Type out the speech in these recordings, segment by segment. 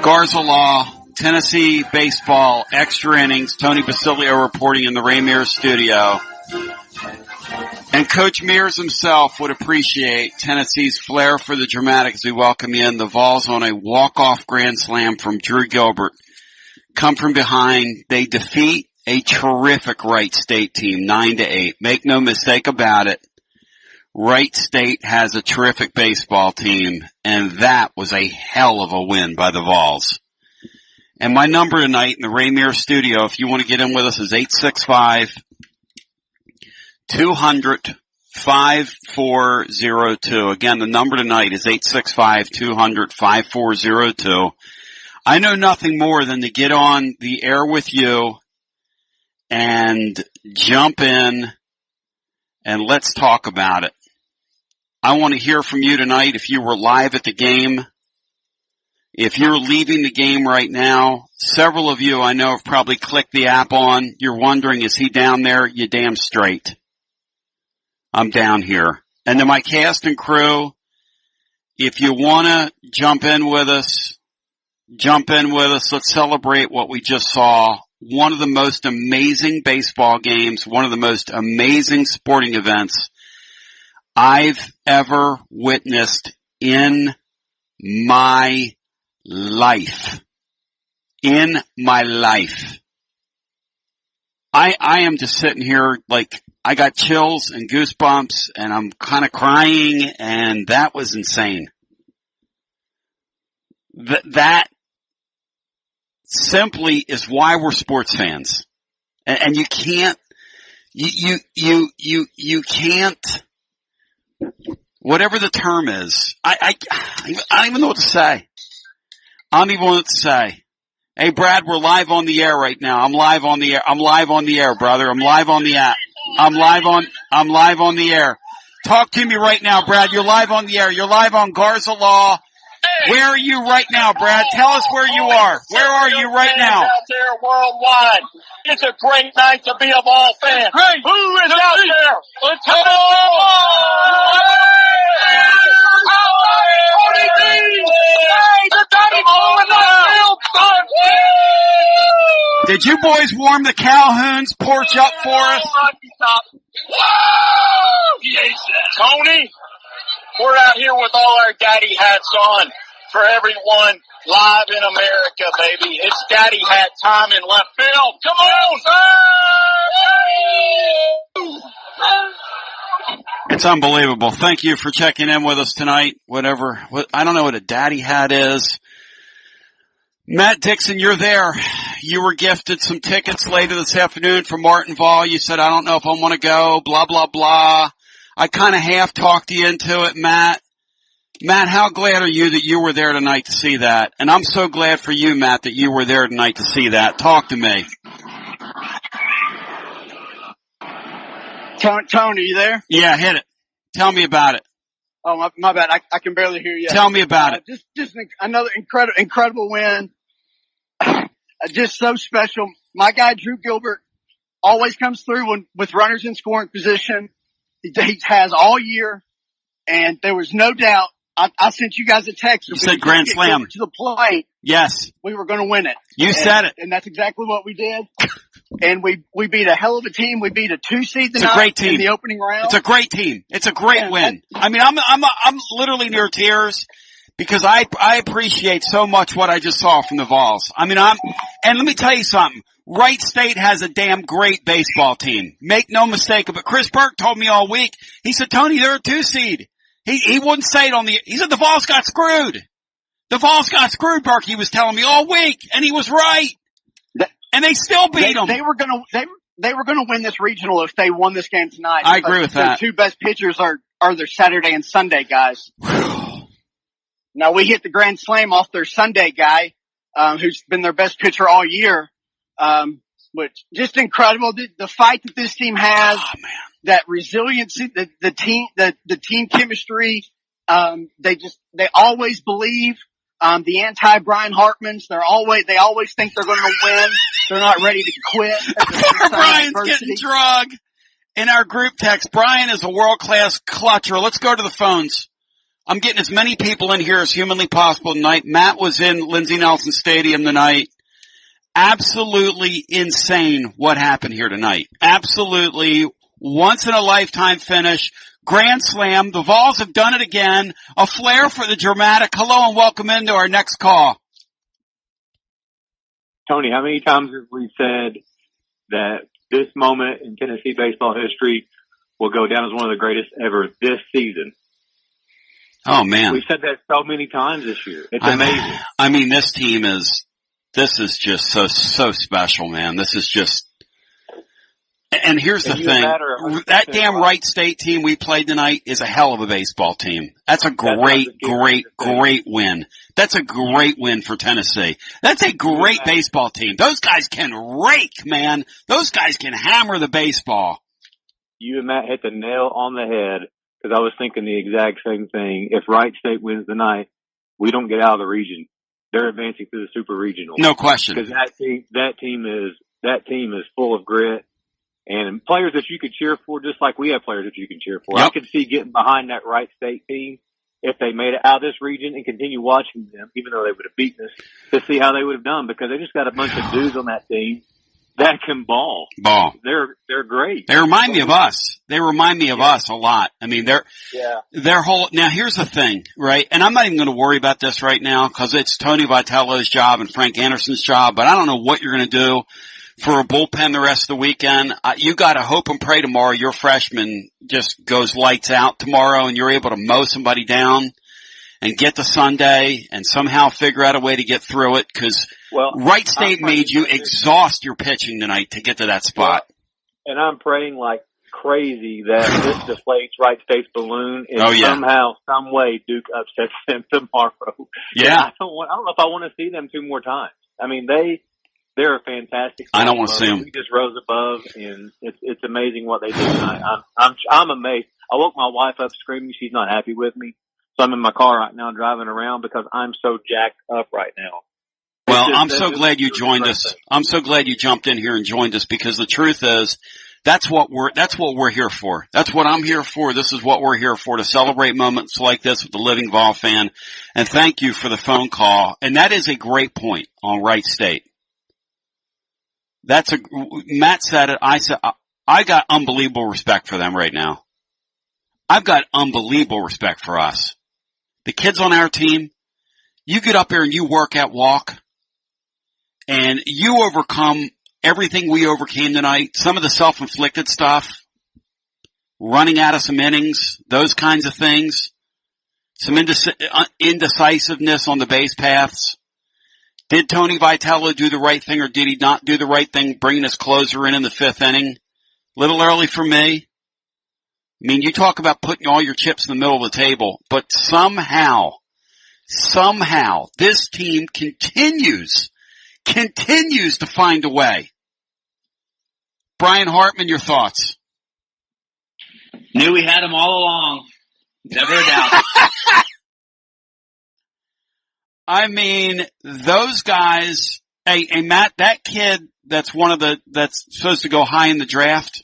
Garza Law, Tennessee baseball, extra innings. Tony Basilio reporting in the Ray Mears studio. And Coach Mears himself would appreciate Tennessee's flair for the dramatic as we welcome you in. The Vols on a walk-off grand slam from Drew Gilbert. Come from behind. They defeat a terrific Wright State team, 9-8. Make no mistake about it. Wright State has a terrific baseball team, and that was a hell of a win by the Vols. And my number tonight in the Ray Mears studio, if you want to get in with us, is 865-200-5402. Again, the number tonight is 865-200-5402. I know nothing more than to get on the air with you and jump in and let's talk about it. I want to hear from you tonight if you were live at the game. If you're leaving the game right now, several of you I know have probably clicked the app on. You're wondering, is he down there? You damn straight. I'm down here. And to my cast and crew, if you want to jump in with us. Let's celebrate what we just saw. One of the most amazing baseball games, one of the most amazing sporting events I've ever witnessed in my life. I am just sitting here like I got chills and goosebumps and I'm kind of crying, and that was insane. That simply is why we're sports fans. And you can't, you can't, whatever the term is, I don't even know what to say. Hey, Brad, we're live on the air right now. I'm live on the air, brother. I'm live on the app. I'm live on the air. Talk to me right now, Brad. You're live on the air. You're live on Garza Law. Where are you right now, Brad? Tell us where you are. Where are you right now? Out there worldwide. It's a great night to be a ball fan. Hey, who is out there? Let's go! Did you boys warm the Calhoun's porch up for us? Tony, we're out here with all our daddy hats on for everyone live in America, baby. It's daddy hat time in left field. Come on, It's unbelievable. Thank you for checking in with us tonight. I don't know what a daddy hat is. Matt Dixon, you're there. You were gifted some tickets later this afternoon from Martin Vall. You said, I don't know if I want to go, blah, blah, blah. I kind of half talked you into it, Matt. Matt, how glad are you that you were there tonight to see that? And I'm so glad for you, Matt, that you were there tonight to see that. Talk to me. Tony, you there? Yeah, hit it. Tell me about it. Oh, my bad. I can barely hear you. Tell me about it. Just another incredible win. Just so special. My guy, Drew Gilbert, always comes through with runners in scoring position. He has all year, and there was no doubt. I sent you guys a text. You said grand slam. To the plate. Yes. We were going to win it. You said it. And that's exactly what we did. And we beat a hell of a team. We beat a 2-seed It's a great team. In the opening round. It's a great team. It's a great win. I mean, I'm literally near tears because I appreciate so much what I just saw from the Vols. I mean, and let me tell you something. Wright State has a damn great baseball team. Make no mistake of it. Chris Burke told me all week. He said, Tony, they're a 2-seed. He wouldn't say it he said the Vols got screwed. The Vols got screwed, Burke. He was telling me all week, and he was right. And they still beat them. They were gonna win this regional if they won this game tonight. I agree with that. The two best pitchers are their Saturday and Sunday guys. Now we hit the grand slam off their Sunday guy, who's been their best pitcher all year. Which just incredible. The fight that this team has, that resiliency, the team chemistry. They always believe. The anti-Brian Hartmans, they always think they're going to win. They're not ready to quit. Brian's getting drugged in our group text. Brian is a world-class clutcher. Let's go to the phones. I'm getting as many people in here as humanly possible tonight. Matt was in Lindsey Nelson Stadium tonight. Absolutely insane what happened here tonight. Absolutely once in a lifetime finish. Grand slam. The Vols have done it again. A flair for the dramatic. Hello and welcome into our next call. Tony, how many times have we said that this moment in Tennessee baseball history will go down as one of the greatest ever this season? Oh man. We've said that so many times this year. It's amazing. I mean, this is just so special, man. This is just, and here's the thing. That damn Wright State team we played tonight is a hell of a baseball team. That's a great win. That's a great win for Tennessee. That's a great baseball team. Those guys can rake, man. Those guys can hammer the baseball. You and Matt hit the nail on the head. Because I was thinking the exact same thing. If Wright State wins tonight, we don't get out of the region. They're advancing to the super regional. No question. Because that team is full of grit and players that you could cheer for, just like we have players that you can cheer for. Yep. I could see getting behind that Wright State team if they made it out of this region and continue watching them, even though they would have beaten us, to see how they would have done, because they just got a bunch of dudes on that team that can ball. They're great. They remind me of us. They remind me of us a lot. I mean, their whole, now here's the thing, right? And I'm not even going to worry about this right now because it's Tony Vitello's job and Frank Anderson's job, but I don't know what you're going to do for a bullpen the rest of the weekend. You got to hope and pray tomorrow your freshman just goes lights out tomorrow and you're able to mow somebody down and get to Sunday and somehow figure out a way to get through it, because Wright State made you exhaust your pitching tonight to get to that spot. And I'm praying like crazy that this deflates Wright State's balloon and somehow, some way Duke upsets them tomorrow. Yeah. I don't know if I want to see them two more times. I mean, they're a fantastic team. I don't want to see them. We just rose above, and it's amazing what they did tonight. I'm amazed. I woke my wife up screaming. She's not happy with me. So I'm in my car right now driving around because I'm so jacked up right now. Well, I'm so glad you joined us. I'm so glad you jumped in here and joined us, because the truth is that's what we're here for. That's what I'm here for. This is what we're here for, to celebrate moments like this with the living Vol fan. And thank you for the phone call. And that is a great point on Wright State. Matt said it. I said, I got unbelievable respect for them right now. I've got unbelievable respect for us. The kids on our team, you get up there and you work at walk and you overcome everything we overcame tonight. Some of the self-inflicted stuff, running out of some innings, those kinds of things, some indecisiveness on the base paths. Did Tony Vitello do the right thing or did he not do the right thing, bringing his closer in the fifth inning? Little early for me. I mean, you talk about putting all your chips in the middle of the table, but somehow, this team continues to find a way. Brian Hartman, your thoughts? Knew we had them all along. Never a doubt. I mean, those guys, hey, Matt, that kid that's that's supposed to go high in the draft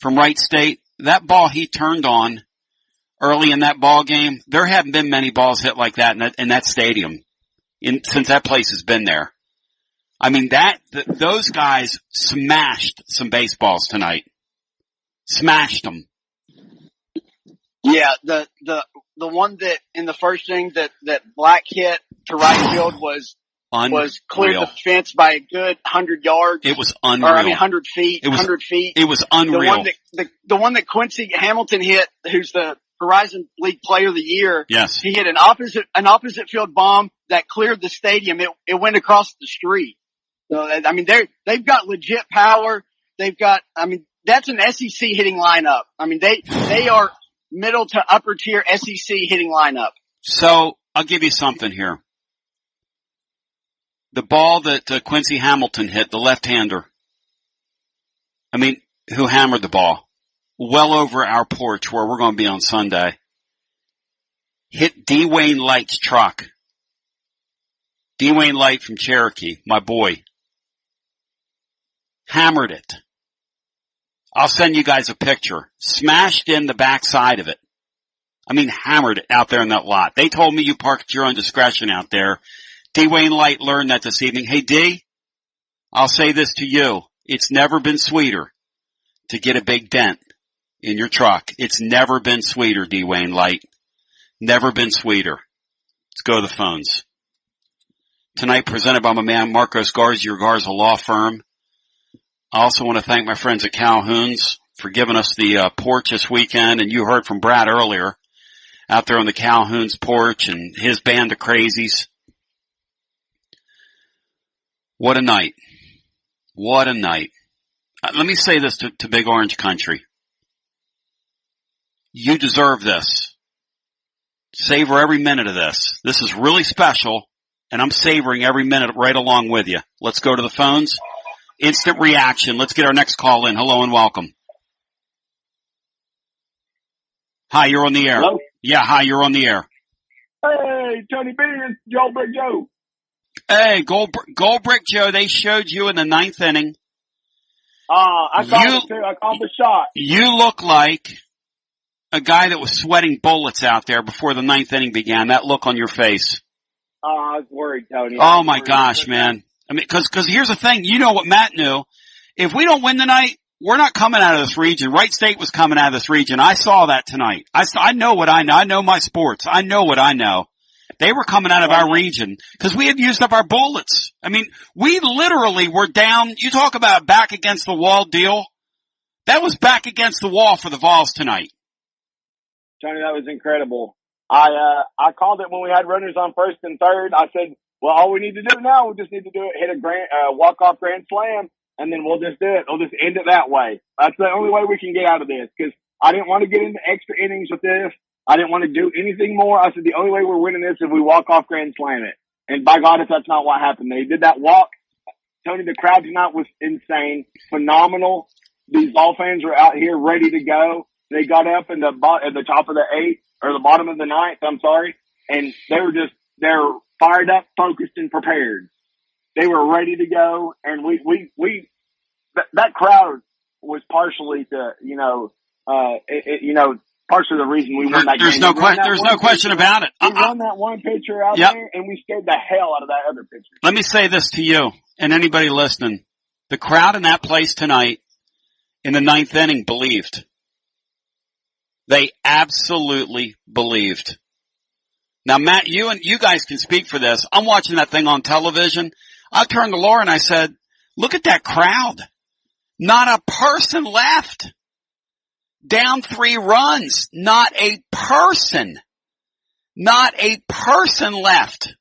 from Wright State, that ball he turned on early in that ball game, there haven't been many balls hit like that in that stadium since that place has been there. I mean, those guys smashed some baseballs tonight. Smashed them. Yeah, the one that in the first inning that Black hit to right field was cleared the fence by a good 100 yards. It was unreal. 100 feet. 100 feet. It was unreal. The one that Quincy Hamilton hit, who's the Horizon League Player of the Year. Yes. He hit an opposite field bomb that cleared the stadium. It went across the street. So, I mean, they've got legit power. That's an SEC hitting lineup. I mean, they are middle to upper tier SEC hitting lineup. So I'll give you something here. The ball that Quincy Hamilton hit, the left-hander, I mean, who hammered the ball well over our porch where we're going to be on Sunday, hit Dwayne Light's truck. Dwayne Light from Cherokee, my boy, hammered it. I'll send you guys a picture. Smashed in the backside of it. I mean, hammered out there in that lot. They told me you parked at your own discretion out there. Dwayne Light learned that this evening. Hey, D, I'll say this to you. It's never been sweeter to get a big dent in your truck. It's never been sweeter, Dwayne Light. Never been sweeter. Let's go to the phones. Tonight presented by my man Marcos Garza, your Garza law firm. I also want to thank my friends at Calhoun's for giving us the porch this weekend. And you heard from Brad earlier out there on the Calhoun's porch and his band of crazies. What a night. What a night. Let me say this to Big Orange Country. You deserve this. Savor every minute of this. This is really special, and I'm savoring every minute right along with you. Let's go to the phones. Instant reaction. Let's get our next call in. Hello and welcome. Hi, you're on the air. Hello? Yeah, hi, you're on the air. Hey, Tony B, it's Joe Brick Joe. Hey, Gold Brick Joe, they showed you in the 9th inning. I called it too. I called the shot. You look like a guy that was sweating bullets out there before the 9th inning began. That look on your face. I was worried, Tony. Oh my gosh, man. I mean, cause here's the thing. You know what Matt knew. If we don't win tonight, we're not coming out of this region. Wright State was coming out of this region. I saw that tonight. I know what I know. I know my sports. I know what I know. They were coming out of our region because we had used up our bullets. I mean, we literally were down. You talk about a back against the wall deal. That was back against the wall for the Vols tonight. Tony, that was incredible. I called it when we had runners on first and third. I said, well, all we need to do now, we just need to do it, hit a walk-off grand slam, and then we'll just do it. We'll just end it that way. That's the only way we can get out of this because I didn't want to get into extra innings with this. I didn't want to do anything more. I said the only way we're winning this is if we walk off grand slam it. And by God, if that's not what happened, they did that walk. Tony, the crowd tonight was insane, phenomenal. These Vol fans were out here ready to go. They got up at the top of the 8th or the bottom of the 9th. I'm sorry, and they're fired up, focused, and prepared. They were ready to go, and that crowd was partially partially the reason we won that game. There's no question about it. We won that one pitcher out there, and we scared the hell out of that other pitcher. Let me say this to you and anybody listening. The crowd in that place tonight in the 9th inning believed. They absolutely believed. Now, Matt, you guys can speak for this. I'm watching that thing on television. I turned to Laura and I said, look at that crowd. Not a person left. Down 3 runs. Not a person. Not a person left.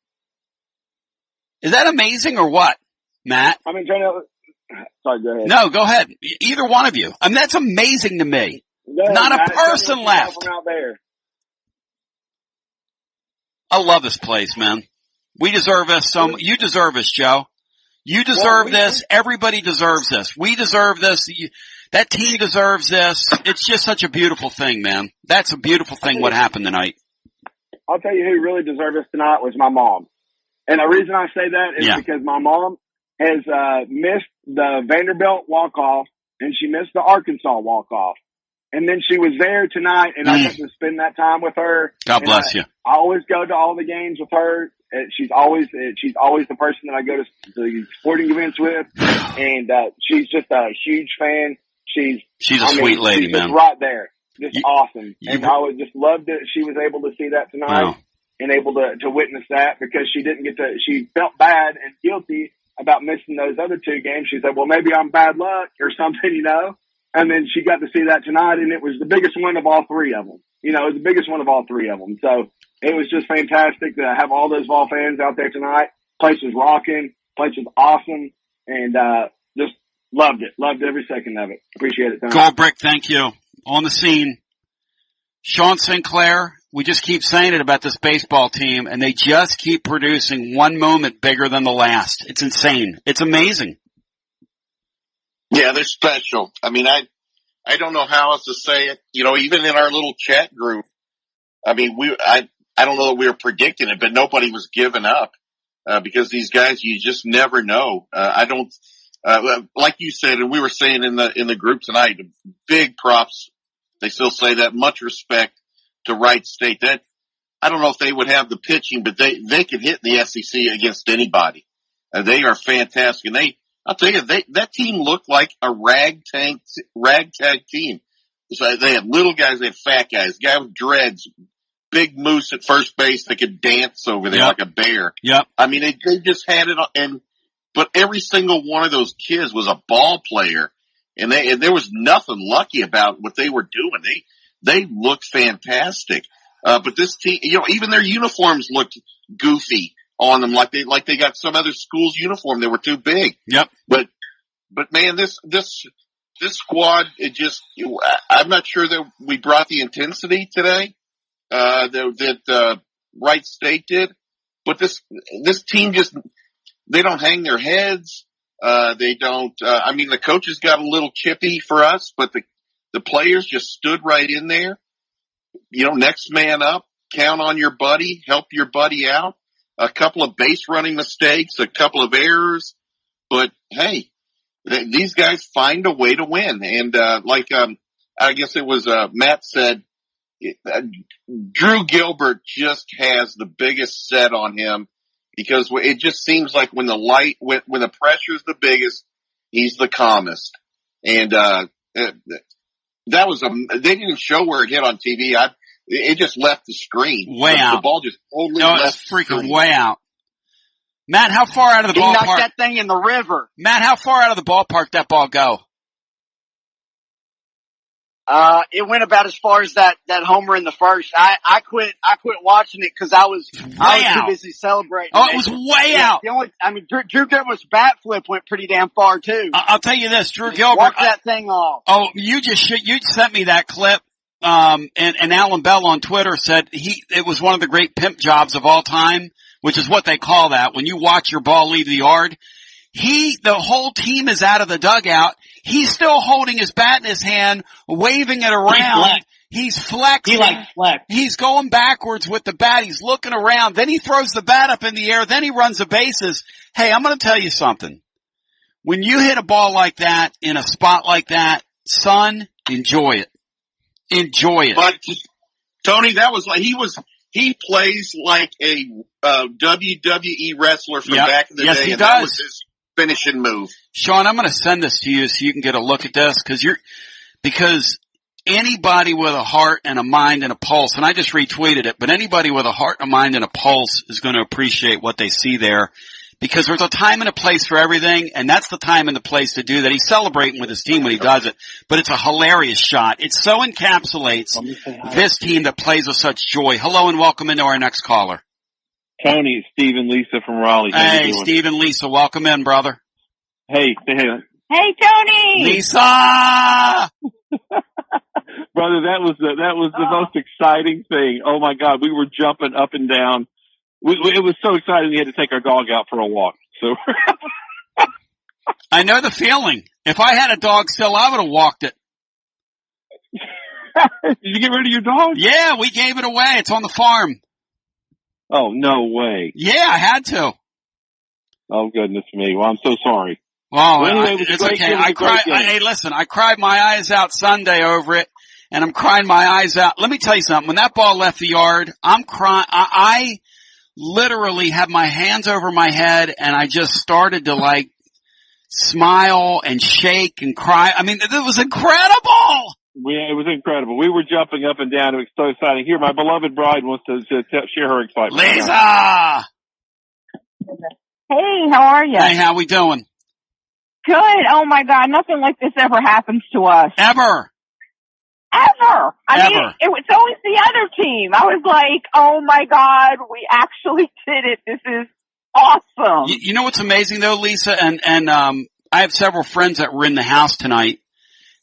Is that amazing or what, Matt? I mean, sorry, go ahead. No, go ahead. Either one of you. I mean, that's amazing to me. Not a person left. Out there. I love this place, man. We deserve this. You deserve this, Joe. You deserve this. Everybody deserves this. We deserve this. That team deserves this. It's just such a beautiful thing, man. That's a beautiful thing what happened tonight. I'll tell you who really deserved this tonight was my mom. And the reason I say that is because my mom has missed the Vanderbilt walk-off and she missed the Arkansas walk-off. And then she was there tonight, and I got to spend that time with her. God bless you. I always go to all the games with her. She's always the person that I go to the sporting events with, and she's just a huge fan. She's a sweet lady, man. Just right there, just awesome. And I would just love that she was able to see that tonight and able to witness that because she didn't get to. She felt bad and guilty about missing those other 2 games. She said, "Well, maybe I'm bad luck or something," you know. And then she got to see that tonight, and it was the biggest one of all 3 of them. You know, it was the biggest one of all 3 of them. So it was just fantastic to have all those Vol fans out there tonight. Place was rocking. Place was awesome. And just loved it. Loved every second of it. Appreciate it, Tom. Gold Brick, thank you. On the scene, Sean Sinclair. We just keep saying it about this baseball team, and they just keep producing one moment bigger than the last. It's insane. It's amazing. Yeah, they're special. I mean, I don't know how else to say it. You know, even in our little chat group, I mean, I don't know that we were predicting it, but nobody was giving up, because these guys, you just never know. Like you said, and we were saying in the group tonight, big props. They still say that much respect to Wright State. That I don't know if they would have the pitching, but they could hit the SEC against anybody. They are fantastic, and I'll tell you, that team looked like a ragtag team. So they had little guys, they had fat guys, guy with dreads, big moose at first base that could dance over there like a bear. Yep. I mean, they just had it, but every single one of those kids was a ball player, and there was nothing lucky about what they were doing. They looked fantastic. But this team, even their uniforms looked goofy on them, like they got some other school's uniform. They were too big. Yep. But man, this squad, I'm not sure that we brought the intensity today, that Wright State did. But this team they don't hang their heads. They don't, the coaches got a little chippy for us, but the players just stood right in there. Next man up, count on your buddy, help your buddy out. A couple of base running mistakes, a couple of errors, but hey, these guys find a way to win. And, I guess it was, Matt said, Drew Gilbert just has the biggest set on him because it just seems like when the pressure's the biggest, he's the calmest. And, they didn't show where it hit on TV. It just left the screen. Way out. The ball just totally left it's freaking way out. Matt, how far out of the ballpark? He knocked that thing in the river. Matt, how far out of the ballpark that ball go? It went about as far as that homer in the first. I quit watching it because I was too busy celebrating. Oh, it was way out. Drew Gilbert's bat flip went pretty damn far too. I'll tell you this, Drew Gilbert. Walk that thing off. Oh, you sent me that clip. And Alan Bell on Twitter said it was one of the great pimp jobs of all time, which is what they call that. When you watch your ball leave the yard, the whole team is out of the dugout. He's still holding his bat in his hand, waving it around. He's flexing. He likes flex. He's going backwards with the bat. He's looking around. Then he throws the bat up in the air. Then he runs the bases. Hey, I'm going to tell you something. When you hit a ball like that in a spot like that, son, enjoy it. Enjoy it. But Tony, that was like he plays like a WWE wrestler from back in the day. He and does. That was his finishing move. Sean, I'm going to send this to you so you can get a look at this because anybody with a heart and a mind and a pulse, and I just retweeted it, but anybody with a heart, a mind, and a pulse is going to appreciate what they see there. Because there's a time and a place for everything, and that's the time and the place to do that. He's celebrating with his team when he does it, but it's a hilarious shot. It so encapsulates this team that plays with such joy. Hello and welcome into our next caller. Tony, Steve and Lisa from Raleigh. Hey, Steve and Lisa, welcome in, brother. Hey. Hey, Tony! Lisa! Brother, that was the most exciting thing. Oh my God, we were jumping up and down. It was so exciting we had to take our dog out for a walk. So I know the feeling. If I had a dog still, I would have walked it. Did you get rid of your dog? Yeah, we gave it away. It's on the farm. Oh, no way. Yeah, I had to. Oh, goodness me. Well, I'm so sorry. Well, anyway, it's okay. Hey, listen, I cried my eyes out Sunday over it, and I'm crying my eyes out. Let me tell you something. When that ball left the yard, I'm crying. I literally had my hands over my head, and I just started to smile and shake and cry. I mean, it was incredible. It was incredible. We were jumping up and down. It was so exciting. Here, my beloved bride wants to share her excitement. Lisa! Hey, how are you? Hey, how we doing? Good. Oh my God, nothing like this ever happens to us. Ever. I mean, it's always the other team. I was like, oh my God, we actually did it. This is awesome. You know what's amazing though, Lisa? And I have several friends that were in the house tonight.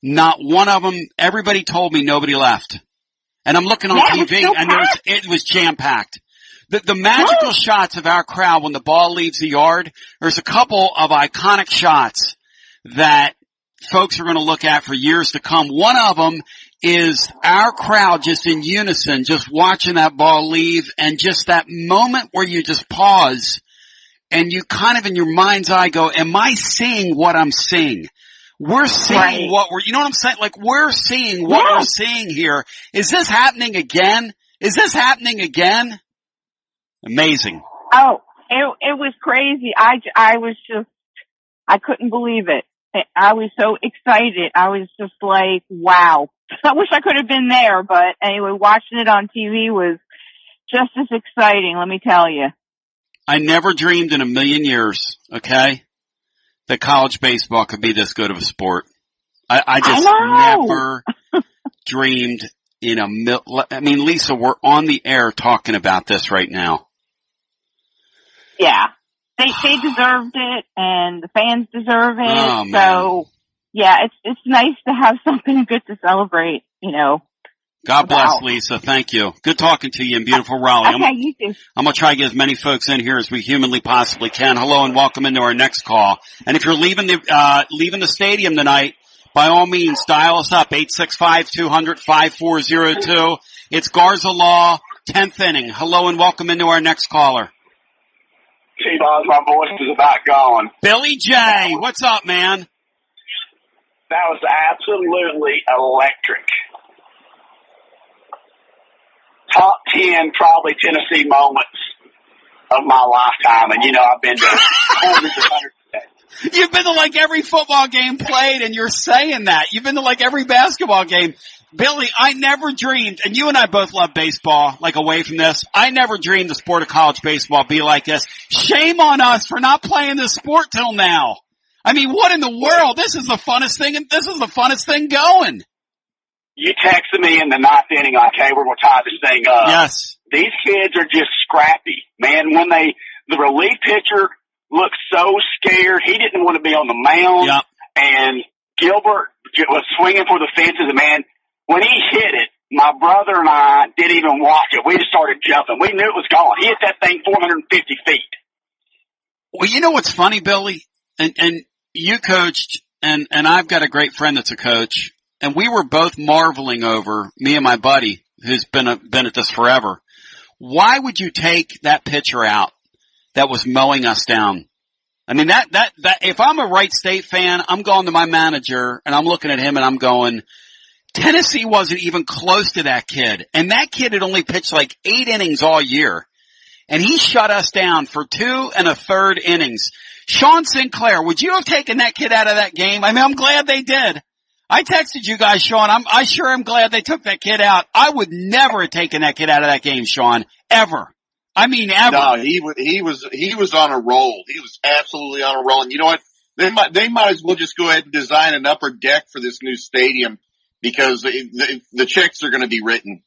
Not one of them, everybody told me nobody left. And I'm looking on TV and it was jam-packed. The magical shots of our crowd when the ball leaves the yard, there's a couple of iconic shots that folks are going to look at for years to come. One of them is our crowd just in unison, just watching that ball leave, and just that moment where you just pause and you kind of in your mind's eye go, am I seeing what I'm seeing? We're seeing what we're, you know what I'm saying? Like, we're seeing what we're seeing here. Is this happening again? Is this happening again? Amazing. Oh, it was crazy. I was just, I couldn't believe it. I was so excited. I was just like, wow. I wish I could have been there, but anyway, watching it on TV was just as exciting, let me tell you. I never dreamed in a million years, okay, that college baseball could be this good of a sport. I just never dreamed in I mean, Lisa, we're on the air talking about this right now. Yeah. They deserved it, and the fans deserve it. Oh, man. So, yeah, it's nice to have something good to celebrate, you know. God bless, Lisa. Thank you. Good talking to you in beautiful Raleigh. Okay, you too. I'm going to try to get as many folks in here as we humanly possibly can. Hello and welcome into our next call. And if you're leaving the stadium tonight, by all means, dial us up, 865-200-5402. It's Garza Law, 10th inning. Hello and welcome into our next caller. T-Boz, my voice is about gone. Billy J, what's up, man? That was absolutely electric. Top 10 probably Tennessee moments of my lifetime. And, you know, I've been to hundreds of days. You've been to like every football game played, and you're saying that. You've been to like every basketball game. Billy, I never dreamed, and you and I both love baseball, like away from this. I never dreamed the sport of college baseball be like this. Shame on us for not playing this sport till now. I mean, what in the world? This is the funnest thing, and this is the funnest thing going. You texted me in the ninth inning, like, hey, we're going to tie this thing up. Yes. These kids are just scrappy. Man, when the relief pitcher looked so scared, he didn't want to be on the mound. Yep. And Gilbert was swinging for the fences. And, man, when he hit it, my brother and I didn't even watch it. We just started jumping. We knew it was gone. He hit that thing 450 feet. Well, you know what's funny, Billy? And you coached, and I've got a great friend that's a coach. And we were both marveling over, me and my buddy, who's been at this forever. Why would you take that pitcher out that was mowing us down? I mean, that, if I'm a Wright State fan, I'm going to my manager and I'm looking at him and I'm going, Tennessee wasn't even close to that kid. And that kid had only pitched like 8 innings all year. And he shut us down for 2 1/3 innings. Sean Sinclair, would you have taken that kid out of that game? I mean, I'm glad they did. I texted you guys, Sean. I sure am glad they took that kid out. I would never have taken that kid out of that game, Sean. Ever. I mean, ever. No, he was on a roll. He was absolutely on a roll. And you know what? They might as well just go ahead and design an upper deck for this new stadium because the checks are going to be written.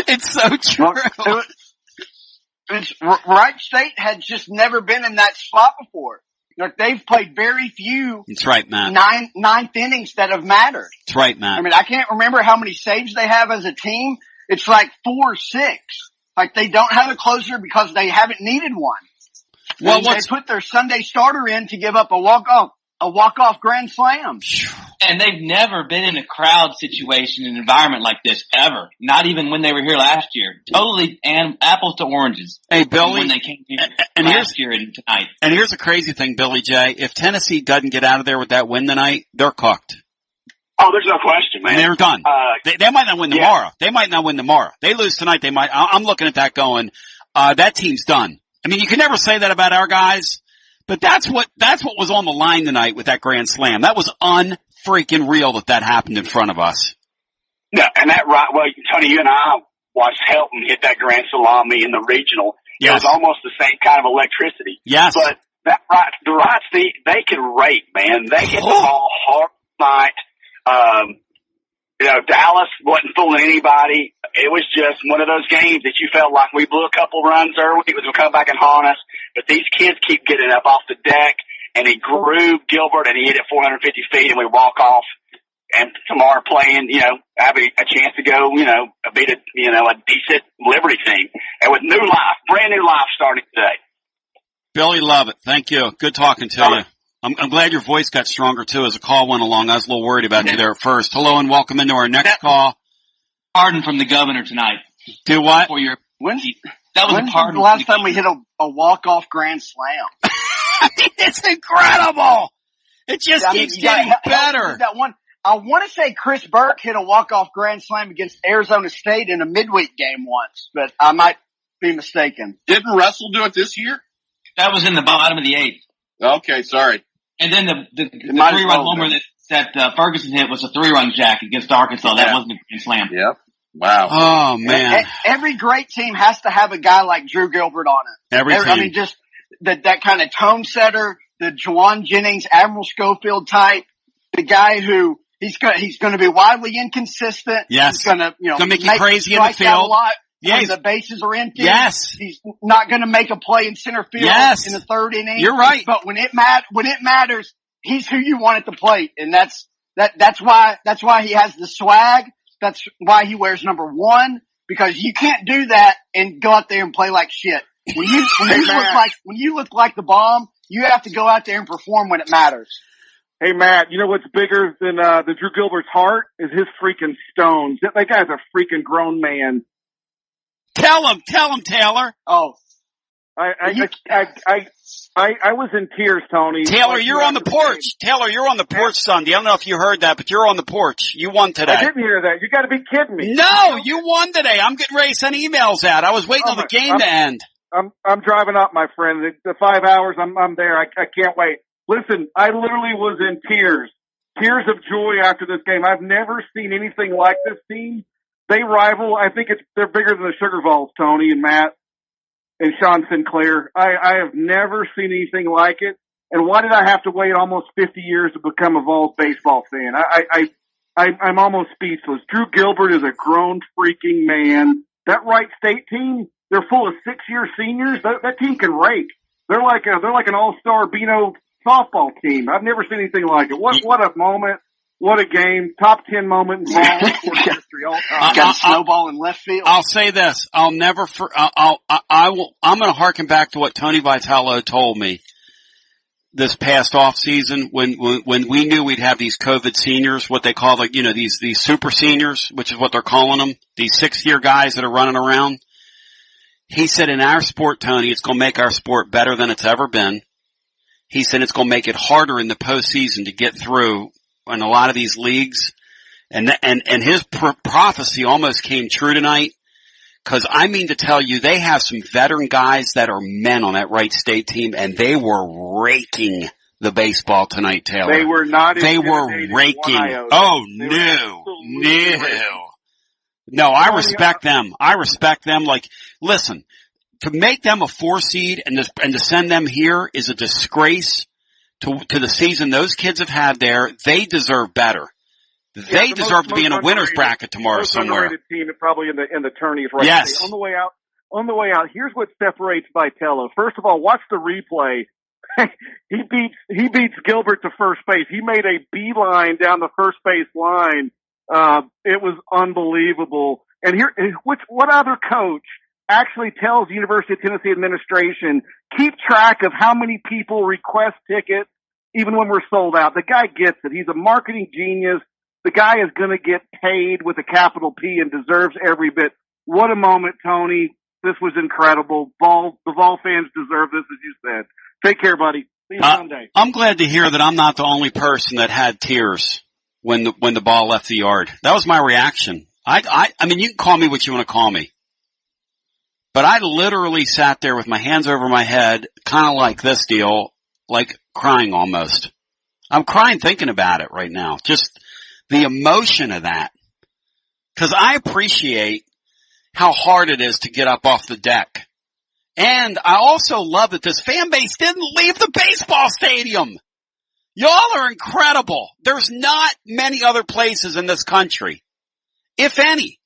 It's so true. Wright State had just never been in that spot before. Like, they've played very few. That's right, Matt. Ninth innings that have mattered. That's right, Matt. I mean, I can't remember how many saves they have as a team. It's like 4 or 6. Like, they don't have a closer because they haven't needed one. Well, they put their Sunday starter in to give up a walk-off grand slam. And they've never been in a crowd situation, an environment like this ever. Not even when they were here last year. Totally apples to oranges. Hey, Billy. When they came here last year and tonight. And here's the crazy thing, Billy J. If Tennessee doesn't get out of there with that win tonight, they're cooked. Oh, there's no question, man. They're done. They might not win tomorrow. They might not win tomorrow. They lose tonight. They might. I'm looking at that going, that team's done. I mean, you can never say that about our guys, but that's what was on the line tonight with that grand slam. That was unfreaking real that happened in front of us. No, and well, Tony, you and I watched Helton hit that grand salami in the regional. Yes. It was almost the same kind of electricity. Yes. But the Wright State, they can rake, man. They hit the ball hard tonight. Dallas wasn't fooling anybody. It was just one of those games that you felt like we blew a couple runs early. It was going to come back and haunt us. But these kids keep getting up off the deck, and he grooved Gilbert, and he hit it 450 feet, and we walk off. And tomorrow playing, have a chance to go, beat a decent Liberty team. And with new life, brand new life starting today. Billy, love it. Thank you. Good talking to you. I'm glad your voice got stronger too as the call went along. I was a little worried about you there at first. Hello and welcome into our next call. Pardon from the governor tonight. Do what? For your When's that was a pardon. The last time we hit a walk-off grand slam? I mean, it's incredible. It just keeps getting better. That one, I want to say Chris Burke hit a walk-off grand slam against Arizona State in a midweek game once, but I might be mistaken. Didn't Russell do it this year? That was in the bottom of the 8th. Okay, sorry. And then the 3-run homer that Ferguson hit was a 3-run jack against Arkansas. That wasn't a grand slam. Yep. Wow. Oh, man. Every great team has to have a guy like Drew Gilbert on it. Every team. I mean, just that kind of tone setter, the Juwan Jennings, Admiral Schofield type, the guy who he's going to be wildly inconsistent. Yes. He's going to, make you crazy in the field. A lot. Yes. The bases are empty. Yes. He's not going to make a play in center field in the 3rd inning. You're right. But when it matters, he's who you want at the plate. And that's why he has the swag. That's why he wears number 1, because you can't do that and go out there and play like shit. When you look like the bomb, you have to go out there and perform when it matters. Hey, Matt, you know what's bigger than the Drew Gilbert's heart is his freaking stones. That guy's a freaking grown man. Tell him, Taylor. Oh, I was in tears, Tony. Taylor, you're on the porch. Taylor, you're on the porch, Sunday. I don't know if you heard that, but you're on the porch. You won today. I didn't hear that. You got to be kidding me. No, you won today. I'm getting ready to send emails out. I was waiting on the game to end. I'm driving up, my friend. The 5 hours, I'm there. I can't wait. Listen, I literally was in tears of joy after this game. I've never seen anything like this team. They rival. I think they're bigger than the Sugar Vols, Tony and Matt and Sean Sinclair. I have never seen anything like it. And why did I have to wait almost 50 years to become a Vols baseball fan? I'm almost speechless. Drew Gilbert is a grown freaking man. That Wright State team, they're full of 6-year seniors. That team can rake. They're like an all-star Beano softball team. I've never seen anything like it. What a moment. What a game. Top 10 moment in Vols history all time. Got a snowball in left field. I'll say this. I'm going to harken back to what Tony Vitello told me this past off season when we knew we'd have these COVID seniors, what they call these super seniors, which is what they're calling them, these 6-year guys that are running around. He said, in our sport, Tony, it's going to make our sport better than it's ever been. He said it's going to make it harder in the postseason to get through in a lot of these leagues. And his prophecy almost came true tonight. Cause I mean to tell you, they have some veteran guys that are men on that Wright State team, and they were raking the baseball tonight, Taylor. They were not. They were raking. Oh, no. No, I respect them. Like, listen, to make them a 4 seed and to send them here is a disgrace to the season those kids have had there. They deserve better. They deserve to be in a winner's bracket tomorrow somewhere. Team probably in the tourney is right. Yes. On the way out, here's what separates Vitello. First of all, watch the replay. He beats Gilbert to first base. He made a beeline down the first base line. It was unbelievable. And what other coach actually tells the University of Tennessee administration, keep track of how many people request tickets, even when we're sold out? The guy gets it. He's a marketing genius. The guy is going to get paid with a capital P and deserves every bit. What a moment, Tony. This was incredible. The Vol fans deserve this, as you said. Take care, buddy. See you Sunday. I'm glad to hear that I'm not the only person that had tears when the ball left the yard. That was my reaction. I mean, you can call me what you want to call me, but I literally sat there with my hands over my head, kind of like this deal, like crying almost. I'm crying thinking about it right now. Just the emotion of that. Cause I appreciate how hard it is to get up off the deck. And I also love that this fan base didn't leave the baseball stadium. Y'all are incredible. There's not many other places in this country, if any,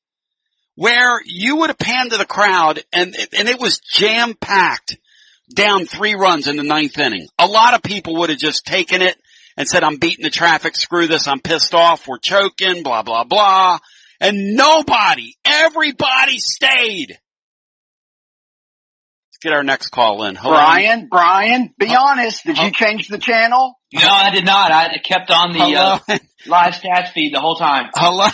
where you would have panned to the crowd and it was jam-packed down 3 runs in the 9th inning. A lot of people would have just taken it and said, I'm beating the traffic, screw this, I'm pissed off, we're choking, blah, blah, blah. And everybody stayed. Let's get our next call in. Hello. Brian, be honest, did you change the channel? No, I did not. I kept on the live stats feed the whole time. Hello.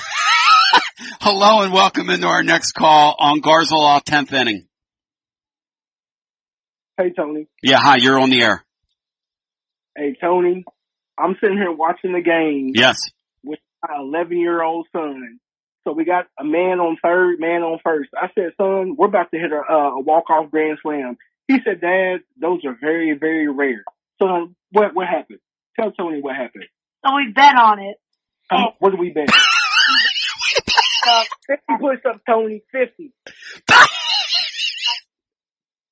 Hello and welcome into our next call on Garza Law 10th inning. Hey, Tony. Yeah, hi, you're on the air. Hey, Tony, I'm sitting here watching the game. Yes. With my 11-year-old son. So we got a man on third, man on first. I said, son, we're about to hit a walk-off grand slam. He said, Dad, those are very, very rare. Son, what happened? Tell Tony what happened. So we bet on it. What did we bet? 50 push-ups, Tony, 50.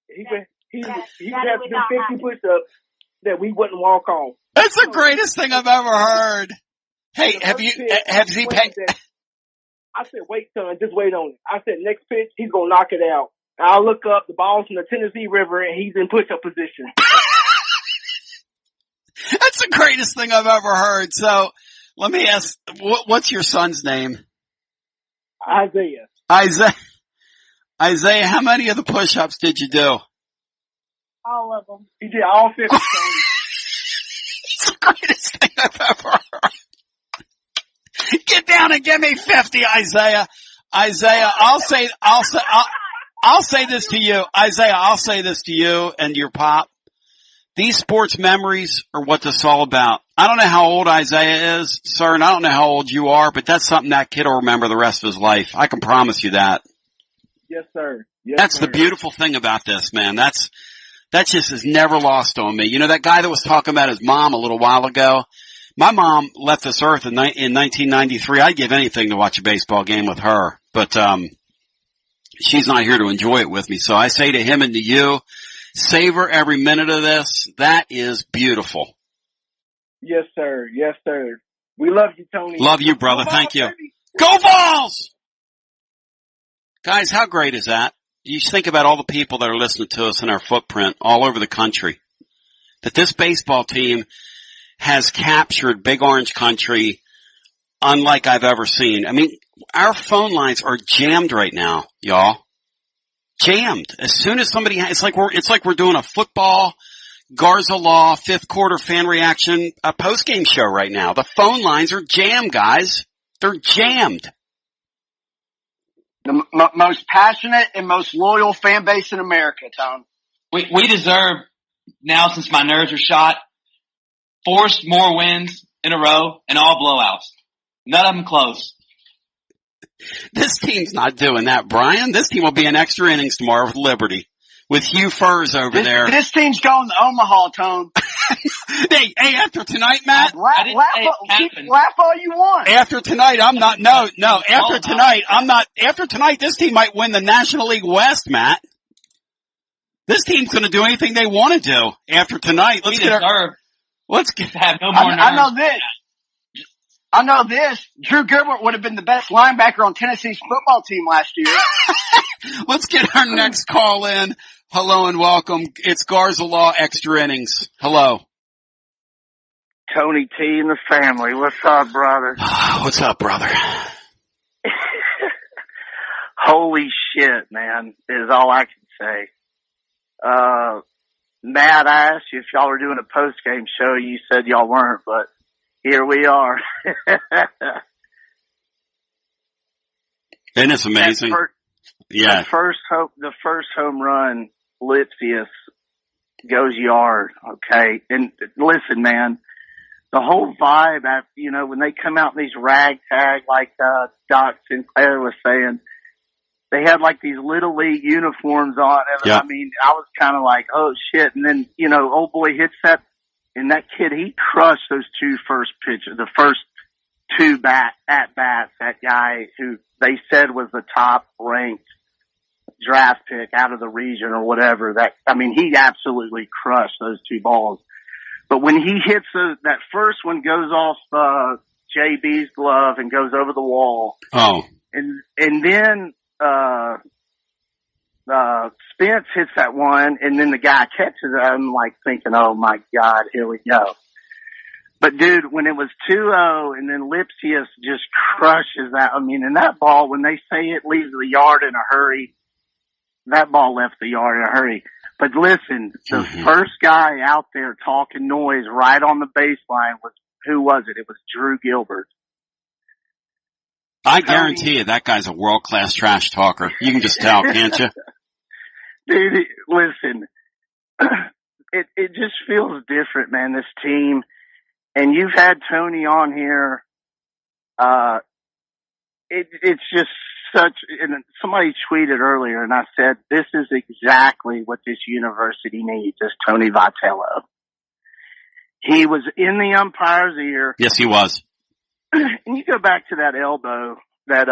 He had to do 50 push-ups that we wouldn't walk off. That's the greatest thing I've ever heard. Hey, has he paid? I said, wait, son, just wait on it. I said, next pitch, he's going to knock it out. And I look up, the ball's from the Tennessee River, and he's in push-up position. That's the greatest thing I've ever heard. So let me ask, what's your son's name? Isaiah. Isaiah, how many of the push-ups did you do? All of them. He did all 50. It's the greatest thing I've ever heard. Get down and give me 50, Isaiah. Isaiah, I'll say this to you. Isaiah, I'll say this to you and your pop. These sports memories are what this is all about. I don't know how old Isaiah is, sir, and I don't know how old you are, but that's something that kid will remember the rest of his life. I can promise you that. Yes, sir. Yes, that's sir. The beautiful thing about this, man. That just is never lost on me. You know, that guy that was talking about his mom a little while ago? My mom left this earth in 1993. I'd give anything to watch a baseball game with her, but she's not here to enjoy it with me. So I say to him and to you, savor every minute of this. That is beautiful. Yes, sir. Yes, sir. We love you, Tony. Love you, brother. Thank you. Go Vols! Guys, how great is that? You think about all the people that are listening to us in our footprint all over the country. That this baseball team has captured Big Orange Country unlike I've ever seen. I mean, our phone lines are jammed right now, y'all. Jammed. As soon as somebody it's like we're doing a football Garza Law 5th quarter fan reaction post-game show right now. The phone lines are jammed, guys. They're jammed. The most passionate and most loyal fan base in America, Tom. We deserve now, since my nerves are shot, 4 more wins in a row and all blowouts. None of them close. This team's not doing that, Brian. This team will be in extra innings tomorrow with Liberty. With Hugh Furs over there. This team's going to Omaha, Tone. hey, after tonight, Matt. Laugh all you want. After tonight, I'm not, no, after tonight, I'm not, after tonight, this team might win the National League West, Matt. This team's going to do anything they want to do after tonight. Let's have no more nerves. I know this. Drew Gilbert would have been the best linebacker on Tennessee's football team last year. Let's get our next call in. Hello and welcome. It's Garza Law Extra Innings. Hello. Tony T and the family. What's up, brother? What's up, brother? Holy shit, man, is all I can say. Matt, I asked you if y'all were doing a post-game show. You said y'all weren't, but here we are. Isn't this amazing? The first home run, Lipsius goes yard. Okay. And listen, man, the whole vibe after, when they come out in these ragtag, like, Doc Sinclair was saying, they had like these little league uniforms on. And I mean, I was kind of like, oh shit. And then, old boy hits that, and that kid, he crushed those 2 first pitches, the first 2 at bats, that guy who they said was the top ranked draft pick out of the region or whatever. He absolutely crushed those 2 balls. But when he hits that first one goes off, JB's glove and goes over the wall. Oh. And then, Spence hits that one, and then the guy catches it. I'm like thinking, oh my God, here we go. But dude, when it was 2-0 and then Lipsius just crushes that, and that ball, when they say it leaves the yard in a hurry, that ball left the yard in a hurry. But listen, the first guy out there talking noise right on the baseline who was it? It was Drew Gilbert. I guarantee you that guy's a world-class trash talker. You can just tell, can't you? Dude, listen, it just feels different, man, this team. And you've had Tony on here. It's just such, and somebody tweeted earlier, and I said, this is exactly what this university needs, is Tony Vitello. He was in the umpire's ear. Yes, he was. And you go back to that elbow that,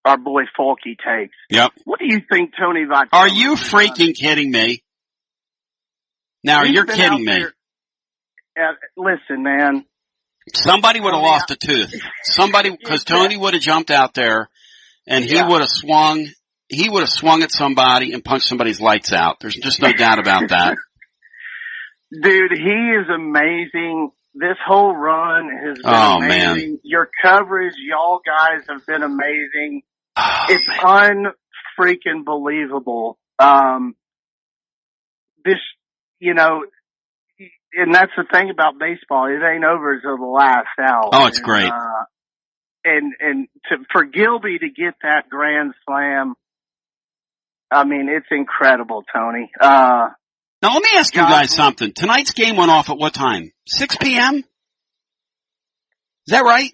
our boy Falky takes. Yep. What do you think Tony Vitello? Are you freaking kidding me? Now, you're kidding me. Listen, man. Somebody would have lost a tooth. Somebody, because Tony would have jumped out there and he would have swung. He would have swung at somebody and punched somebody's lights out. There's just no doubt about that. Dude, he is amazing. This whole run has been amazing. Man. Your coverage, y'all guys have been amazing. It's unfreaking believable. This, you know, and that's the thing about baseball. It ain't over until the last out. Oh, it's great. For Gilby to get that grand slam, I mean, it's incredible, Tony. Now, let me ask you guys something. Tonight's game went off at what time? 6 p.m.? Is that right?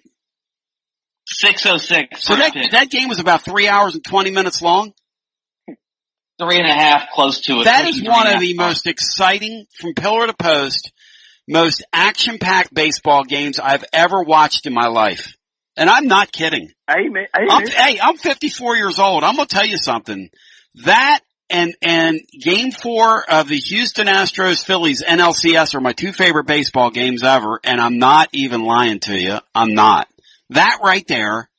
6:06. So that game was about 3 hours and 20 minutes long? 3.5, close to it. That is one of the most exciting, from pillar to post, most action-packed baseball games I've ever watched in my life. And I'm not kidding. Amen. I'm 54 years old. I'm going to tell you something. That and Game 4 of the Houston Astros Phillies NLCS are my two favorite baseball games ever, and I'm not even lying to you. I'm not. That right there,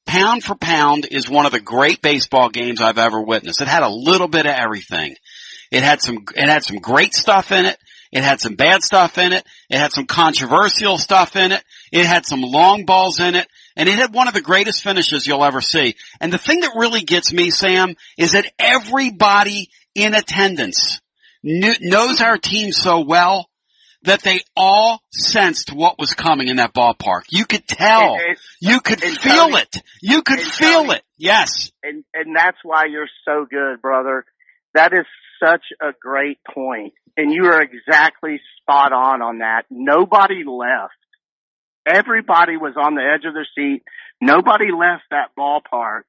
pound for pound, is one of the great baseball games I've ever witnessed. It had a little bit of everything. It had some great stuff in it. It had some bad stuff in it. It had some controversial stuff in it. It had some long balls in it. And it had one of the greatest finishes you'll ever see. And the thing that really gets me, Sam, is that everybody in attendance knows our team so well that they all sensed what was coming in that ballpark. You could tell. You could feel it. You could feel it. Yes. And that's why you're so good, brother. That is such a great point. And you are exactly spot on that. Nobody left. Everybody was on the edge of their seat. Nobody left that ballpark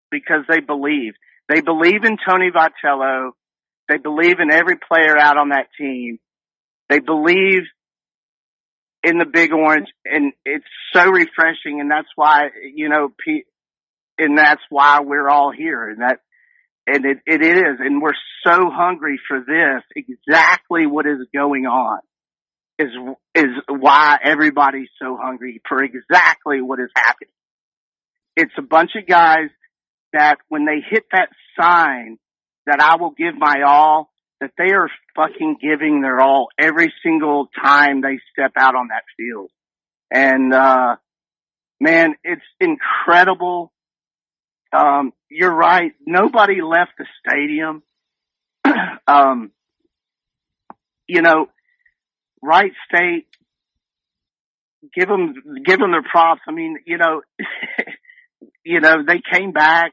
because they believed. They believe in Tony Vitello. They believe in every player out on that team. They believe in the Big Orange, and it's so refreshing, and that's why, you know, and that's why we're all here, and it is, and we're so hungry for this. Exactly what is going on is why everybody's so hungry for exactly what is happening. It's a bunch of guys that when they hit that sign that I will give my all, that they are fucking giving their all every single time they step out on that field. And, man, it's incredible. You're right. Nobody left the stadium. You know, Wright State, give them their props. I mean, you know, they came back.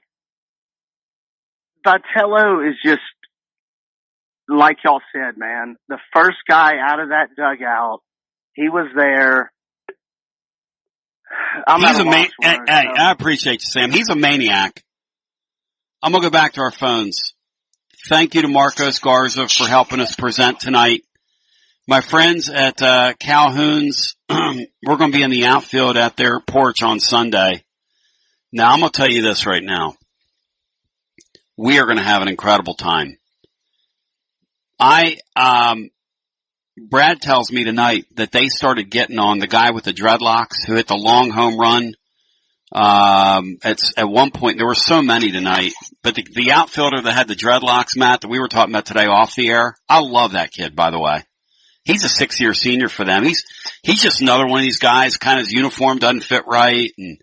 Vitello is just, like y'all said, man, the first guy out of that dugout, he was there. I appreciate you, Sam. He's a maniac. I'm going to go back to our phones. Thank you to Marcos Garza for helping us present tonight. My friends at Calhoun's, we're going to be in the outfield at their porch on Sunday. Now, I'm going to tell you this right now. We are going to have an incredible time. Brad tells me tonight that they started getting on the guy with the dreadlocks who hit the long home run. At one point, there were so many tonight, but the outfielder that had the dreadlocks, Matt, that we were talking about today off the air, I love that kid, by the way. He's a 6-year senior for them. He's just another one of these guys, kind of his uniform doesn't fit right. And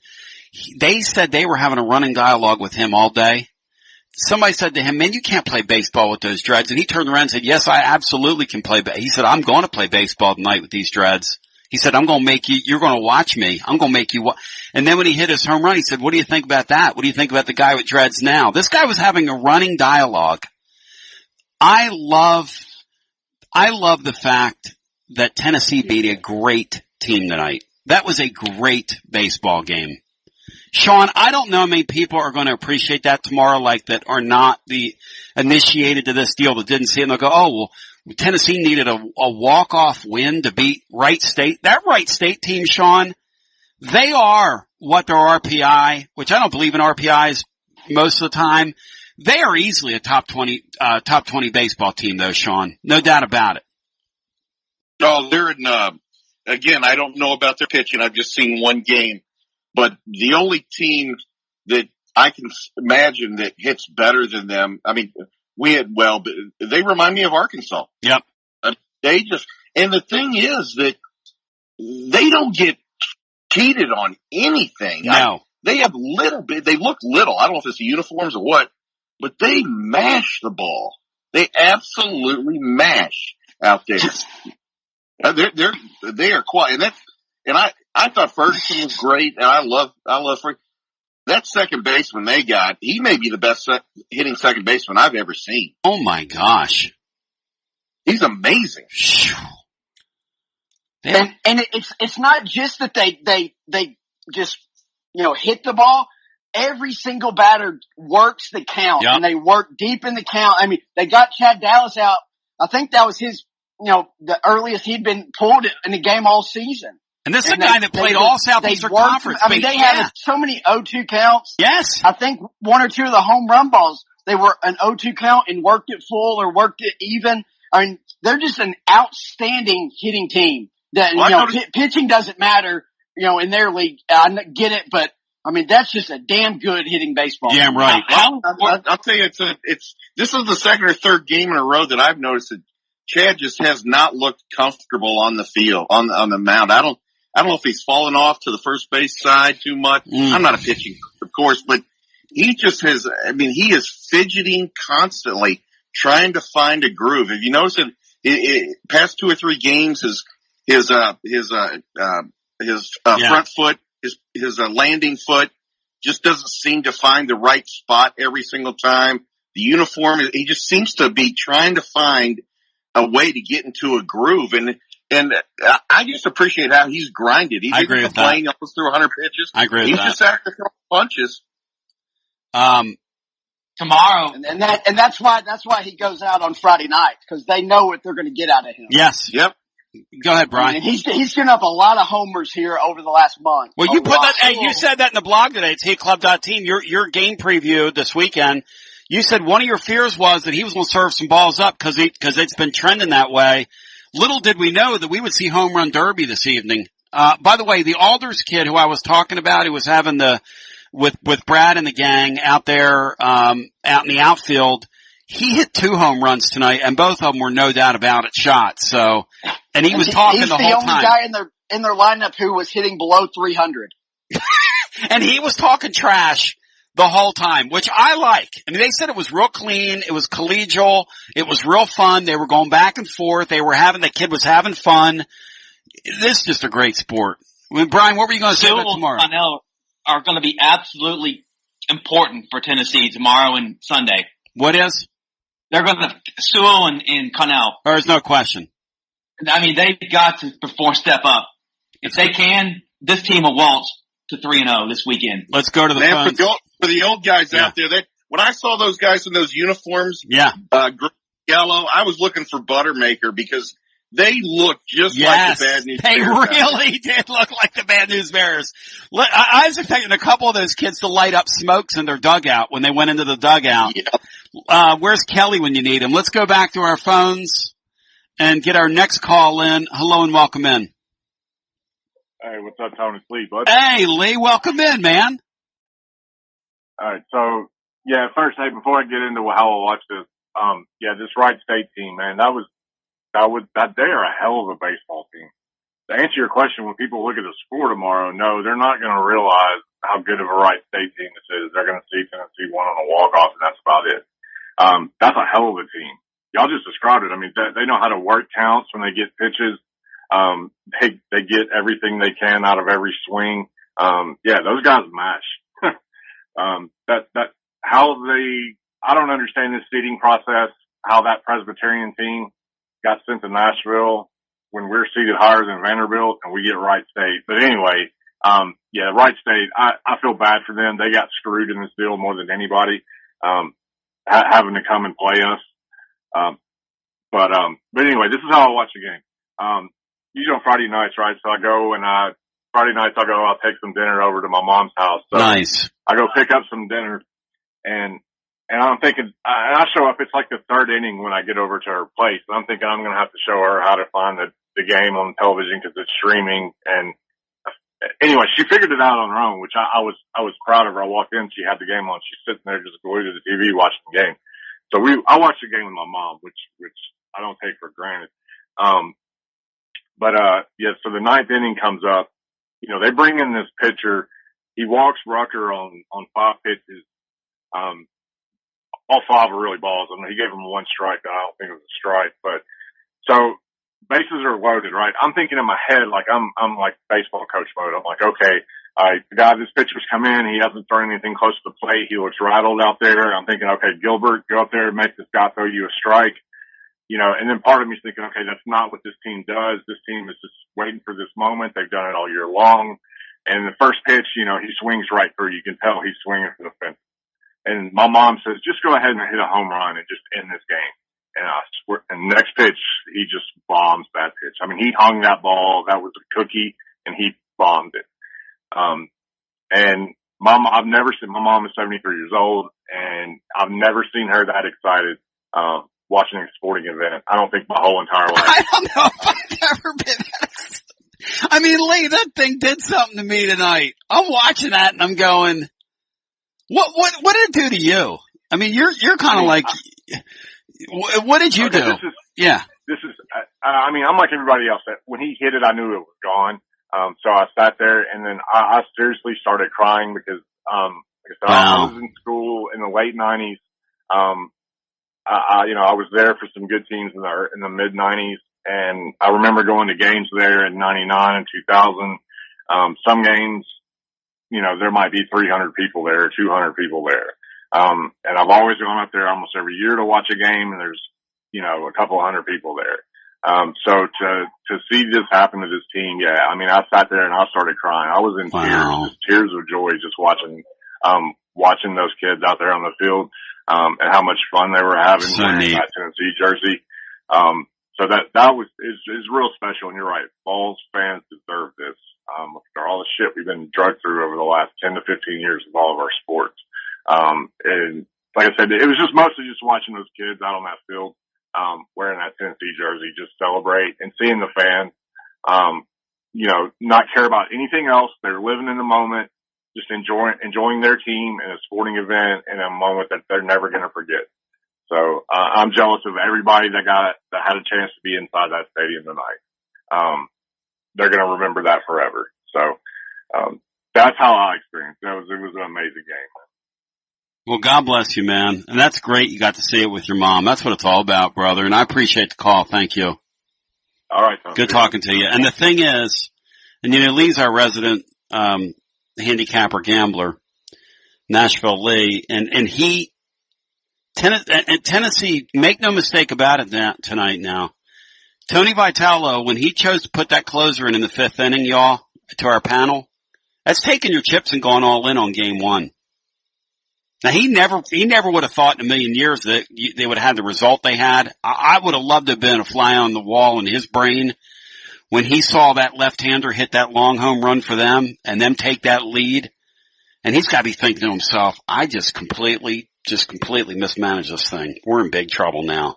they said they were having a running dialogue with him all day. Somebody said to him, man, you can't play baseball with those dreads. And he turned around and said, yes, I absolutely can play. He said, I'm going to play baseball tonight with these dreads. He said, I'm going to make you, you're going to watch me. I'm going to make you And then when he hit his home run, he said, what do you think about that? What do you think about the guy with dreads now? This guy was having a running dialogue I love the fact that Tennessee beat a great team tonight. That was a great baseball game. Sean, I don't know how many people are going to appreciate that tomorrow, like that are not the initiated to this deal that didn't see it, and they'll go, oh, well, Tennessee needed a walk-off win to beat Wright State. That Wright State team, Sean, they are what their RPI, which I don't believe in RPIs most of the time. They are easily a top 20 baseball team though, Sean. No doubt about it. Oh, they're in, again, I don't know about their pitching. I've just seen one game. But the only team that I can imagine that hits better than them, I mean, but they remind me of Arkansas. Yep. They just, and the thing is that they don't get cheated on anything. No. They have they look little. I don't know if it's the uniforms or what, but they mash the ball. They absolutely mash out there. They are quiet. And I thought Ferguson was great, and I love Ferguson. That second baseman they got, he may be the best hitting second baseman I've ever seen. Oh my gosh. He's amazing. And it's not just that they just, hit the ball. Every single batter works the count, and they work deep in the count. I mean, they got Chad Dallas out. I think that was his, the earliest he'd been pulled in a game all season. And this is a guy that played all Southeastern Conference. I mean, they had so many 0-2 counts. Yes. I think one or two of the home run balls, they were an 0-2 count and worked it full or worked it even. I mean, they're just an outstanding hitting team. That, pitching doesn't matter, in their league. I get it, but I mean, that's just a damn good hitting baseball. Damn right. I'll tell you, this is the second or third game in a row that I've noticed that Chad just has not looked comfortable on the field, on the mound. I don't know if he's fallen off to the first base side too much. I'm not a pitching, of course, but he just has, he is fidgeting constantly trying to find a groove. If you notice it past 2 or 3 games, his front foot, his landing foot just doesn't seem to find the right spot every single time. The uniform, he just seems to be trying to find a way to get into a groove. And I just appreciate how he's grinded. He didn't complain almost through 100 pitches. I agree with He's that. just out there throwing punches. Tomorrow. And that's why he goes out on Friday night, because they know what they're going to get out of him. Yes. Yep. Go ahead, Brian. And he's given up a lot of homers here over the last month. Well, you put that, hey, you said that in the blog today. It's HeatClub.team. Your game preview this weekend. You said one of your fears was that he was going to serve some balls up because it's been trending that way. Little did we know that we would see home run derby this evening. By the way, the Alders kid who I was talking about, who was having with Brad and the gang out there, out in the outfield, he hit 2 home runs tonight, and both of them were no doubt about it shots. So, and he was talking the whole time. He's the only guy in their lineup who was hitting below 300. And he was talking trash the whole time, which I like. I mean, they said it was real clean. It was collegial. It was real fun. They were going back and forth. The kid was having fun. This is just a great sport. I mean, Brian, what were you going to say about tomorrow? Connell are going to be absolutely important for Tennessee tomorrow and Sunday. What is? They're going to Sewell and Connell. There's no question. I mean, they've got to step up. If they can, this team will waltz to 3-0 this weekend. Let's go to the phones. For the old guys out there, when I saw those guys in those uniforms, green, yellow, I was looking for Buttermaker because they look just like the Bad News Bears. They really did look like the Bad News Bears. I was expecting a couple of those kids to light up smokes in their dugout when they went into the dugout. Yeah. Where's Kelly when you need him? Let's go back to our phones and get our next call in. Hello and welcome in. Hey, what's up, Tony? It's Lee, bud. Hey, Lee, welcome in, man. All right, so first, hey, before I get into how I watch this, this Wright State team, man, they're a hell of a baseball team. To answer your question, when people look at the score tomorrow, no, they're not going to realize how good of a Wright State team this is. They're going to see Tennessee won on a walk-off, and that's about it. That's a hell of a team. Y'all just described it. I mean, they know how to work counts when they get pitches. They get everything they can out of every swing. Those guys mash. I don't understand this seeding process. how that Presbyterian team got sent to Nashville when we're seated higher than Vanderbilt and we get Wright State. But anyway, yeah, Wright State, I feel bad for them. They got screwed in this deal more than anybody, having to come and play us. But anyway, this is how I watch the game. Usually on Friday nights, right? So Friday nights I'll take some dinner over to my mom's house. So Nice. I go pick up some dinner and I'm thinking, and I show up, it's like the third inning when I get over to her place. And I'm thinking I'm going to have to show her how to find the game on television because it's streaming. And anyway, she figured it out on her own, which I was proud of her. I walked in, she had the game on. She's sitting there just glued to the TV watching the game. So I watched the game with my mom, which I don't take for granted. Yeah, so the ninth inning comes up. You know, they bring in this pitcher. He walks Rucker on 5 pitches. All 5 are really balls. I mean, he gave him 1 strike. I don't think it was a strike, but so bases are loaded, right? I'm thinking in my head, like I'm like baseball coach mode. I'm like, okay, the guy, this pitcher's come in. He hasn't thrown anything close to the plate. He looks rattled out there. I'm thinking, okay, Gilbert, go up there and make this guy throw you a strike. You know, and then part of me is thinking, okay, that's not what this team does. This team is just waiting for this moment. They've done it all year long. And the first pitch, you know, he swings right through. You can tell he's swinging for the fence. And my mom says, just go ahead and hit a home run and just end this game. And I swear, and the next pitch, he just bombs that pitch. I mean, he hung that ball. That was a cookie and he bombed it. And my mom is 73 years old and I've never seen her that excited, watching a sporting event. I don't think my whole entire life. I don't know if I've ever been that. I mean, Lee, that thing did something to me tonight. I'm watching that and I'm going, what did it do to you? I mean, you're kind of like, what did you do? I mean, I'm like everybody else. When he hit it, I knew it was gone. So I sat there and then I seriously started crying because, I was in school in the late 90s. I was there for some good teams in the mid 90s. And I remember going to games there in 99 and 2000. Some games, you know, there might be 300 people there, 200 people there. And I've always gone up there almost every year to watch a game and there's, you know, a couple hundred people there. So to see this happen to this team, yeah, I mean, I sat there and I started crying. I was in tears of joy just watching those kids out there on the field, and how much fun they were having wearing that Tennessee jersey. So that is real special. And you're right. Vols fans deserve this. After all the shit we've been drugged through over the last 10 to 15 years of all of our sports. And like I said, it was just mostly just watching those kids out on that field, wearing that Tennessee jersey, just celebrate and seeing the fans, you know, not care about anything else. They're living in the moment, just enjoying their team in a sporting event in a moment that they're never going to forget. So, I'm jealous of everybody that had a chance to be inside that stadium tonight. They're going to remember that forever. So, that's how I experienced it. It was an amazing game. Well, God bless you, man. And that's great. You got to see it with your mom. That's what it's all about, brother. And I appreciate the call. Thank you. All right. Good talking to you. And the thing is, and you know, Lee's our resident, handicapper gambler, Nashville Lee, and Tennessee, make no mistake about it tonight now. Tony Vitello, when he chose to put that closer in the 5th inning, y'all, to our panel, that's taking your chips and going all in on game 1. Now he never would have thought in a million years that they would have had the result they had. I would have loved to have been a fly on the wall in his brain when he saw that left-hander hit that long home run for them and them take that lead. And he's got to be thinking to himself, I just completely mismanaged this thing. We're in big trouble now.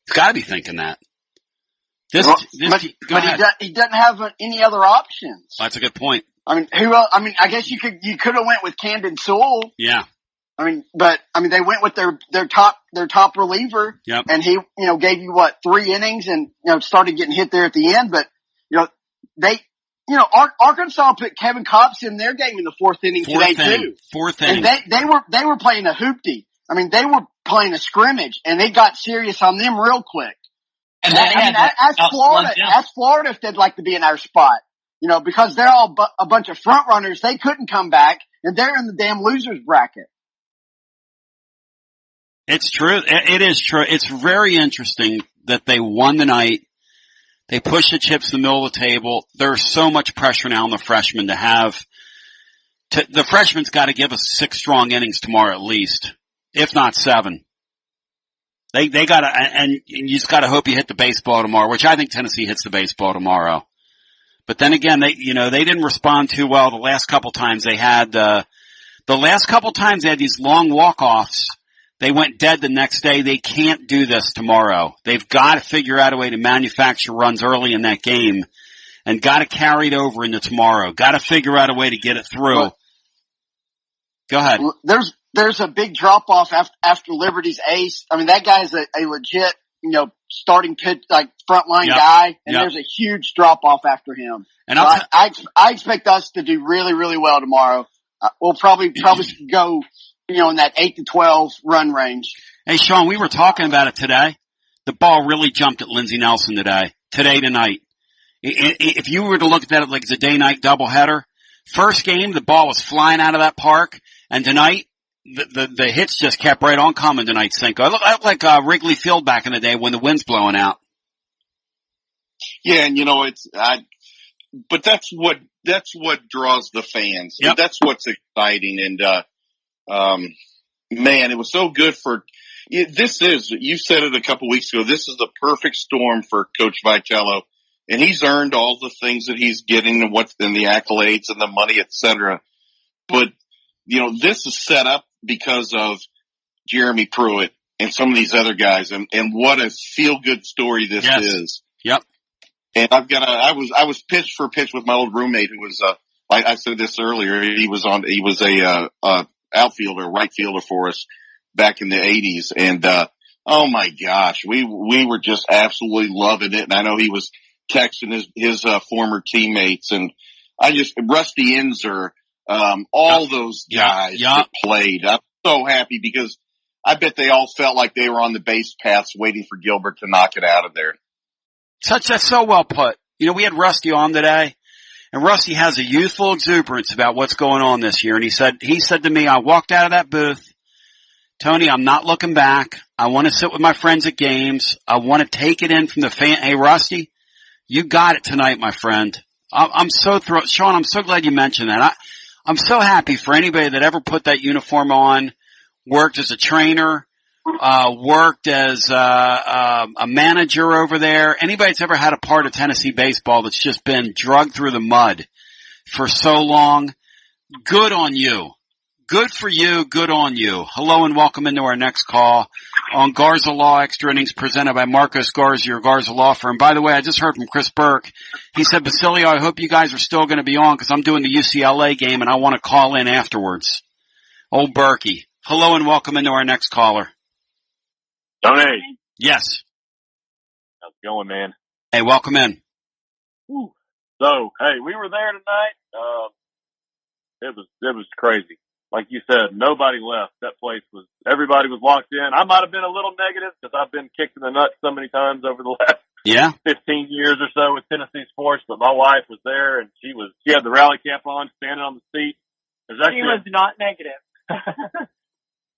He's got to be thinking that. He doesn't have any other options. That's a good point. I mean, who else? I mean, I guess you could have went with Camden Sewell. Yeah. They went with their top reliever. Yep. And he, you know, gave you 3 innings and, you know, started getting hit there at the end. But, you know, Arkansas put Kevin Kopps in their game in the 4th inning today too. 4th inning. And they were playing a hoopty. I mean, they were playing a scrimmage and they got serious on them real quick. And that's Florida if they'd like to be in our spot, you know, because they're all a bunch of front runners. They couldn't come back and they're in the damn losers bracket. It's true. It is true. It's very interesting that they won tonight. They pushed the chips in the middle of the table. There's so much pressure now on the freshmen to have. The freshmen's got to give us 6 strong innings tomorrow at least, if not 7. They got to, and you just got to hope you hit the baseball tomorrow, which I think Tennessee hits the baseball tomorrow. But then again, they didn't respond too well the last couple times they had. The last couple times they had these long walk-offs. They went dead the next day. They can't do this tomorrow. They've got to figure out a way to manufacture runs early in that game and got to carry it over into tomorrow. Got to figure out a way to get it through. Go ahead. There's a big drop off after Liberty's ace. I mean, that guy is a legit, starting pitch, like frontline guy, and there's a huge drop off after him. And so I expect us to do really, really well tomorrow. We'll probably go, in that 8 to 12 run range. Hey, Sean, we were talking about it today. The ball really jumped at Lindsey Nelson tonight. If you were to look at that like it's a day-night doubleheader, first game, the ball was flying out of that park, and tonight, the hits just kept right on coming tonight, Cinco. It looked like Wrigley Field back in the day when the wind's blowing out. Yeah, and but that's what draws the fans. Yep. That's what's exciting. And, man, it was so good you said it a couple weeks ago, this is the perfect storm for Coach Vitello. And he's earned all the things that he's getting and the accolades and the money, et cetera. But, this is set up because of Jeremy Pruitt and some of these other guys, and what a feel-good story this is. Yep. And I was pitch for pitch with my old roommate who was, I said this earlier, he was a outfielder, right fielder for us back in the 80s. And, oh my gosh, we were just absolutely loving it. And I know he was texting his former teammates, and Rusty Inzer, all those guys that played. I'm so happy because I bet they all felt like they were on the base paths waiting for Gilbert to knock it out of there. That's so well put. We had Rusty on today, and Rusty has a youthful exuberance about what's going on this year. And he said to me, I walked out of that booth, Tony, I'm not looking back. I want to sit with my friends at games. I want to take it in from the fan. Hey, Rusty, you got it tonight, my friend. I'm so thrilled. Sean, I'm so glad you mentioned that. I'm so happy for anybody that ever put that uniform on, worked as a trainer, worked as a manager over there. Anybody that's ever had a part of Tennessee baseball that's just been drugged through the mud for so long, good on you. Good for you. Good on you. Hello and welcome into our next call on Garza Law Extra Innings presented by Marcos Garza, your Garza Law Firm. By the way, I just heard from Chris Burke. He said, Basilio, I hope you guys are still going to be on because I'm doing the UCLA game and I want to call in afterwards. Old Berkey. Hello and welcome into our next caller. Tony. Yes. How's it going, man? Hey, welcome in. Whew. So, hey, we were there tonight. It was crazy. Like you said, nobody left. Everybody was locked in. I might have been a little negative because I've been kicked in the nuts so many times over the last 15 years or so with Tennessee sports, but my wife was there and she had the rally cap on, standing on the seat. She was not negative.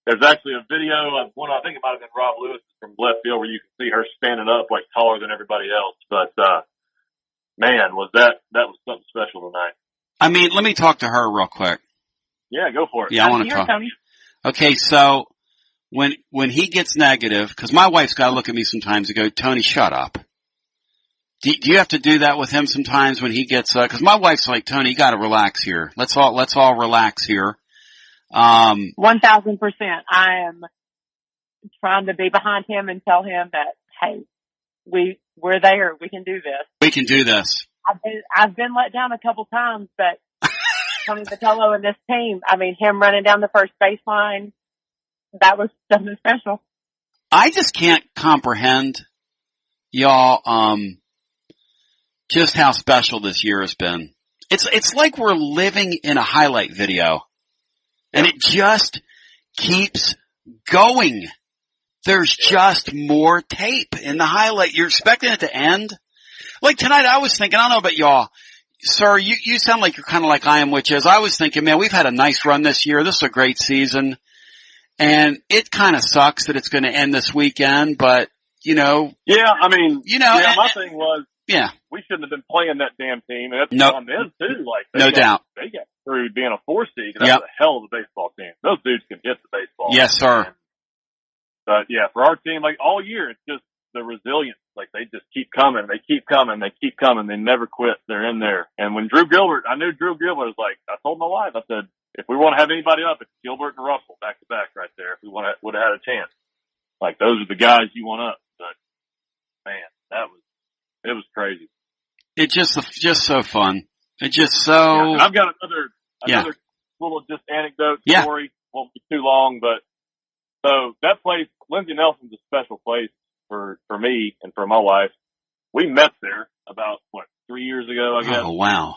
There's actually a video of one, I think it might have been Rob Lewis from left field, where you can see her standing up like taller than everybody else. But, man, that was something special tonight. I mean, let me talk to her real quick. Yeah, go for it. Yeah, I want to talk. Tony. Okay, so when he gets negative, because my wife's got to look at me sometimes and go, Tony, shut up. Do you have to do that with him sometimes when he gets, because my wife's like, Tony, you got to relax here. Let's all relax here. 1,000%. I am trying to be behind him and tell him that, hey, we're there. We can do this. We can do this. I've been let down a couple times, but Tony Vitello and this team, I mean, him running down the first baseline, that was something special. I just can't comprehend, y'all, just how special this year has been. It's like we're living in a highlight video. And it just keeps going. There's just more tape in the highlight. You're expecting it to end? Like tonight I was thinking, I don't know about y'all. Sir, you sound like you're kind of like I am, which is I was thinking, man, we've had a nice run this year. This is a great season. And it kind of sucks that it's going to end this weekend, but, Yeah, I mean, my thing was, we shouldn't have been playing that damn team, and that's on them too. Like, no doubt. They got through being a 4 seed. That's a hell of a baseball team. Those dudes can hit the baseball. Yes, sir. But yeah, for our team, like all year, it's just the resilience. Like they just keep coming. They keep coming. They keep coming. They never quit. They're in there. And when I knew Drew Gilbert was like, I told my wife, I said, if we want to have anybody up, it's Gilbert and Russell back to back right there. If we would have had a chance. Like those are the guys you want up. But man, it was crazy. It's just so fun. It's just so. Yeah, and I've got another little just anecdote story. Won't be too long, but so that place, Lindsey Nelson's a special place for me and for my wife. We met there about 3 years ago, I guess. Oh wow!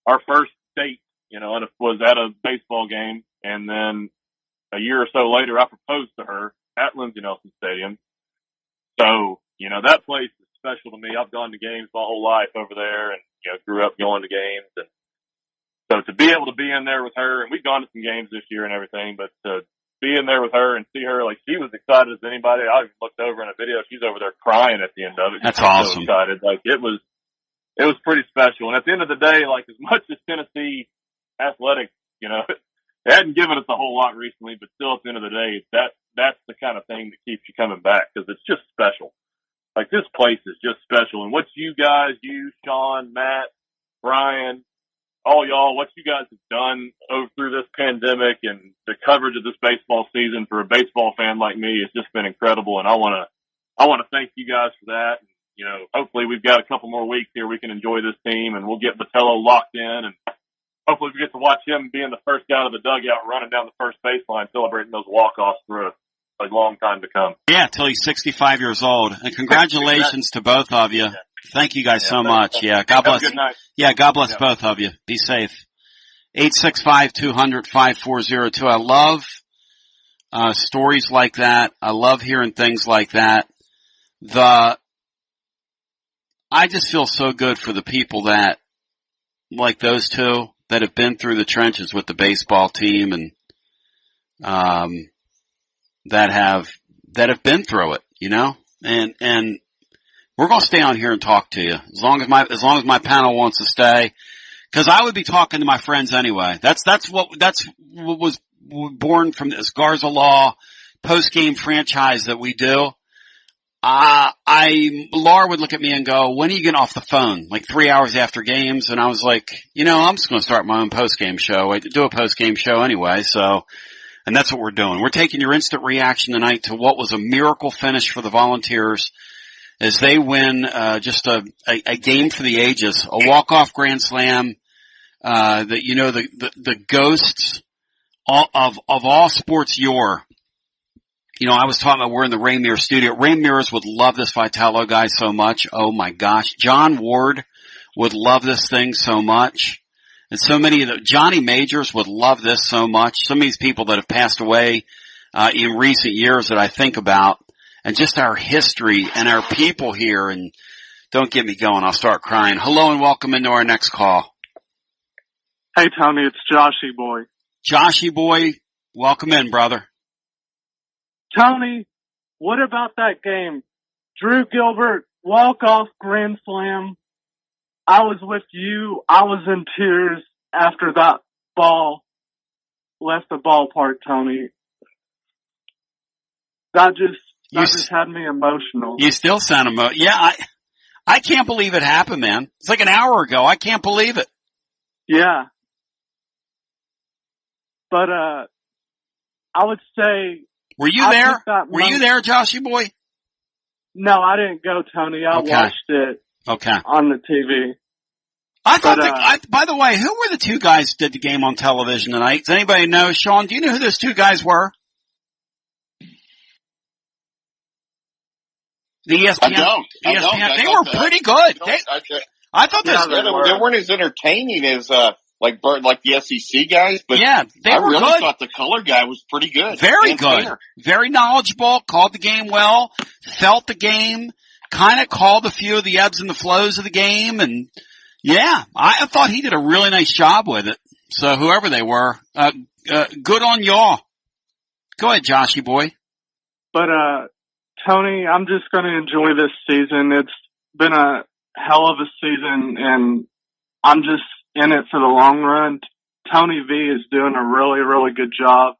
Our first date, and it was at a baseball game, and then a year or so later, I proposed to her at Lindsey Nelson Stadium. So that place is special to me. I've gone to games my whole life over there, and grew up going to games, and so to be able to be in there with her, and we've gone to some games this year and everything, but to be in there with her and see her, like she was excited as anybody. I looked over in a video; she's over there crying at the end of it. That's awesome. So excited, like it was pretty special. And at the end of the day, like as much as Tennessee athletics, it hadn't given us a whole lot recently, but still at the end of the day, that's the kind of thing that keeps you coming back because it's just special. Like this place is just special. And what you guys, Sean, Matt, Brian, all y'all, what you guys have done through this pandemic and the coverage of this baseball season for a baseball fan like me has just been incredible. And I want to thank you guys for that. And, hopefully we've got a couple more weeks here. We can enjoy this team and we'll get Botello locked in and hopefully we get to watch him being the first guy to the dugout running down the first baseline, celebrating those walk-offs for a long time to come. Yeah, till he's 65 years old. And congratulations to both of you. Thank you guys so much. Yeah, God bless. Good night. Yeah, God bless both of you. Be safe. 865-200-5402. I love stories like that. I love hearing things like that. I just feel so good for the people that, like those two, that have been through the trenches with the baseball team and that have been through it, and we're going to stay on here and talk to you as long as my panel wants to stay, because I would be talking to my friends anyway. That's what was born from this Garza Law post game franchise that we do. Laura would look at me and go, when are you getting off the phone? Like 3 hours after games. And I was like, I'm just going to start my own post game show. I do a post game show anyway. And that's what we're doing. We're taking your instant reaction tonight to what was a miracle finish for the Volunteers as they win, just a game for the ages, a walk-off grand slam, the ghosts of all sports yore. I was talking about we're in the Ray Mears studio. Ray Mears would love this Vitello guy so much. Oh my gosh. John Ward would love this thing so much. And so many of Johnny Majors would love this so much. Some of these people that have passed away, in recent years that I think about, and just our history and our people here. And don't get me going. I'll start crying. Hello and welcome into our next call. Hey Tony, it's Joshy Boy. Joshy Boy, welcome in, brother. Tony, what about that game? Drew Gilbert, walk-off grand slam. I was with you. I was in tears after that ball left the ballpark, Tony. That just had me emotional. You still sound emotional. Yeah, I can't believe it happened, man. It's like an hour ago. I can't believe it. Yeah. But, I would say... Were you there? Were you there, Joshy Boy? No, I didn't go, Tony. I watched it on the TV. By the way, who were the two guys who did the game on television tonight? Does anybody know? Sean, do you know who those two guys were? The ESPN. I don't. They were pretty good. I thought they weren't as entertaining as like the SEC guys, but yeah, I really thought the color guy was pretty good. Very good. Very knowledgeable, called the game well, felt the game, kind of called a few of the ebbs and the flows of the game, and yeah, I thought he did a really nice job with it. So whoever they were, good on y'all. Go ahead, Joshy boy. But, Tony, I'm just going to enjoy this season. It's been a hell of a season, and I'm just in it for the long run. Tony V is doing a really, really good job,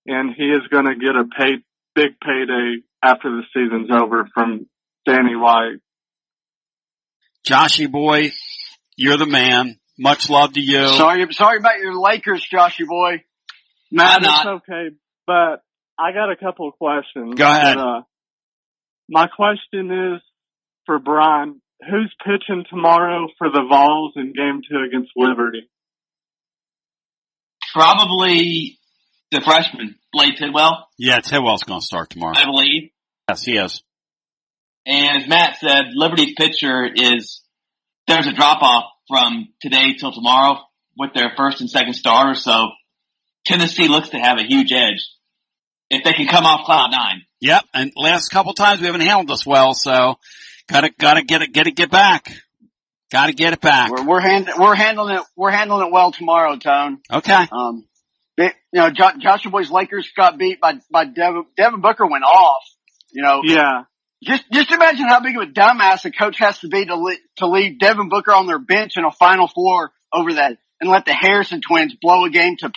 and he is going to get a big payday after the season's over from Danny White. Joshy boy, you're the man. Much love to you. Sorry about your Lakers, Joshy boy. No, it's okay, but I got a couple of questions. Go ahead. But, my question is for Brian. Who's pitching tomorrow for the Vols in Game 2 against Liberty? Probably the freshman, Blade Tidwell. Yeah, Tidwell's going to start tomorrow. I believe. Yes, he is. And as Matt said, Liberty's pitcher there's a drop-off from today till tomorrow with their first and second starters, so Tennessee looks to have a huge edge if they can come off cloud nine. Yep, and last couple times we haven't handled this well, so gotta get back. Gotta get it back. We're handling it well tomorrow, Tone. Okay. Joshua Boy's Lakers got beat by Devin Booker went off. Yeah. Just imagine how big of a dumbass a coach has to be to leave Devin Booker on their bench in a Final Four over that and let the Harrison twins blow a game to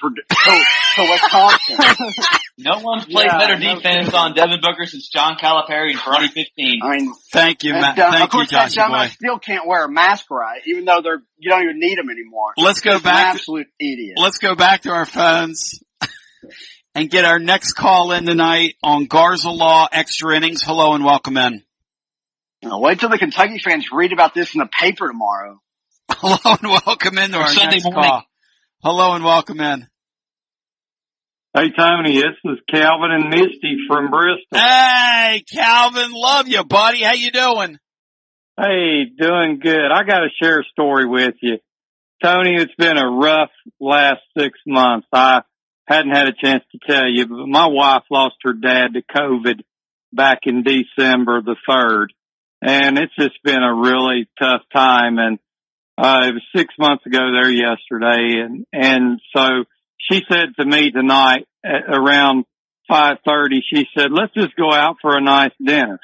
Wisconsin. No one's played better defense on Devin Booker since John Calipari in 2015. I mean, thank you, Matt. Thank you, of course, Josh. that dumbass still can't wear a mask right, even though you don't even need them anymore. Let's go back. An absolute idiot. Let's go back to our phones and get our next call in tonight on Garza Law Extra Innings. Hello and welcome in. Wait till the Kentucky fans read about this in the paper tomorrow. Hello and welcome in to our Sunday next morning. call. Hello and welcome in. Hey, Tony, this is Calvin and Misty from Bristol. Hey, Calvin, love you, buddy. How you doing? Hey, doing good. I got to share a story with you. Tony, it's been a rough last 6 months. I hadn't had a chance to tell you, but my wife lost her dad to COVID back in December the 3rd. And it's just been a really tough time. And it was 6 months ago there yesterday. And so she said to me tonight at around 5:30, she said, let's just go out for a nice dinner.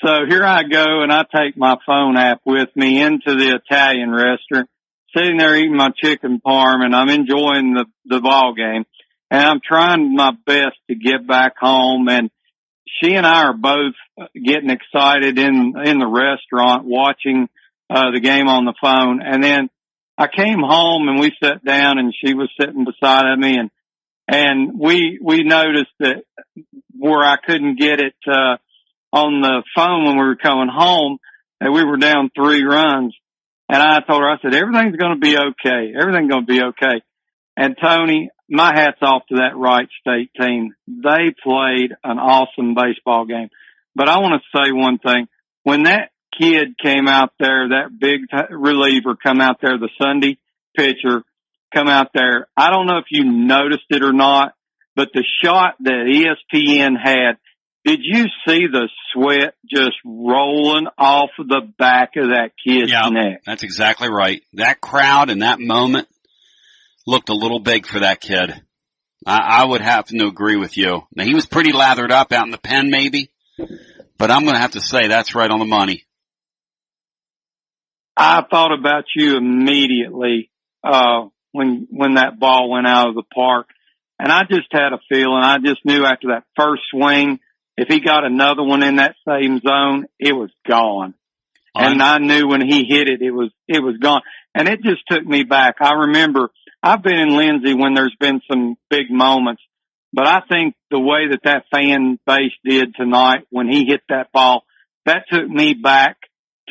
So here I go, and I take my phone app with me into the Italian restaurant, sitting there eating my chicken parm, and I'm enjoying the ball game. And I'm trying my best to get back home, and she and I are both getting excited in the restaurant, watching the game on the phone. And then I came home and we sat down and she was sitting beside of me and we noticed that where I couldn't get it, on the phone when we were coming home, that we were down 3 runs. And I told her, I said, everything's going to be okay. Everything's going to be okay. And Tony, my hat's off to that Wright State team. They played an awesome baseball game. But I want to say one thing. When that kid came out there, that big reliever come out there, the Sunday pitcher come out there, I don't know if you noticed it or not, but the shot that ESPN had, did you see the sweat just rolling off of the back of that kid's neck? That's exactly right. That crowd in that moment looked a little big for that kid. I would have to agree with you. Now, he was pretty lathered up out in the pen maybe, but I'm going to have to say that's right on the money. I thought about you immediately when that ball went out of the park, and I just had a feeling. I just knew after that first swing, if he got another one in that same zone, it was gone. And I knew when he hit it, it was gone. And it just took me back. I remember I've been in Lindsay when there's been some big moments, but I think the way that fan base did tonight when he hit that ball, that took me back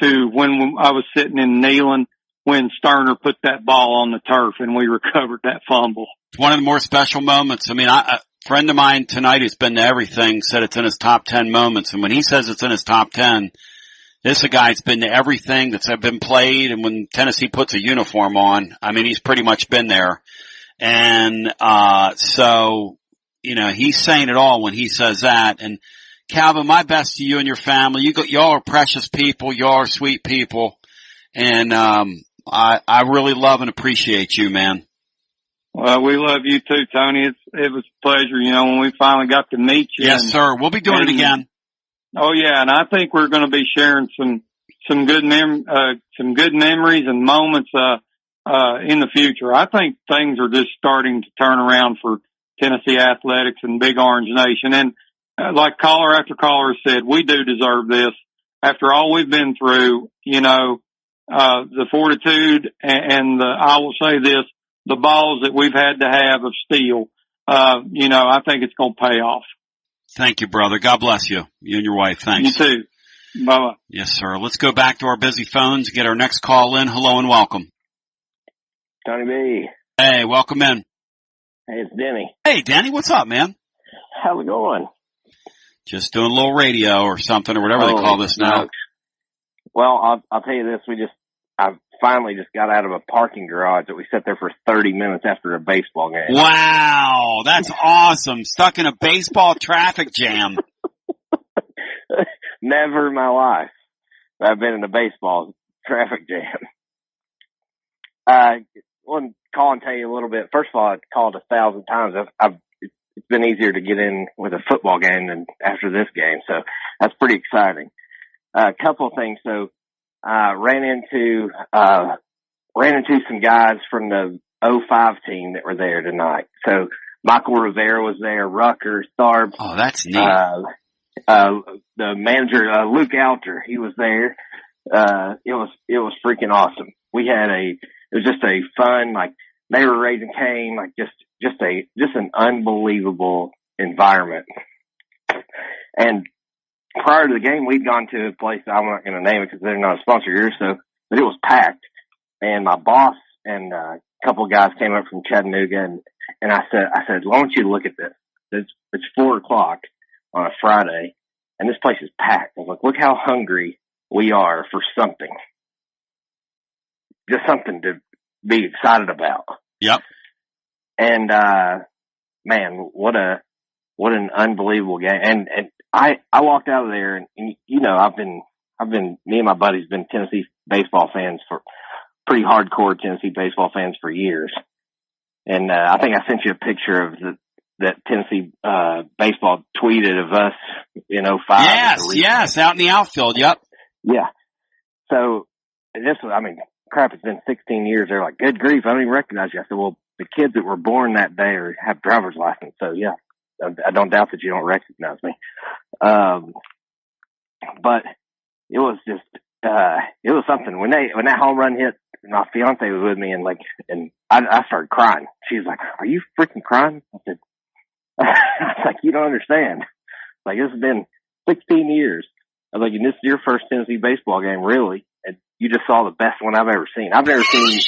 to when I was sitting in Neyland when Sterner put that ball on the turf and we recovered that fumble. It's one of the more special moments. I mean, a friend of mine tonight who's been to everything said it's in his top 10 moments. And when he says it's in his top 10, this is a guy that's been to everything that's been played. And when Tennessee puts a uniform on, I mean, he's pretty much been there. And, so, he's saying it all when he says that. And Calvin, my best to you and your family. Y'all are precious people. Y'all are sweet people. And, I really love and appreciate you, man. Well, we love you too, Tony. It was a pleasure, when we finally got to meet you. Yes, sir. We'll be doing it again. Oh yeah, and I think we're going to be sharing some good memories and moments in the future. I think things are just starting to turn around for Tennessee athletics and Big Orange Nation. And like caller after caller said, we do deserve this. After all we've been through, the fortitude and I will say this, the balls that we've had to have of steel, I think it's going to pay off. Thank you, brother. God bless you. You and your wife. Thanks. You too. Bye-bye. Yes, sir. Let's go back to our busy phones, get our next call in. Hello and welcome. Tony B. Hey, welcome in. Hey, it's Denny. Hey, Danny, what's up, man? How's it going? Just doing a little radio or something or whatever they call this now. Well, I'll tell you this. I finally just got out of a parking garage that we sat there for 30 minutes after a baseball game. Wow, that's awesome. Stuck in a baseball traffic jam. Never in my life I've been in a baseball traffic jam. I want to call and tell you a little bit. First of all, I've called 1,000 times. It's been easier to get in with a football game than after this game, so that's pretty exciting. A couple of things. So, ran into some guys from the 05 team that were there tonight. So Michael Rivera was there, Rucker, Tharp. Oh, that's neat. The manager, Luke Alter, he was there. It was freaking awesome. It was just a fun, they were raising Cain, just an unbelievable environment. And prior to the game, we'd gone to a place, I'm not going to name it because they're not a sponsor here, but it was packed. And my boss and a couple of guys came up from Chattanooga, and I said, why don't you look at this? It's 4:00 on a Friday, and this place is packed. I was like, look how hungry we are for something. Just something to be excited about. Yep. And, man, what an unbelievable game. And I walked out of there and me and my buddies been Tennessee baseball fans pretty hardcore Tennessee baseball fans for years. And, I think I sent you a picture of that Tennessee, baseball tweeted of us in 05. Yes, out in the outfield. Yep. Yeah. So crap, it's been 16 years. They're like, good grief, I don't even recognize you. I said, well, the kids that were born that day have driver's license. So yeah, I don't doubt that you don't recognize me. But it was just, it was something when that home run hit, my fiance was with me and I started crying. She was like, are you freaking crying? I said, you don't understand. It's been 16 years. I was like, and this is your first Tennessee baseball game, really? And you just saw the best one I've ever seen. I've never seen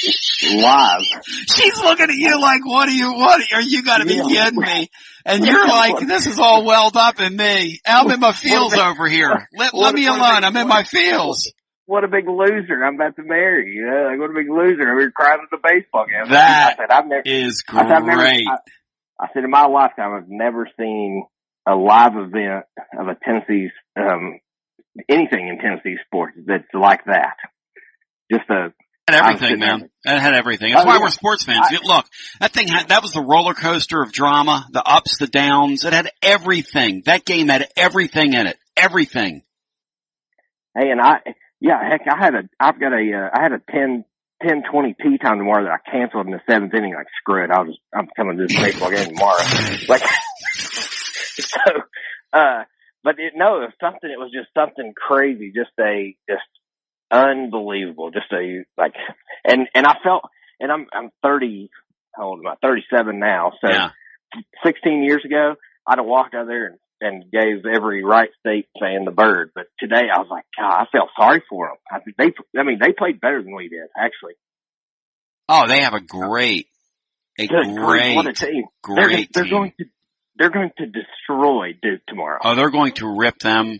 live. She's looking at you like, what are you gotta be kidding me? And you're like, this is all welled up in me. I'm in my feels over here. Let me alone. I'm in my feels. What a big loser I'm about to marry. What a big loser. We were crying at the baseball game. Is great. I said, in my lifetime, I've never seen a live event of a Tennessee's, anything in Tennessee sports that's like that. Just had everything, man. It had everything. That's why we're sports fans. Look, that was the roller coaster of drama, the ups, the downs. It had everything. That game had everything in it. Everything. Hey, and I had a 10-20 tea time tomorrow that I canceled in the 7th inning. Screw it. I'm coming to this baseball game tomorrow. But it was just something crazy, just unbelievable, and I felt, and I'm 30, how old am I? 37 now. So 16 years ago, I'd have walked out there and gave every Wright State fan the bird. But today I was like, God, I felt sorry for them. They played better than we did, actually. Oh, they have a great what a team. Great team. They're going to destroy Duke tomorrow. Oh, they're going to rip them.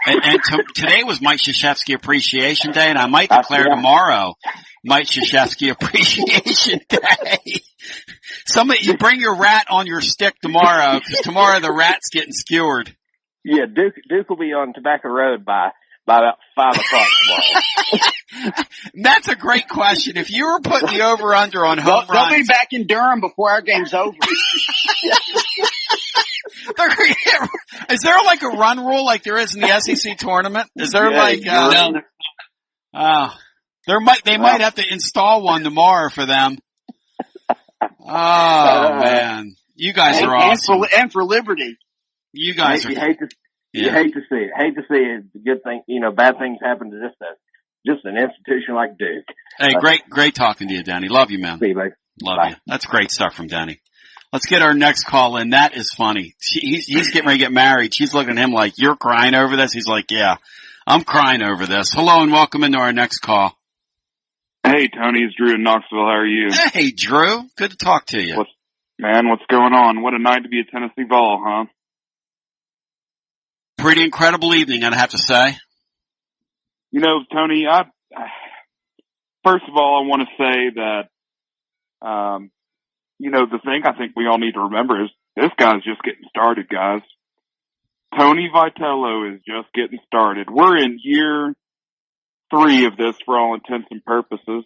And today was Mike Krzyzewski Appreciation Day, and I might declare tomorrow Mike Krzyzewski Appreciation Day. You bring your rat on your stick tomorrow, because tomorrow the rat's getting skewered. Yeah, Duke will be on Tobacco Road by by about 5 o'clock tomorrow. That's a great question. If you were putting the over-under on home runs. They'll be back in Durham before our game's over. Is there like a run rule like there is in the SEC tournament? Is there they might have to install one tomorrow for them. Oh man. You guys are awesome. And for Liberty. You guys are. You hate to see it. Hate to see it. It's a good thing. Bad things happen to just an institution like Duke. Hey, great talking to you, Danny. Love you, man. See you, buddy. Love you. That's great stuff from Danny. Let's get our next call in. That is funny. He's getting ready to get married. She's looking at him like, you're crying over this? He's like, yeah, I'm crying over this. Hello and welcome into our next call. Hey, Tony, it's Drew in Knoxville. How are you? Hey, Drew. Good to talk to you. What's going on? What a night to be a Tennessee Vol, huh? Pretty incredible evening, I'd have to say. Tony, first of all, I want to say that, the thing I think we all need to remember is this guy's just getting started, guys. Tony Vitello is just getting started. We're in year 3 of this for all intents and purposes.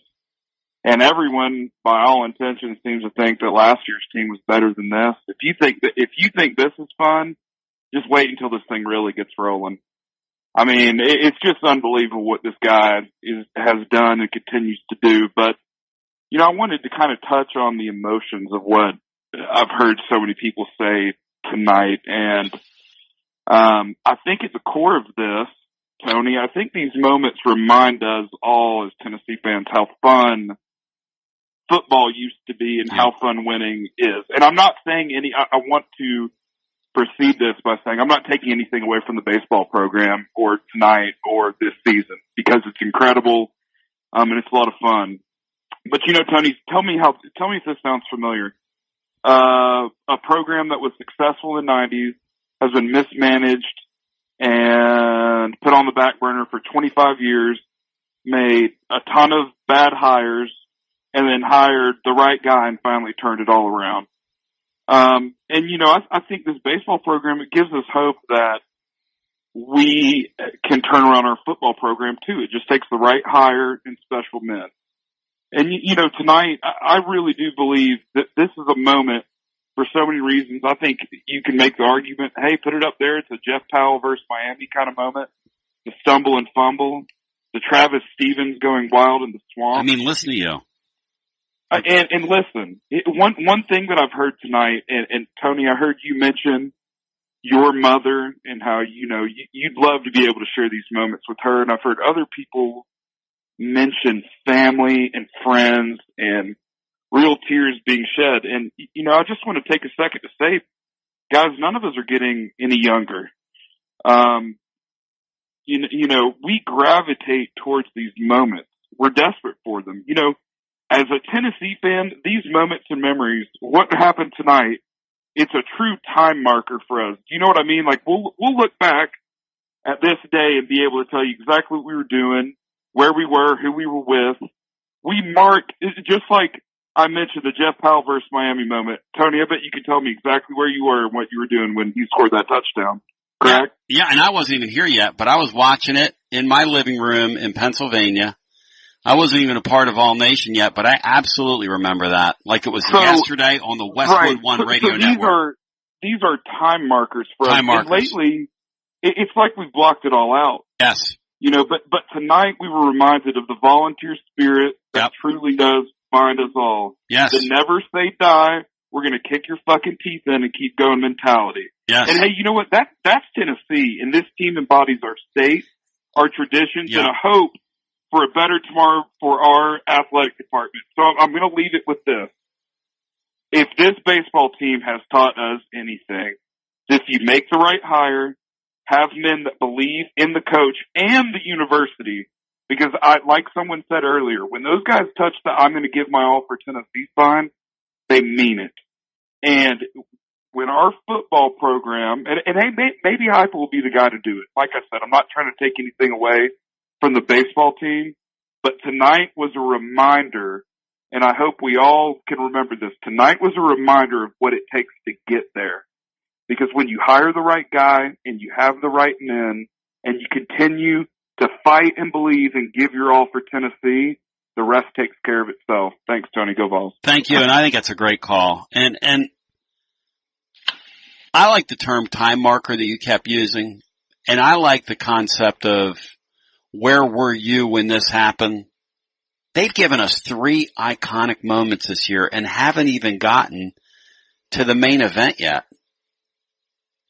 And everyone, by all intentions, seems to think that last year's team was better than this. If you think this is fun, just wait until this thing really gets rolling. I mean, it's just unbelievable what this guy has done and continues to do. But, I wanted to kind of touch on the emotions of what I've heard so many people say tonight. And I think at the core of this, Tony, I think these moments remind us all as Tennessee fans how fun football used to be and how fun winning is. And I'm not saying I want to proceed this by saying I'm not taking anything away from the baseball program or tonight or this season because it's incredible. And it's a lot of fun. But Tony, tell me if this sounds familiar. A program that was successful in the 90s has been mismanaged and put on the back burner for 25 years, made a ton of bad hires, and then hired the right guy and finally turned it all around. I think this baseball program, it gives us hope that we can turn around our football program too. It just takes the right hire and special men. And, tonight, I really do believe that this is a moment for so many reasons. I think you can make the argument, hey, put it up there. It's a Jeff Powell versus Miami kind of moment. The stumble and fumble. The Travis Stevens going wild in the swamp. I mean, listen to you. And listen, one thing that I've heard tonight, and Tony, I heard you mention your mother and how, you'd love to be able to share these moments with her. And I've heard other people mention family and friends and real tears being shed. And, I just want to take a second to say, guys, none of us are getting any younger. We gravitate towards these moments. We're desperate for them. As a Tennessee fan, these moments and memories, what happened tonight, it's a true time marker for us. You know what I mean? Like, we'll look back at this day and be able to tell you exactly what we were doing, where we were, who we were with. We mark, just like I mentioned the Jeff Powell versus Miami moment. Tony, I bet you can tell me exactly where you were and what you were doing when he scored that touchdown. Correct? Yeah, and I wasn't even here yet, but I was watching it in my living room in Pennsylvania. I wasn't even a part of All Nation yet, but I absolutely remember that. Like it was yesterday on the Westwood One radio network. These are time markers for us. And lately, it's like we've blocked it all out. Yes. But tonight we were reminded of the volunteer spirit that truly does bind us all. Yes. The never say die, we're going to kick your fucking teeth in and keep going mentality. Yes. And hey, you know what? That's Tennessee, and this team embodies our state, our traditions, and a hope for a better tomorrow for our athletic department. So I'm going to leave it with this. If this baseball team has taught us anything, if you make the right hire, have men that believe in the coach and the university, because like someone said earlier, when those guys touch the I'm going to give my all for Tennessee sign, they mean it. And when our football program, and hey, maybe Heupel will be the guy to do it. Like I said, I'm not trying to take anything away from the baseball team, but tonight was a reminder, and I hope we all can remember this. Tonight was a reminder of what it takes to get there. Because when you hire the right guy and you have the right men and you continue to fight and believe and give your all for Tennessee. The rest takes care of itself. Thanks, Tony. Go Vols. Thank you, and I think that's a great call. And I like the term time marker that you kept using, and I like the concept of where were you when this happened? They've given us 3 iconic moments this year and haven't even gotten to the main event yet.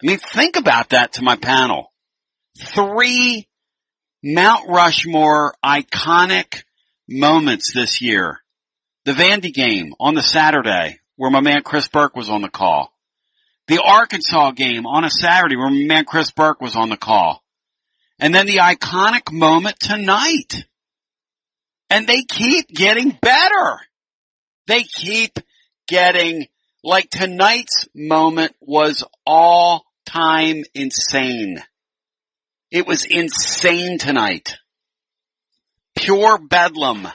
I mean, think about that to my panel. 3 Mount Rushmore iconic moments this year. The Vandy game on the Saturday where my man Chris Burke was on the call. The Arkansas game on a Saturday where my man Chris Burke was on the call. And then the iconic moment tonight. And they keep getting better. They keep getting, like tonight's moment was all time insane. It was insane tonight. Pure bedlam.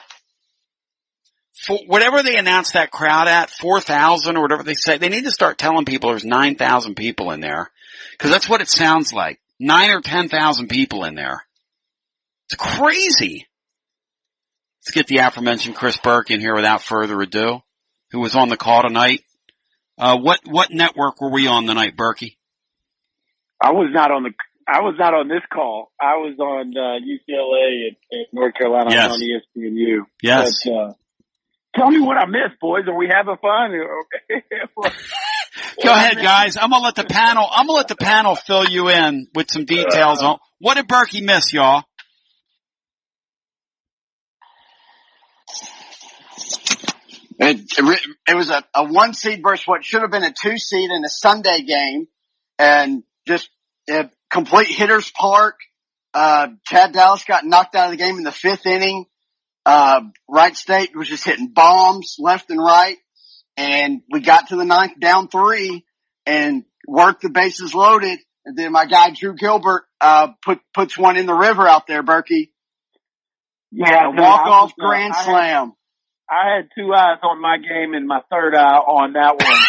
For whatever they announced that crowd at, 4,000 or whatever they say, they need to start telling people there's 9,000 people in there. Cause that's what it sounds like. 9 or 10,000 people in there. It's crazy. Let's get the aforementioned Chris Burke in here without further ado, who was on the call tonight. What network were we on tonight, Berkey? I was not on this call. I was on UCLA at North Carolina. Yes. On ESPNU. Yes. But, tell me what I missed, boys. Are we having fun? Go ahead, guys. I'm gonna let the panel fill you in with some details on what did Berkey miss, y'all. It was a 1 seed versus what should have been a 2 seed in a Sunday game, and just a complete hitter's park. Chad Dallas got knocked out of the game in the 5th inning. Wright State was just hitting bombs left and right, and we got to the 9th down 3 and worked the bases loaded. And then my guy Drew Gilbert puts one in the river out there, Berkey. Yeah, walk-off grand slam. I had 2 eyes on my game and my 3rd eye on that one.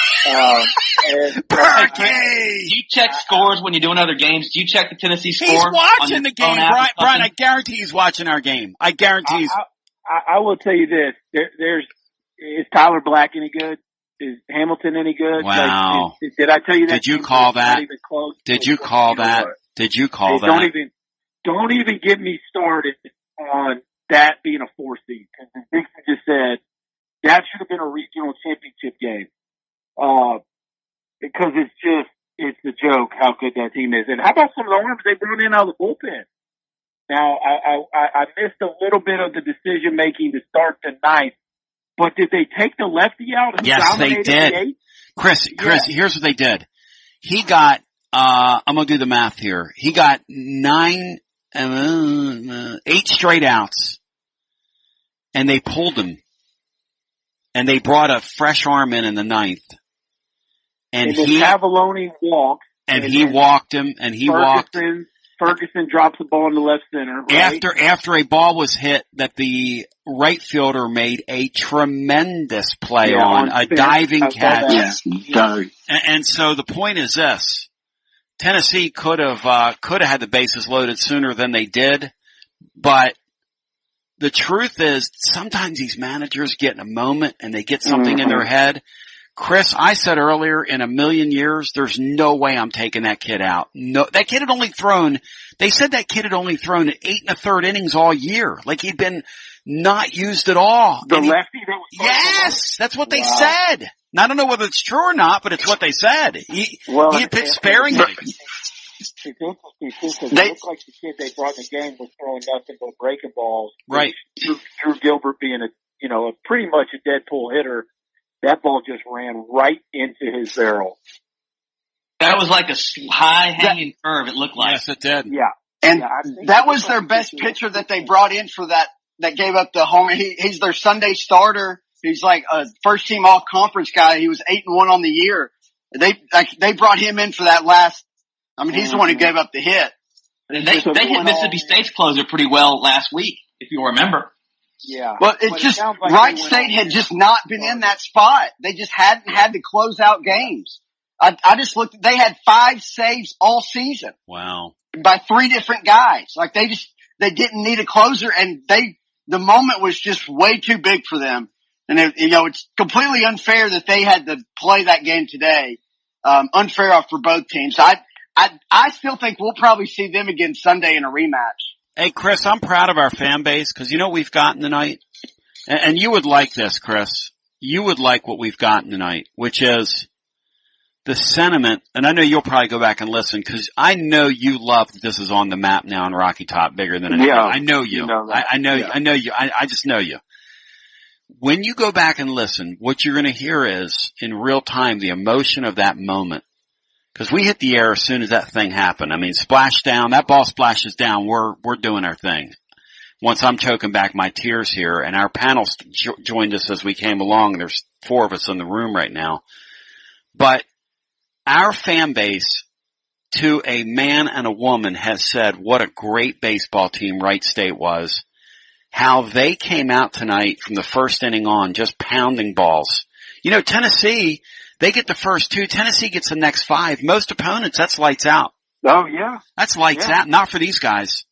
Berkey! Do you check scores when you're doing other games? Do you check the Tennessee score? He's watching the game, Brian. I guarantee he's watching our game. I guarantee he's. I will tell you this. Is Tyler Black any good? Is Hamilton any good? Wow. Did I tell you that? Did you call that? Did you call that? Did you call that? Don't even get me started on that being a 4 seed. Because Dixon just said that should have been a regional championship game. Because it's a joke how good that team is. And how about some of the arms they brought in out of the bullpen? Now, I missed a little bit of the decision making to start the 9th, but did they take the lefty out? Yes, they did. Chris, here's what they did. He got, I'm gonna do the math here. He got 8 straight outs, and they pulled him, and they brought a fresh arm in the 9th. And Cavalloni walked. And he walked him, and he walked. Ferguson drops the ball in the left center. Right? After a ball was hit that the right fielder made a tremendous play on a diving catch. Yes, and so the point is this. Tennessee could have had the bases loaded sooner than they did, but the truth is sometimes these managers get in a moment and they get something in their head. Chris, I said earlier, in a million years, there's no way I'm taking that kid out. No, that kid had only thrown, they said that kid had only thrown 8 1/3 innings all year. Like he'd been not used at all. The lefty that was yes, that's what they said. Now, I don't know whether it's true or not, but it's what they said. He had pitched sparingly. It's interesting because it looked like the kid they brought in the game was throwing nothing but breaking balls. Right. Drew Gilbert being a pretty much a dead pull hitter. That ball just ran right into his barrel. That was like a high hanging curve, it looked like. Yes, it did. Yeah. And that was their best pitcher that they brought in for that gave up the home. He's their Sunday starter. He's like a first team all conference guy. He was 8-1 on the year. They brought him in for that last, he's the one who gave up the hit. They hit Mississippi State's closer pretty well last week, if you'll remember. Yeah. Well, Wright State had just not been in that spot. They just hadn't had to close out games. I just looked, they had 5 saves all season. Wow. By 3 different guys. Like they didn't need a closer, and the moment was just way too big for them. And it's completely unfair that they had to play that game today. Unfair for both teams. I still think we'll probably see them again Sunday in a rematch. Hey, Chris, I'm proud of our fan base because you know what we've gotten tonight? And you would like this, Chris. You would like what we've gotten tonight, which is the sentiment, and I know you'll probably go back and listen because I know you love that this is on the map now in Rocky Top bigger than anything. Yeah. I know you. I know you. I just know you. When you go back and listen, what you're going to hear is in real time the emotion of that moment. Because we hit the air as soon as that thing happened. I mean, splash down, that ball splashes down, we're doing our thing. Once I'm choking back my tears here, and our panel joined us as we came along. There's 4 of us in the room right now. But our fan base, to a man and a woman, has said what a great baseball team Wright State was. How they came out tonight from the first inning on, just pounding balls. You know, Tennessee, they get the first 2. Tennessee gets the next 5. Most opponents, that's lights out. Oh, yeah. That's lights out. Not for these guys.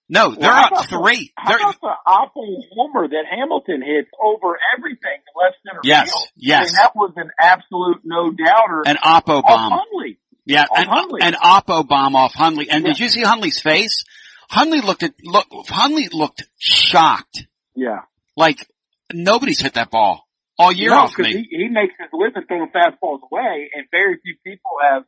No, they're up 3. How about the Oppo homer that Hamilton hits over everything in left center field? Yes. I mean, that was an absolute no-doubter. An Oppo bomb. Hundley. Yeah, an Oppo bomb off Hundley. And Yeah. did you see Hundley's face? Hundley looked shocked. Yeah. Like, nobody's hit that ball all year No, off because me. he makes his living throwing fastballs away, and very few people have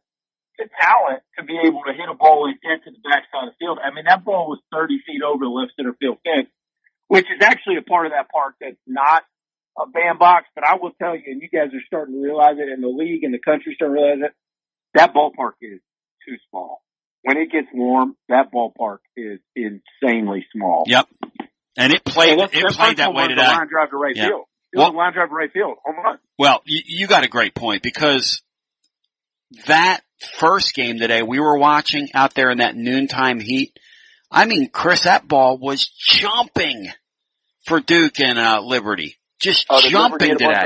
the talent to be able to hit a ball and get to the backside of the field. I mean, that ball was 30 feet over the left center field fence, which is actually a part of that park that's not a bandbox. But I will tell you, and you guys are starting to realize it, and the league and the country starting to realize it, that ballpark is too small. When it gets warm, that ballpark is insanely small. Yep. And it played that way today. Line drive to right field. It was a line drive to right field. Home run. Well, you got a great point because that first game today we were watching out there in that noontime heat. I mean, Chris, that ball was jumping for Duke and Liberty. Just jumping today.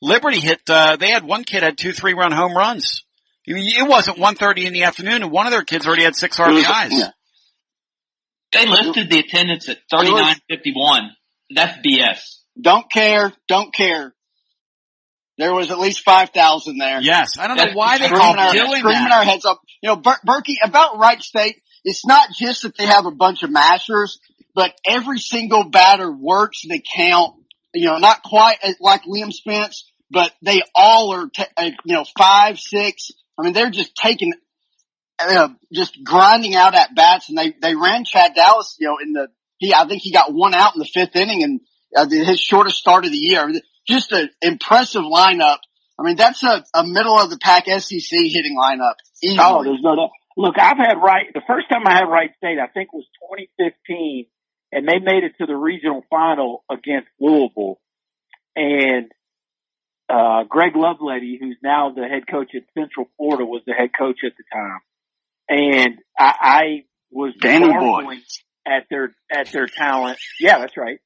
Liberty hit, they had one kid had 2 3-run home runs. It wasn't 1:30 in the afternoon and one of their kids already had 6 RBIs. Yeah. They listed the attendance at 3951. That's BS. Don't care. There was at least 5,000 there. Yes. I don't know why they call doing screaming that. our heads up. You know, Berkey, about Wright State, it's not just that they have a bunch of mashers, but every single batter works the count. You know, not quite like Liam Spence, but they all are, 5, 6. I mean, they're just taking, just grinding out at bats, and they ran Chad Dallas, I think he got 1 out in the 5th inning, and his shortest start of the year. Just an impressive lineup. I mean, that's a middle of the pack SEC hitting lineup. Easily. Oh, there's no doubt. Look, I've had the first time I had Wright State, I think was 2015, and they made it to the regional final against Louisville. And Greg Lovelady, who's now the head coach at Central Florida, was the head coach at the time. And I was marveling at their talent. Yeah, that's right.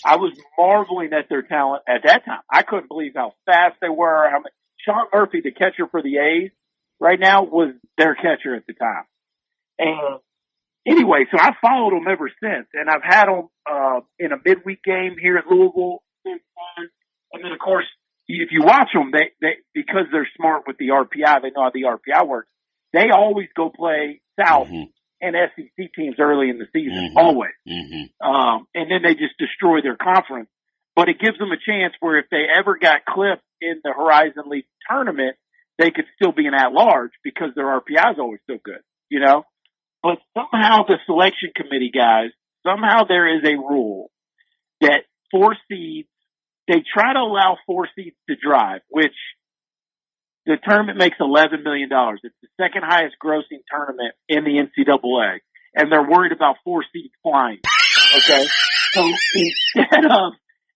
I was marveling at their talent at that time. I couldn't believe how fast they were. Sean Murphy, the catcher for the A's right now, was their catcher at the time. And anyway, so I followed them ever since, and I've had them in a midweek game here at Louisville since then. And then, of course, if you watch them, they because they're smart with the RPI, they know how the RPI works. They always go play South and SEC teams early in the season, always. And then they just destroy their conference. But it gives them a chance where if they ever got clipped in the Horizon League tournament, they could still be an at-large because their RPI is always so good, you know? But somehow the selection committee guys, somehow there is a rule that 4 seeds, they try to allow 4 seeds to drive, which the tournament makes $11 million. It's the second highest grossing tournament in the NCAA. And they're worried about 4 seeds flying. Okay. So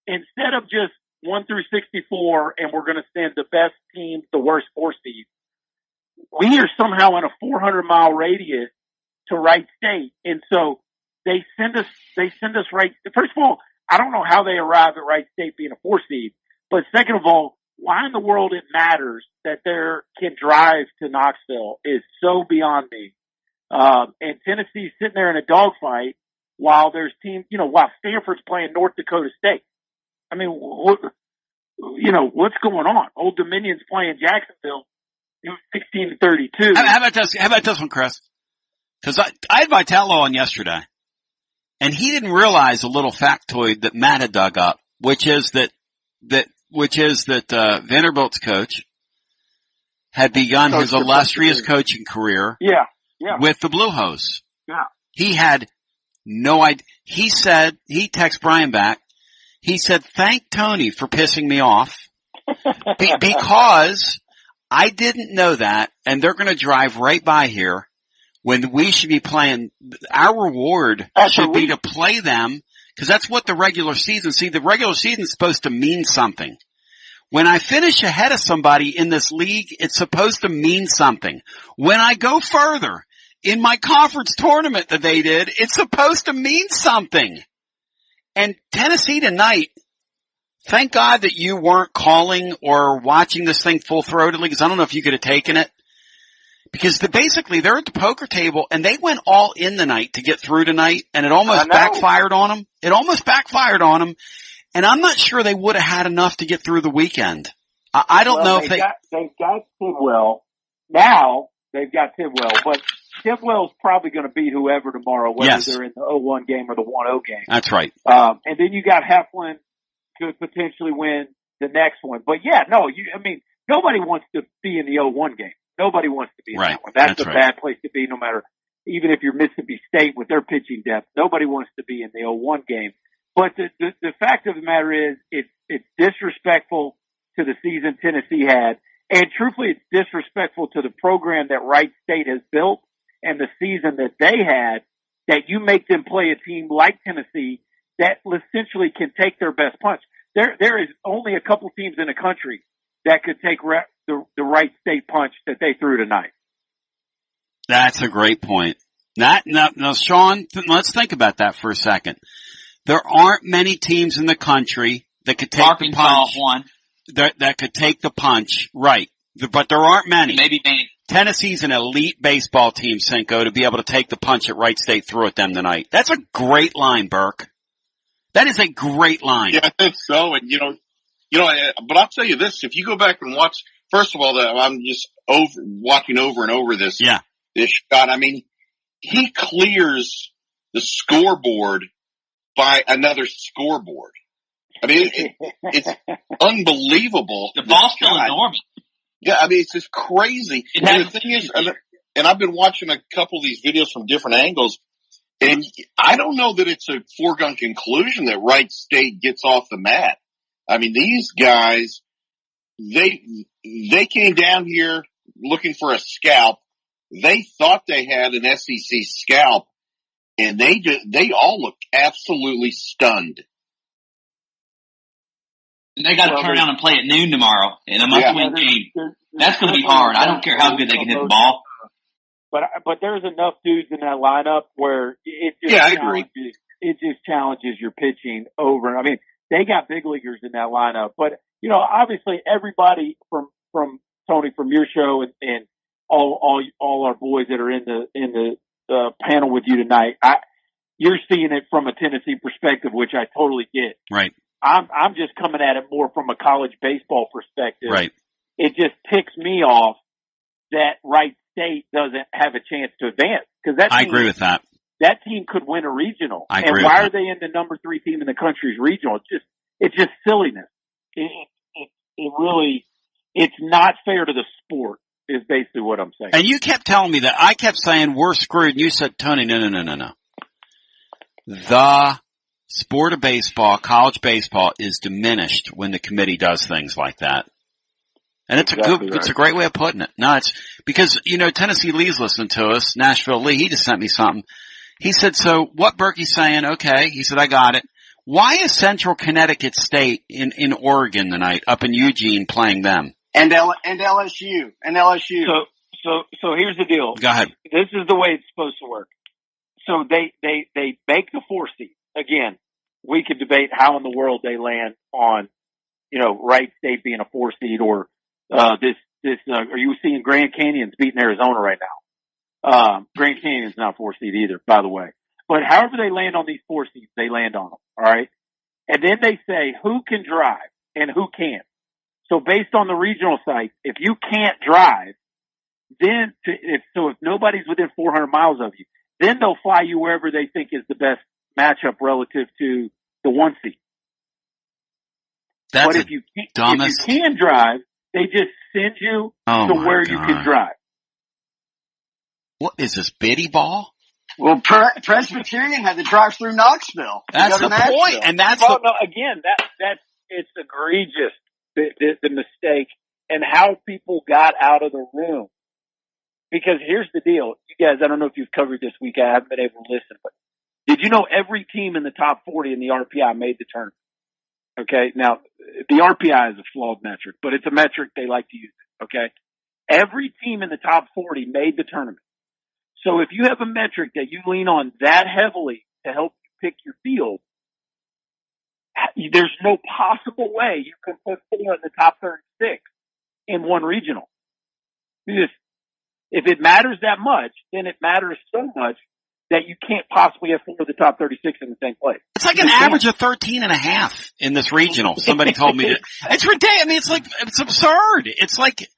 instead of just 1 through 64 and we're going to send the best teams, the worst 4 seeds, we are somehow in a 400-mile radius to Wright State. And so they send us right. First of all, I don't know how they arrived at Wright State being a 4 seed, but second of all, why in the world it matters that they can drive to Knoxville is so beyond me. And Tennessee's sitting there in a dogfight, while there's teams, while Stanford's playing North Dakota State. I mean, what's going on? Old Dominion's playing Jacksonville. It was 16-32. How about this one, Chris? Because I had Vitello on yesterday, and he didn't realize a little factoid that Matt had dug up, which is that Vanderbilt's coach had begun his illustrious coaching career with the Blue Hose. Yeah. He had no idea. He texted Brian back. He said, "Thank Tony for pissing me off because I didn't know that, and they're going to drive right by here when we should be playing. Our reward should be to play them because that's what the regular season. See, the regular season is supposed to mean something. When I finish ahead of somebody in this league, it's supposed to mean something. When I go further in my conference tournament that they did, it's supposed to mean something. And Tennessee tonight, thank God that you weren't calling or watching this thing full-throatedly because I don't know if you could have taken it. Because basically they're at the poker table and they went all in the night to get through tonight and it almost backfired on them. It almost backfired on them. And I'm not sure they would have had enough to get through the weekend. I don't know if they've got Tidwell. Now they've got Tidwell, but Tidwell's probably going to beat whoever tomorrow, whether they're in the 0-1 game or the 1-0 game. That's right. And then you got Heflin could potentially win the next one. But nobody wants to be in the 0-1 game. Nobody wants to be in that one. That's a bad place to be, no matter, even if you're Mississippi State with their pitching depth. Nobody wants to be in the 0-1 game. But the fact of the matter is, it's disrespectful to the season Tennessee had. And truthfully, it's disrespectful to the program that Wright State has built and the season that they had, that you make them play a team like Tennessee that essentially can take their best punch. There is only a couple teams in the country that could take the Wright State punch that they threw tonight. That's a great point. Now, Sean, let's think about that for a second. There aren't many teams in the country that could take the punch. That could take the punch, right? But there aren't many. Maybe Maine. Tennessee's an elite baseball team, Cinco, to be able to take the punch that Wright State threw at them tonight. That's a great line, Burke. That is a great line. Yeah, I think so. And but I'll tell you this: if you go back and watch, first of all, I'm just watching over and over this. Yeah. This shot. I mean, he clears the scoreboard by another scoreboard. I mean, it's unbelievable. The ball's still enormous. Yeah, I mean, it's just crazy. And the thing is, and I've been watching a couple of these videos from different angles, and I don't know that it's a foregone conclusion that Wright State gets off the mat. I mean, these guys, they came down here looking for a scalp. They thought they had an SEC scalp, and they all look absolutely stunned. They got to turn around and play at noon tomorrow in a must-win game. That's going to be hard. I don't care how good they can hit the ball. But there's enough dudes in that lineup where it just challenges your pitching over. I mean, they got big leaguers in that lineup, but obviously everybody from Tony, from your show and all our boys that are in the panel with you tonight, you're seeing it from a Tennessee perspective, which I totally get. Right. I'm just coming at it more from a college baseball perspective. Right. It just ticks me off that Wright State doesn't have a chance to advance because I agree with that. That team could win a regional. I agree. And why are they in the number 3 team in the country's regional? It's just silliness. It's not fair to the sport is basically what I'm saying. And you kept telling me that. I kept saying we're screwed. And you said, Tony, no. The sport of baseball, college baseball, is diminished when the committee does things like that. And it's it's a great way of putting it. No, it's because, Tennessee Lee's listening to us, Nashville Lee, he just sent me something. He said, so what Berkey's saying, okay, he said, I got it. Why is Central Connecticut State in Oregon tonight, up in Eugene, playing them? And LSU. So here's the deal. Go ahead. This is the way it's supposed to work. So they make the 4 seed. Again, we could debate how in the world they land on, Wright State being a 4 seed or, are you seeing Grand Canyon's beating Arizona right now? Grand Canyon's not a 4 seed either, by the way. But however they land on these 4 seeds, they land on them. All right. And then they say who can drive and who can't. So based on the regional sites, if you can't drive, then if nobody's within 400 miles of you, then they'll fly you wherever they think is the best matchup relative to the 1 seed. That's but if you can drive, they just send you to where you can drive. What is this, biddy ball? Well, Presbyterian had to drive through Knoxville. That's the point, and that's it's egregious, the mistake and how people got out of the room. Because here's the deal. You guys, I don't know if you've covered this week. I haven't been able to listen, but did you know every team in the top 40 in the RPI made the tournament? Okay. Now, the RPI is a flawed metric, but it's a metric they like to use. Okay. Every team in the top 40 made the tournament. So if you have a metric that you lean on that heavily to help you pick your field, there's no possible way you can put 4 in the top 36 in one regional. If it matters that much, then it matters so much that you can't possibly have 4 of the top 36 in the same place. It's like an average of 13.5 in this regional. Somebody told me it's ridiculous. I mean, it's absurd. It's like,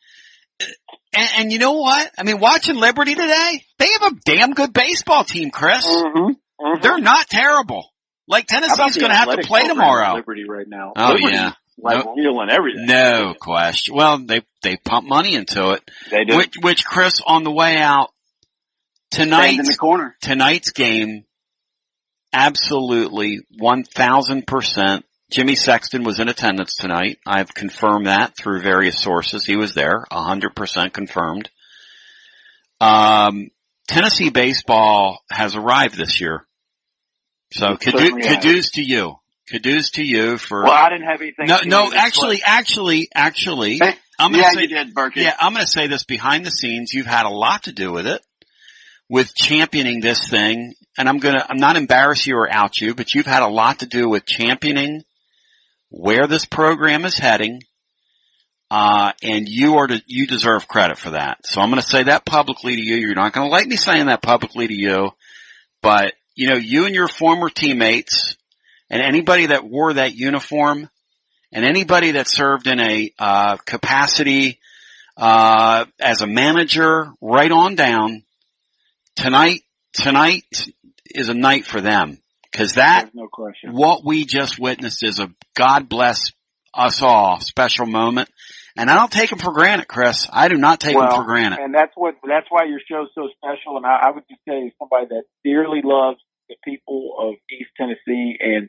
and you know what? I mean, watching Liberty today, they have a damn good baseball team, Chris. They're not terrible. Like Tennessee's going to have to play tomorrow. Liberty right now. Oh, Liberty, yeah. like real and everything. No question. Well, they pump money into it. They do. Which Chris, on the way out, tonight's game, absolutely 1,000%. Jimmy Sexton was in attendance tonight. I've confirmed that through various sources. He was there, 100% confirmed. Tennessee baseball has arrived this year. So kudos to you. Kudos to you for. Well, I didn't have anything. No, actually, I'm going to say, you did, Berkey. Yeah, I'm going to say this behind the scenes. You've had a lot to do with it, with championing this thing. And I'm not embarrass you or out you, but you've had a lot to do with championing where this program is heading. And you deserve credit for that. So I'm going to say that publicly to you. You're not going to like me saying that publicly to you, but you and your former teammates and anybody that wore that uniform and anybody that served in a capacity as a manager right on down, tonight is a night for them, because no question. What we just witnessed is a God bless us all special moment, and I don't take them for granted, Chris. I do not take them for granted. And that's why your show's so special. And I would just say, somebody that dearly loves the people of East Tennessee, and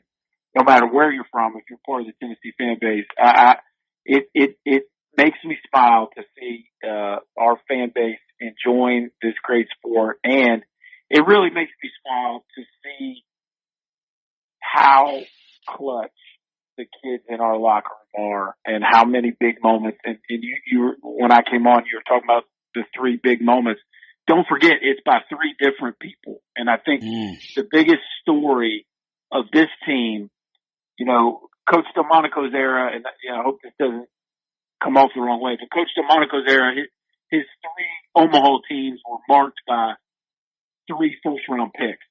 no matter where you're from, if you're part of the Tennessee fan base, it makes me smile to see our fan base enjoying this great sport, and it really makes me smile to see how clutch the kids in our locker room are, and how many big moments. And you when I came on, you were talking about the 3 big moments. Don't forget, it's by 3 different people. And I think the biggest story of this team, Coach Delmonico's era, and I hope this doesn't come off the wrong way, but Coach Delmonico's era, his 3 Omaha teams were marked by 3 first-round picks.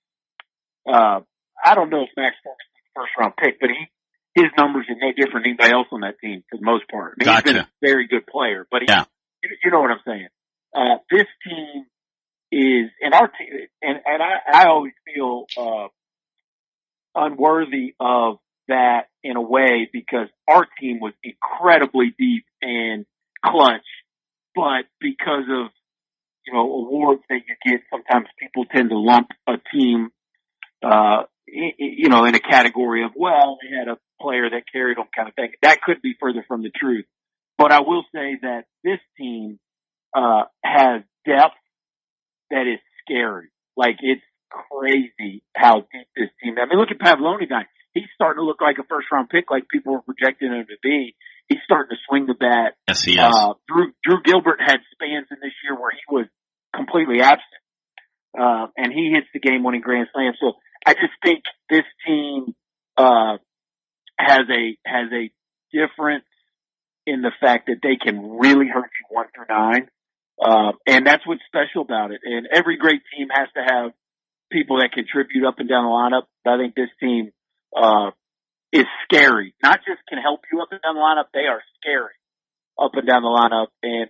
I don't know if Max Ferguson's a first-round pick, but his numbers are no different than anybody else on that team for the most part. I mean, he's been a very good player, but you know what I'm saying. This team is, and our team, and I always feel unworthy of that in a way, because our team was incredibly deep and clutch, but because of awards that you get, sometimes people tend to lump a team in a category of, well, they had a player that carried them kind of thing. That could be further from the truth. But I will say that this team has depth that is scary. Like, it's crazy how deep this team. I mean, look at Pavloni guy. He's starting to look like a first-round pick, like people were projecting him to be. He's starting to swing the bat. Yes, he is. Drew Gilbert had spans in this year where he was completely absent, and he hits the game-winning grand slam. So I just think this team has a difference in the fact that they can really hurt you 1 through 9. And that's what's special about it. And every great team has to have people that contribute up and down the lineup. I think this team is scary. Not just can help you up and down the lineup, they are scary up and down the lineup. And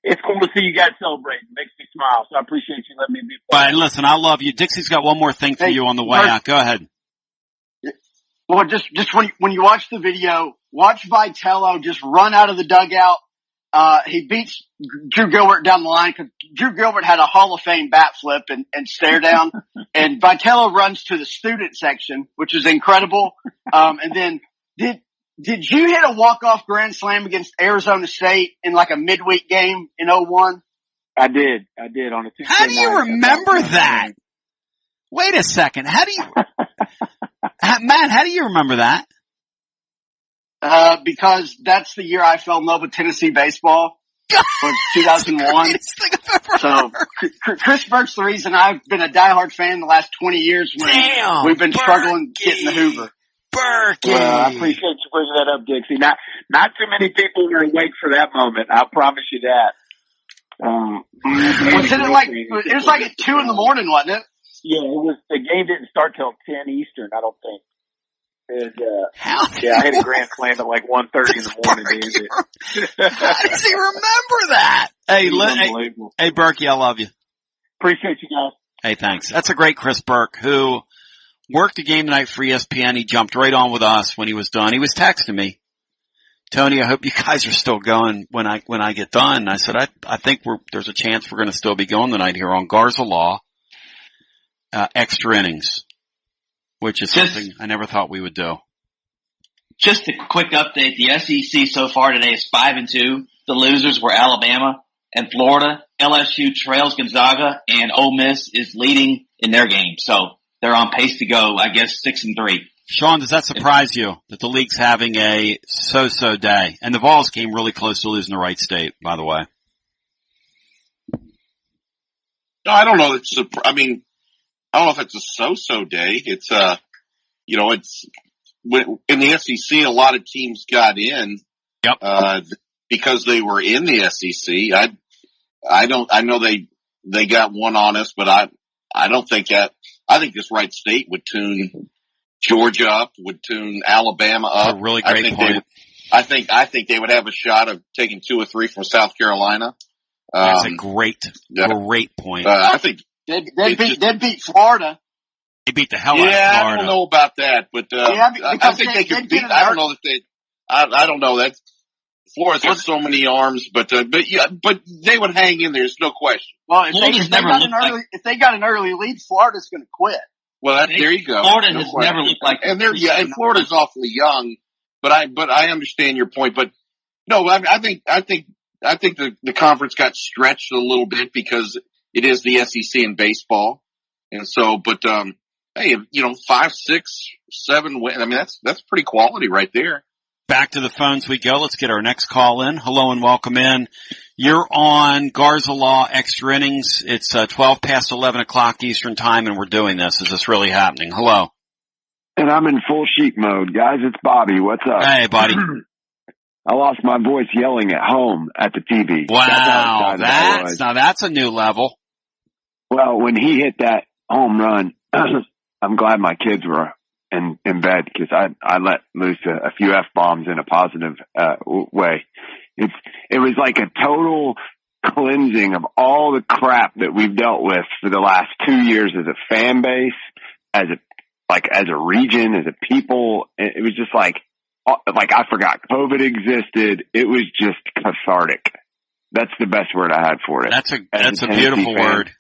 it's cool to see you guys celebrating. It makes me smile. So I appreciate you letting me be All right, listen, I love you. Dixie's got one more thing for you on the way out. Go ahead. Well, just when you watch the video, watch Vitello just run out of the dugout. He beats Drew Gilbert down the line because Drew Gilbert had a Hall of Fame bat flip and stare down. And Vitello runs to the student section, which is incredible. And then did you hit a walk-off grand slam against Arizona State in like a midweek game in 01? I did on a Tuesday How do you remember that? Wait a second. Matt, how do you remember that? Because that's the year I fell in love with Tennessee baseball. Was 2001. So Chris Burke's the reason I've been a diehard fan the last 20 years when we've been struggling getting the Hoover. Berkey. Well, I appreciate you bringing that up, Dixie. Not too many people were awake for that moment. I promise you that. It was like at 2 in the morning, wasn't it? Yeah, it was. The game didn't start till 10 Eastern, I don't think. And, I hit a grand slam at like 1:30 in the morning to end it. How does he remember that? Hey, Berkey, I love you. Appreciate you guys. Hey, thanks. That's a great Chris Burke who worked a game tonight for ESPN. He jumped right on with us when he was done. He was texting me, Tony, I hope you guys are still going when I get done. I said, I think there's a chance we're going to still be going tonight here on Garza Law, extra innings, which is something I never thought we would do. Just a quick update. The SEC so far today is 5-2. The losers were Alabama and Florida. LSU trails Gonzaga, and Ole Miss is leading in their game. So they're on pace to go, I guess, 6-3. Sean, does that surprise you that the league's having a so-so day? And the Vols came really close to losing to Wright State, by the way. No, I don't know. I don't know if it's a so-so day. It's it's in the SEC. A lot of teams got in, because they were in the SEC. I know they got one on us, but I don't think that. I think this Wright State would tune Georgia up, would tune Alabama up. That's a really great point. I think they would have a shot of taking 2 or 3 from South Carolina. That's a great point. I think they'd beat Florida. They beat the hell out of Florida. Yeah, I don't know about that, but I think they could beat. I don't know that they. I don't know that Florida's got so many arms, but they would hang in there. There's no question. Well, if they got an early lead, Florida's going to quit. Well, there you go. Florida has never looked like, and Florida's awfully young. But I understand your point. But no, I think the conference got stretched a little bit because it is the SEC in baseball, and so. But hey, 5, 6, 7 wins. I mean, that's pretty quality right there. Back to the phones we go. Let's get our next call in. Hello and welcome in. You're on Garza Law Extra Innings. It's 12 past 11 o'clock Eastern Time, and we're doing this. Is this really happening? Hello. And I'm in full sheep mode. Guys, it's Bobby. What's up? Hey, buddy. I lost my voice yelling at home at the TV. Wow. That's a new level. Well, when he hit that home run, I'm glad my kids were in bed because I let loose a few F-bombs in a positive way. It was like a total cleansing of all the crap that we've dealt with for the last 2 years as a fan base, as a region, as a people. It was just like I forgot COVID existed. It was just cathartic. That's the best word I had for it. That's a beautiful word.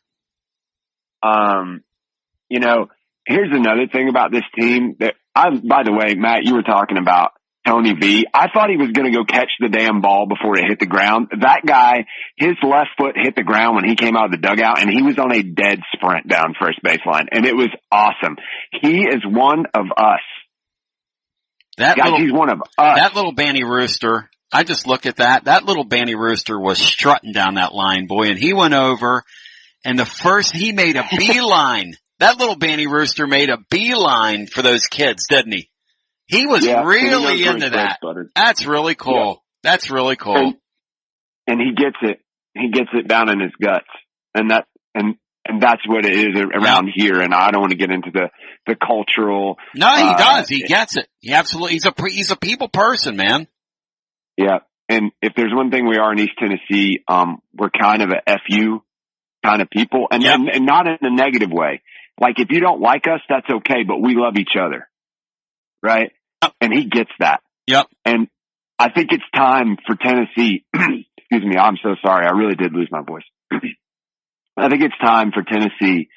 Here's another thing about this team that by the way, Matt, you were talking about Tony V. I thought he was going to go catch the damn ball before it hit the ground. That guy, his left foot hit the ground when he came out of the dugout, and he was on a dead sprint down first baseline, and it was awesome. He is one of us. He's one of us. That little Banny Rooster, I just look at that. That little Banny Rooster was strutting down that line, boy, and he went over, and he made a beeline. That little Banny Rooster made a beeline for those kids, didn't he? He was really into that. That's really cool. Yeah. That's really cool. And he gets it. He gets it down in his guts. And And that's what it is around here. And I don't want to get into the cultural. No, he does. He gets it. He absolutely, he's a people person, man. Yeah. And if there's one thing we are in East Tennessee, we're kind of a FU kind of people and not in a negative way. Like if you don't like us, that's okay, but we love each other. Right. Yep. And he gets that. Yep. And I think it's time for Tennessee. Excuse me. I'm so sorry. I really did lose my voice. I think it's time for Tennessee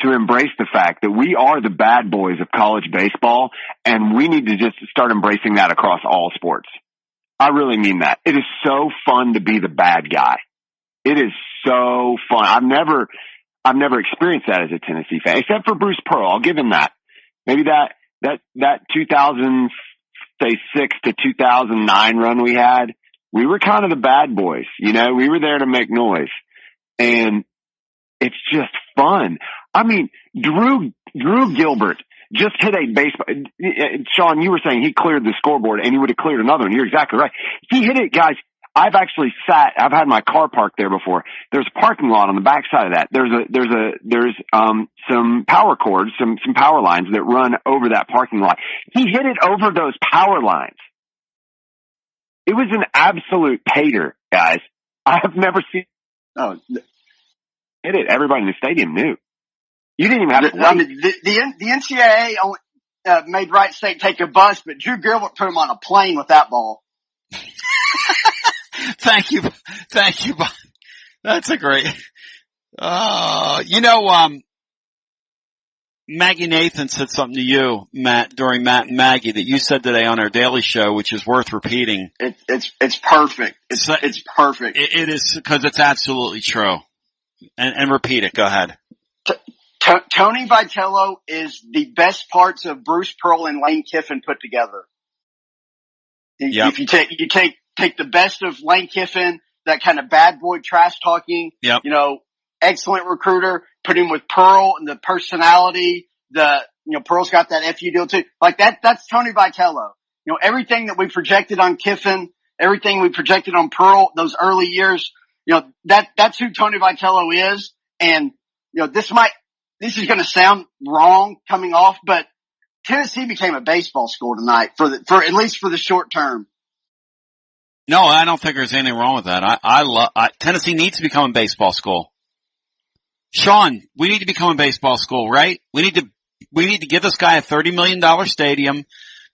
to embrace the fact that we are the bad boys of college baseball, and we need to just start embracing that across all sports. I really mean that. It is so fun to be the bad guy. It is so fun. I've never experienced that as a Tennessee fan, except for Bruce Pearl. I'll give him that. Maybe that 2006 to 2009 run we had, we were kind of the bad boys. You know, we were there to make noise, and it's just fun. I mean, Drew Gilbert just hit a baseball. Sean, you were saying he cleared the scoreboard and he would have cleared another one. You're exactly right. He hit it, guys. I've had my car parked there before. There's a parking lot on the backside of that. There's some power cords, some power lines that run over that parking lot. He hit it over those power lines. It was an absolute tater, guys. I have never seen. Oh, hit it. Everybody in the stadium knew. You didn't even have to. I mean, the NCAA only, made Wright State take a bus, but Drew Gilbert put him on a plane with that ball. Thank you. That's a great. Maggie Nathan said something to you, Matt, during Matt and Maggie that you said today on our daily show, which is worth repeating. It's perfect. It's perfect. It is because it's absolutely true. And repeat it. Go ahead. Tony Vitello is the best parts of Bruce Pearl and Lane Kiffin put together. Yep. If you take the best of Lane Kiffin, that kind of bad boy trash talking, yep. Excellent recruiter, put him with Pearl and the personality, Pearl's got that FU deal too. Like that's Tony Vitello. Everything that we projected on Kiffin, everything we projected on Pearl, those early years, that's who Tony Vitello is. And, this is going to sound wrong coming off, but Tennessee became a baseball school tonight for at least for the short term. No, I don't think there's anything wrong with that. Tennessee needs to become a baseball school. Sean, we need to become a baseball school, right? We need to give this guy a $30 million stadium,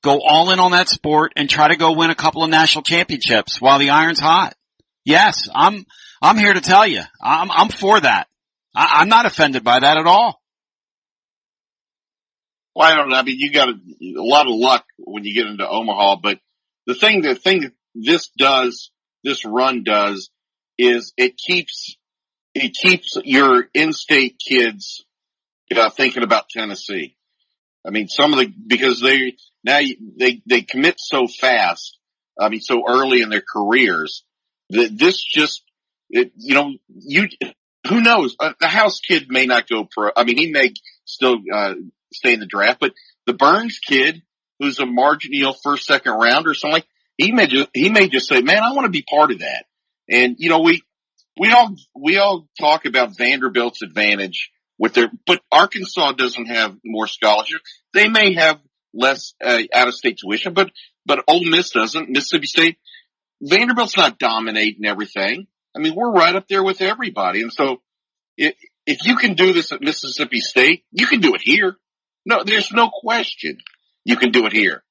go all in on that sport, and try to go win a couple of national championships while the iron's hot. Yes, I'm here to tell you, I'm for that. I'm not offended by that at all. Well, I don't know. I mean, you got a lot of luck when you get into Omaha, but the thing that this run does is it keeps your in-state kids thinking about Tennessee. I mean, because they commit so fast. I mean, so early in their careers that this just, who knows? The House kid may not go pro. I mean, he may still, stay in the draft, but the Burns kid, who's a marginal first, second round or something, he may just say, man, I want to be part of that. And, we all talk about Vanderbilt's advantage but Arkansas doesn't have more scholarship. They may have less, out-of-state tuition, but Ole Miss doesn't. Mississippi State, Vanderbilt's not dominating everything. I mean, we're right up there with everybody. And so if you can do this at Mississippi State, you can do it here. No, there's no question you can do it here.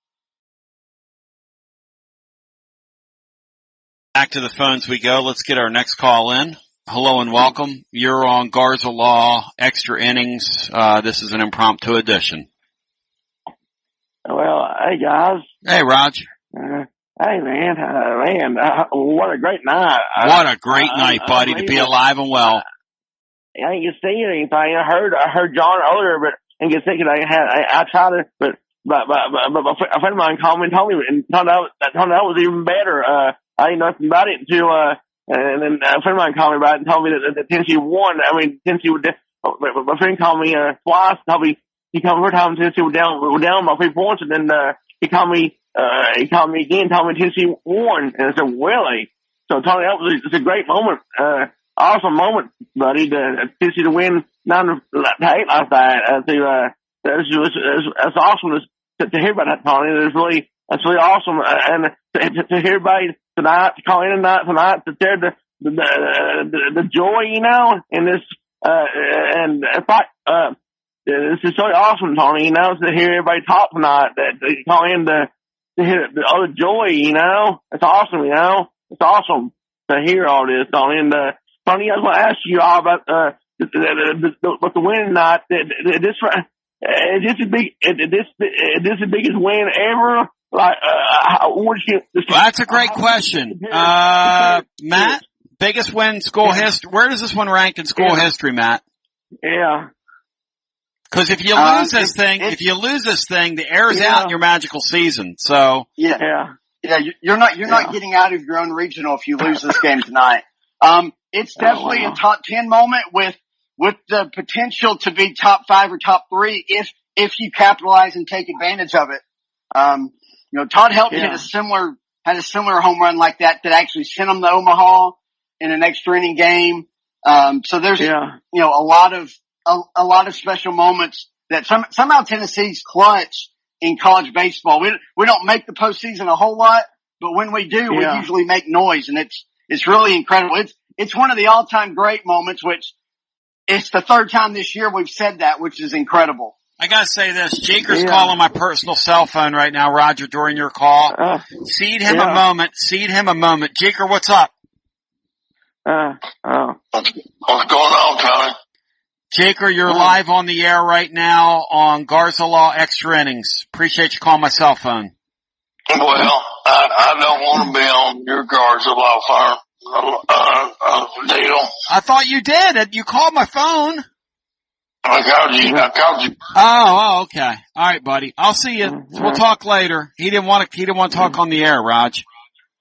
Back to the phones we go. Let's get our next call in. Hello and welcome. You're on Garza Law, Extra Innings. This is an impromptu edition. Well, hey guys. Hey, Raj. Hey man, what a great night. What a great night, buddy, to be alive and well. I ain't seen anything. I heard John earlier, but I ain't thinking I tried to, but a friend of mine called me and told me, and told out that was even better. I didn't know nothing about it until, and then a friend of mine called me about it and told me that Tennessee won. I mean, Tennessee would, my friend called me, twice, he called me one time, Tennessee were down by 3 points, and then, he called me again, told me Tennessee won, and I said, really? So Tony, it's a great moment. awesome moment, buddy, to Tennessee to win 9-8 last night. That's awesome to hear about that, Tony. That's really awesome. And to hear everybody tonight, to call in tonight, to share the joy, you know, in this, and this is so awesome, Tony, you know, to hear everybody talk tonight, to call in to hear all the joy, you know. It's awesome, you know. It's awesome to hear all this, Tony. And, Tony, I was going to ask you all about, the win tonight. Is this the biggest win ever? Like, that's a great question. Matt, biggest win in school history. Where does this one rank in school history, Matt? Yeah. Cause if you lose this thing, the air's out in your magical season. So. Yeah. You're not getting out of your own regional if you lose this game tonight. It's definitely a top 10 moment with the potential to be top 5 or top 3 if you capitalize and take advantage of it. Todd Helton had a similar home run like that actually sent them to Omaha in an extra inning game. So there's, a lot of special moments that somehow Tennessee's clutch in college baseball. We don't make the postseason a whole lot, but when we do, we usually make noise, and it's really incredible. It's one of the all-time great moments, which it's the third time this year we've said that, which is incredible. I gotta say this. Jaker's calling my personal cell phone right now, Roger, during your call. Cede him a moment. Jaker, what's up? What's going on, Tony? Jaker, you're live on the air right now on Garza Law Extra Innings. Appreciate you calling my cell phone. Well, I don't want to be on your Garza Law firm deal. I thought you did. You called my phone. I called you. Oh, okay. All right, buddy. I'll see you. We'll talk later. He didn't want to talk on the air, Raj.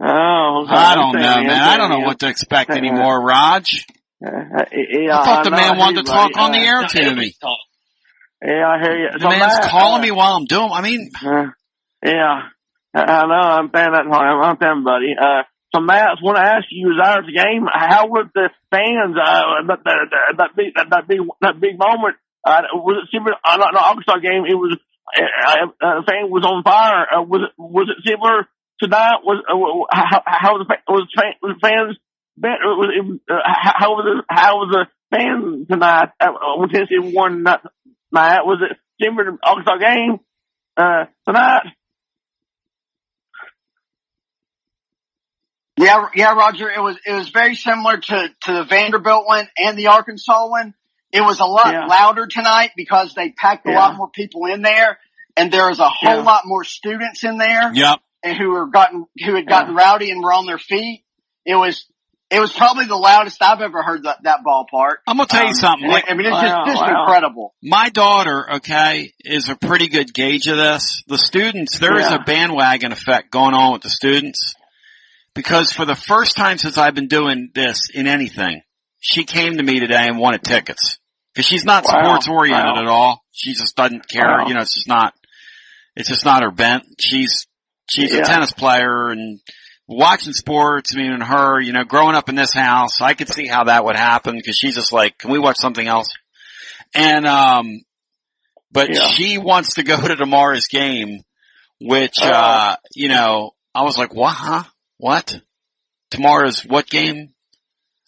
Oh, okay. I don't know, man. I don't know what to expect anymore, Raj. I thought the man wanted to talk on the air to me. Yeah, I hear you. The man's calling me while I'm doing. I mean, I know. I'm saying that. I'm saying, buddy. So Matt, I want to ask you, as out of the game, how were the fans? That big moment. Was it similar? Not the Arkansas game. It was. The fan was on fire. Was it similar to that? How was the fans? How was the fans tonight? When Tennessee won that night, was it similar to the Arkansas game tonight? Yeah, Roger. It was very similar to the Vanderbilt one and the Arkansas one. It was a lot louder tonight because they packed a lot more people in there, and there was a whole lot more students in there. Yep. And who had gotten rowdy and were on their feet. It was probably the loudest I've ever heard that ballpark. I'm gonna tell you something. It's just incredible. My daughter, is a pretty good gauge of this. The students, there is a bandwagon effect going on with the students. Because for the first time since I've been doing this in anything, she came to me today and wanted tickets. Cause she's not sports oriented at all. She just doesn't care. It's just not her bent. She's a tennis player and watching sports. I mean, and her, growing up in this house, I could see how that would happen. Cause she's just like, can we watch something else? And, but she wants to go to tomorrow's game, which, I was like, what, huh? What? Tomorrow's what game?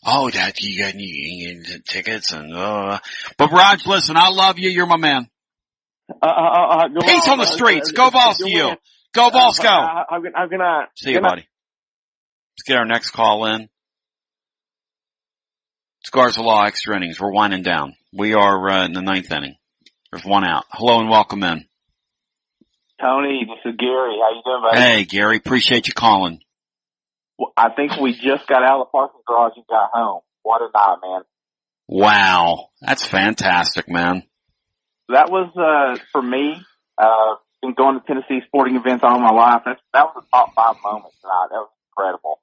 Oh, Dad, you got any tickets and, but Raj, listen, I love you. You're my man. Peace on the streets. Go Vols to you. Go Vols, go. How can I? See you, buddy. Let's get our next call in. It's Garza Law Extra Innings. We're winding down. We are in the 9th inning. There's one out. Hello and welcome in. Tony, this is Gary. How you doing, buddy? Hey, Gary. Appreciate you calling. I think we just got out of the parking garage and got home. What a night, man. Wow. That's fantastic, man. That was, for me, been going to Tennessee sporting events all my life. That was a top 5 moment tonight. That was incredible.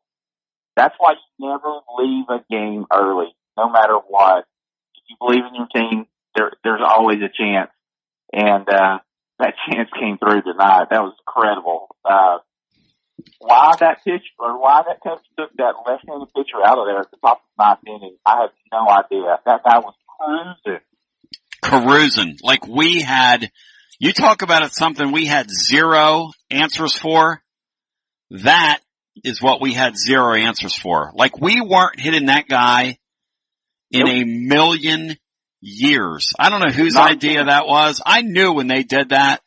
That's why you never leave a game early, no matter what. If you believe in your team, there's always a chance. And, that chance came through tonight. That was incredible. why that pitch or why that coach took that left-handed pitcher out of there at the top of the ninth inning, I have no idea. That guy was Carousing. Like we had, you talk about it, something we had zero answers for. That is what we had zero answers for. Like we weren't hitting that guy in a million years. I don't know whose idea that was. I knew when they did that.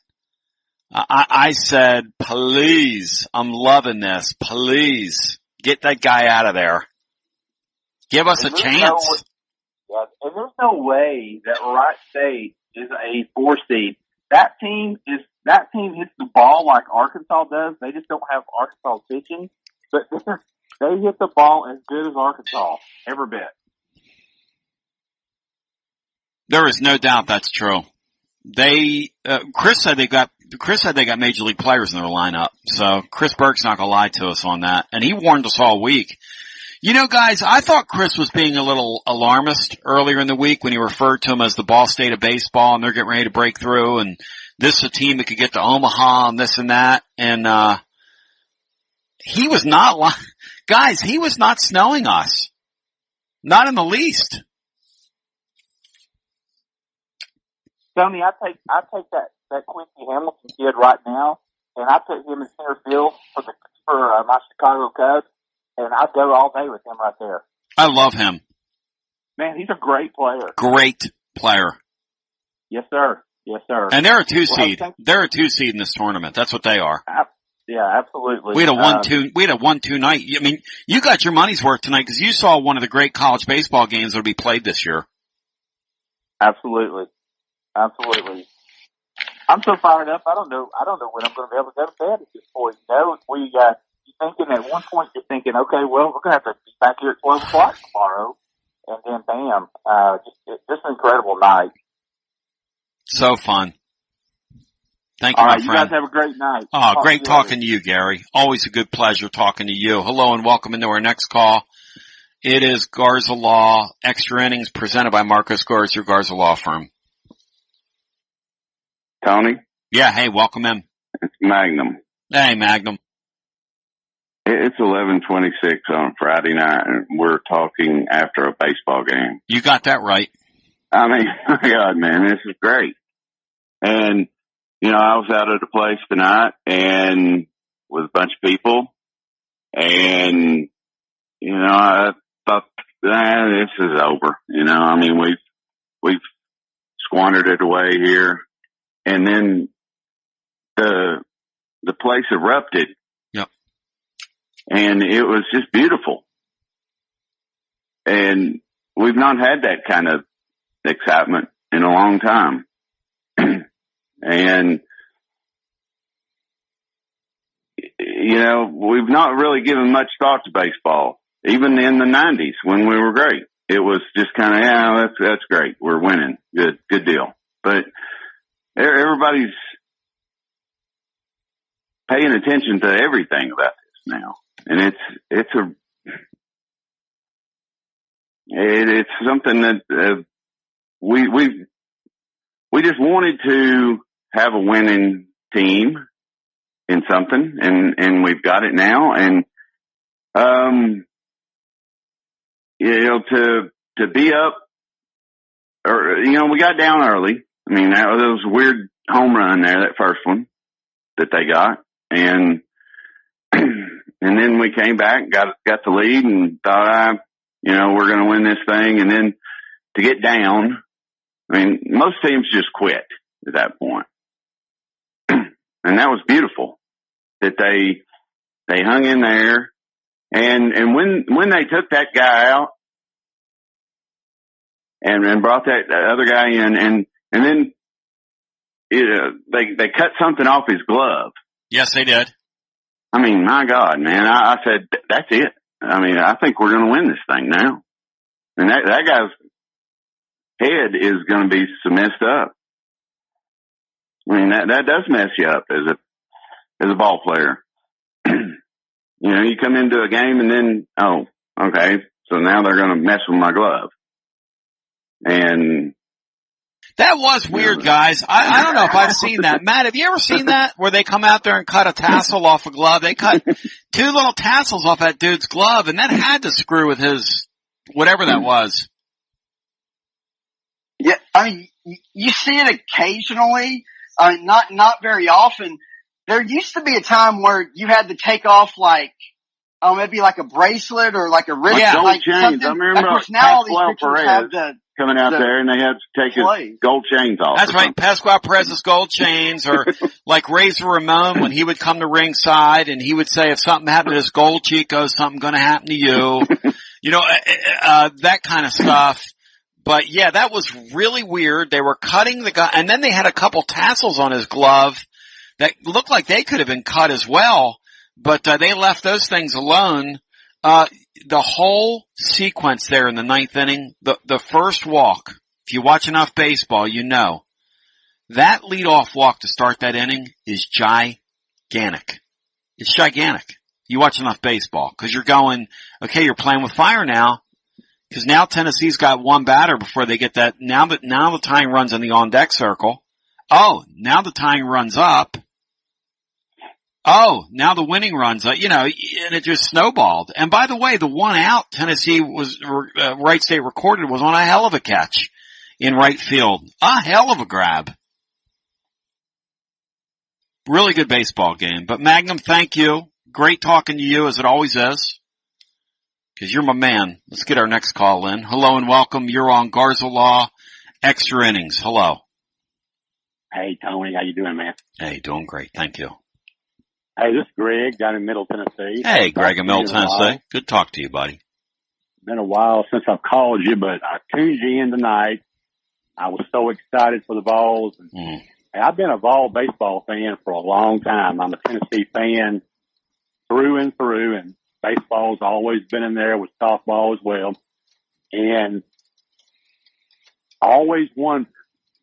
I said, please, I'm loving this. Please get that guy out of there. Give us a chance. And there's no way that Wright State is a 4 seed. That team hits the ball like Arkansas does. They just don't have Arkansas pitching, but they hit the ball as good as Arkansas, every bit. There is no doubt that's true. Chris said they got major league players in their lineup. So Chris Burke's not gonna lie to us on that. And he warned us all week. You know, guys, I thought Chris was being a little alarmist earlier in the week when he referred to him as the Ball State of baseball and they're getting ready to break through and this is a team that could get to Omaha and this and that. And, he was not guys, he was not snowing us. Not in the least. Tony, I take that Quincy Hamilton kid right now, and I put him in center field for my Chicago Cubs, and I'd go all day with him right there. I love him. Man, he's a great player. Great player. Yes, sir. Yes, sir. And they're a 2 seed. They're a 2 seed in this tournament. That's what they are. Yeah, absolutely. We had a 1-2 night. I mean, you got your money's worth tonight because you saw one of the great college baseball games that'll be played this year. Absolutely. Absolutely. I'm so fired up. I don't know when I'm going to be able to go to bed at this point. You know, you're thinking at one point you're thinking, okay, well, we're going to have to be back here at 12 o'clock tomorrow. And then bam, just an incredible night. So fun. Thank you, all my right, friend. You guys have a great night. Oh, great talking to you, Gary. Always a good pleasure talking to you. Hello and welcome into our next call. It is Garza Law, Extra Innings, presented by Marcus Garza, Garza Law Firm. Tony? Yeah, hey, welcome in. It's Magnum. Hey, Magnum. It's 11:26 on Friday night, and we're talking after a baseball game. You got that right. I mean, my God, man, this is great. And, you know, I was out at a place tonight and with a bunch of people, and, you know, I thought, this is over. You know, I mean, we've squandered it away here. And then the place erupted. Yep. And it was just beautiful. And we've not had that kind of excitement in a long time. And, you know, we've not really given much thought to baseball, even in the 90s when we were great. It was just kind of, yeah, that's great. We're winning. Good deal. But everybody's paying attention to everything about this now. And it's something that, we just wanted to have a winning team in something, and we've got it now. And, you know, to be up, or, you know, we got down early. I mean, that was a weird home run there, that first one that they got. And then we came back, got the lead and thought, you know, we're going to win this thing. And then to get down, I mean, most teams just quit at that point. And that was beautiful that they hung in there. And when they took that guy out and brought that other guy in, and then they cut something off his glove. Yes, they did. I mean, my God, man, I said, that's it. I mean, I think we're going to win this thing now. And that guy's head is going to be so messed up. I mean, that does mess you up as a ball player. You know, you come into a game and then, oh, okay, so now they're going to mess with my glove. And That was weird, guys. I don't know if I've seen that. Matt, have you ever seen that where they come out there and cut a tassel off a glove? They cut 2 little tassels off that dude's glove, and that had to screw with his whatever that was. Yeah, I mean, you see it occasionally, not very often. There used to be a time where you had to take off maybe like a bracelet or like a wrist. Yeah, gold like chains. something. I remember Of course, now all these Pascual pictures Perez have coming out there and they had to take his gold chains off. That's right. Pascual Perez's gold chains, or like Razor Ramon when he would come to ringside and he would say, if something happened to this gold Chico, something going to happen to you. You know, that kind of stuff. But yeah, that was really weird. They were cutting the guy, and then they had a couple tassels on his glove that looked like they could have been cut as well, but they left those things alone. The whole sequence there in the 9th inning, the first walk, if you watch enough baseball, you know, that leadoff walk to start that inning is gigantic. It's gigantic. You watch enough baseball, because you're going, okay, you're playing with fire now. Because now Tennessee's got 1 batter before they get that. Now the tying runs in the on-deck circle. Oh, now the tying runs up. Oh, now the winning runs up. You know, and it just snowballed. And by the way, the 1 out Tennessee Wright State recorded was on a hell of a catch in right field. A hell of a grab. Really good baseball game. But Magnum, thank you. Great talking to you, as it always is. Because you're my man. Let's get our next call in. Hello and welcome. You're on Garza Law, Extra Innings. Hello. Hey, Tony. How you doing, man? Hey, doing great. Thank you. Hey, this is Greg down in Middle Tennessee. Hey, Greg in Middle Tennessee. Good to talk to you, buddy. Been a while since I've called you, but I tuned you in tonight. I was so excited for the Vols. And I've been a Vol baseball fan for a long time. I'm a Tennessee fan through and through, and baseball's always been in there with softball as well. And I always wondered,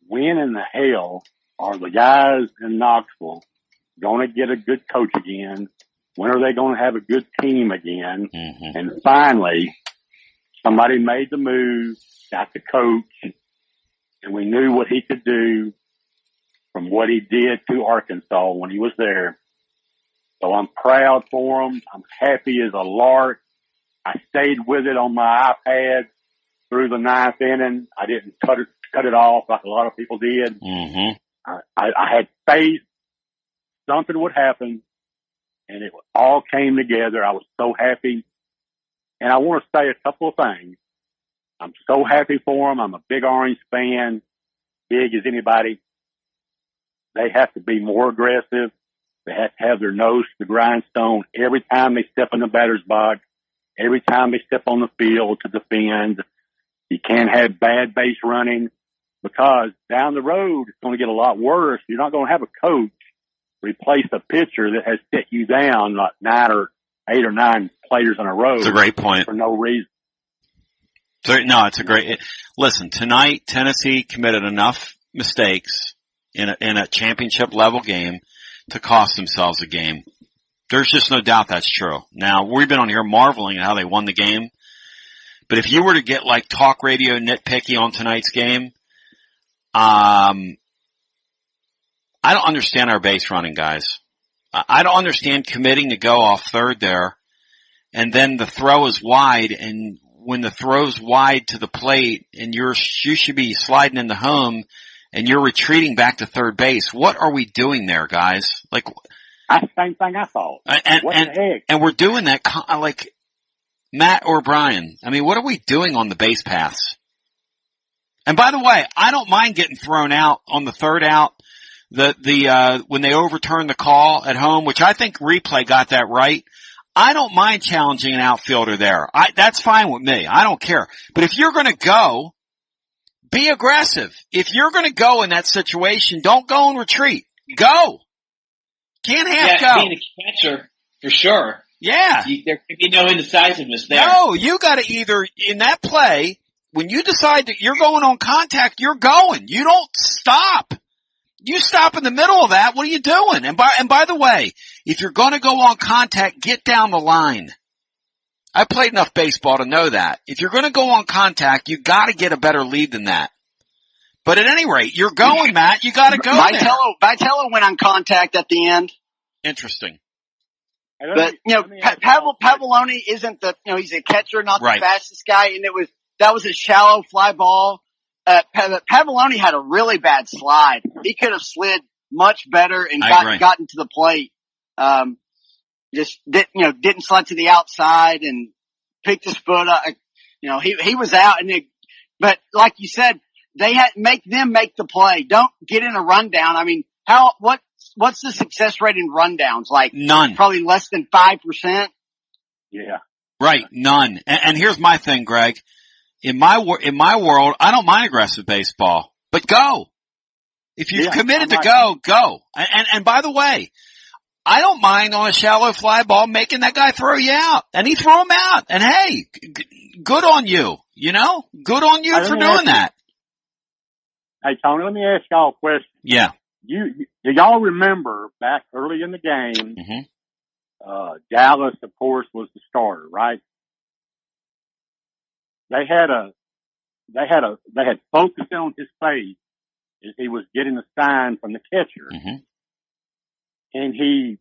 when in the hell are the guys in Knoxville going to get a good coach again? When are they going to have a good team again? And finally, somebody made the move, got the coach, and we knew what he could do from what he did to Arkansas when he was there. So I'm proud for him. I'm happy as a lark. I stayed with it on my iPad through the 9th inning. I didn't cut it off like a lot of people did. I had faith something would happen, and it all came together. I was so happy. And I want to say a couple of things. I'm so happy for them. I'm a big Orange fan, big as anybody. They have to be more aggressive. They have to have their nose to the grindstone every time they step in the batter's box, every time they step on the field to defend. You can't have bad base running, because down the road it's going to get a lot worse. You're not going to have a coach replace a pitcher that has set you down like 8 or 9 players in a row. It's a great point. For no reason. No, it's a great. Listen, tonight Tennessee committed enough mistakes in a championship level game to cost themselves a game. There's just no doubt that's true. Now, we've been on here marveling at how they won the game, but if you were to get like talk radio nitpicky on tonight's game, I don't understand our base running, guys. I don't understand committing to go off third there, and then the throw is wide, and when the throw's wide to the plate and you should be sliding into home and you're retreating back to third base, what are we doing there, guys? Like, same thing I thought. And we're doing that like Matt or Brian. I mean, what are we doing on the base paths? And by the way, I don't mind getting thrown out on the third out. When they overturn the call at home, which I think replay got that right. I don't mind challenging an outfielder there. That's fine with me. I don't care. But if you're going to go, be aggressive. If you're going to go in that situation, don't go and retreat. Go. Can't have go. Being a catcher, for sure. Yeah. There could be no indecisiveness there. No, you got to either, in that play, when you decide that you're going on contact, you're going. You don't stop. You stop in the middle of that, what are you doing? And by the way, if you're going to go on contact, get down the line. I played enough baseball to know that. If you're going to go on contact, you got to get a better lead than that. But at any rate, you're going, Matt. You got to go there. Vitello went on contact at the end. Interesting. But, Pavoloni isn't he's a catcher, not the fastest guy, and that was a shallow fly ball. Pavoloni had a really bad slide. He could have slid much better and gotten to the plate. Just didn't slide to the outside and picked his foot up. He was out but like you said, they had make the play. Don't get in a rundown. I mean, what's the success rate in rundowns? Like none. Probably less than 5%. Yeah. Right. None. And here's my thing, Greg. In my world, I don't mind aggressive baseball, but go. If you've committed to go. And by the way, I don't mind on a shallow fly ball making that guy throw you out. And he threw him out. And hey, good on you. Good on you for doing that. Hey, Tony, let me ask y'all a question. Yeah. Do y'all remember back early in the game, Dallas, of course, was the starter, right? They had focused on his face as he was getting the sign from the catcher. And he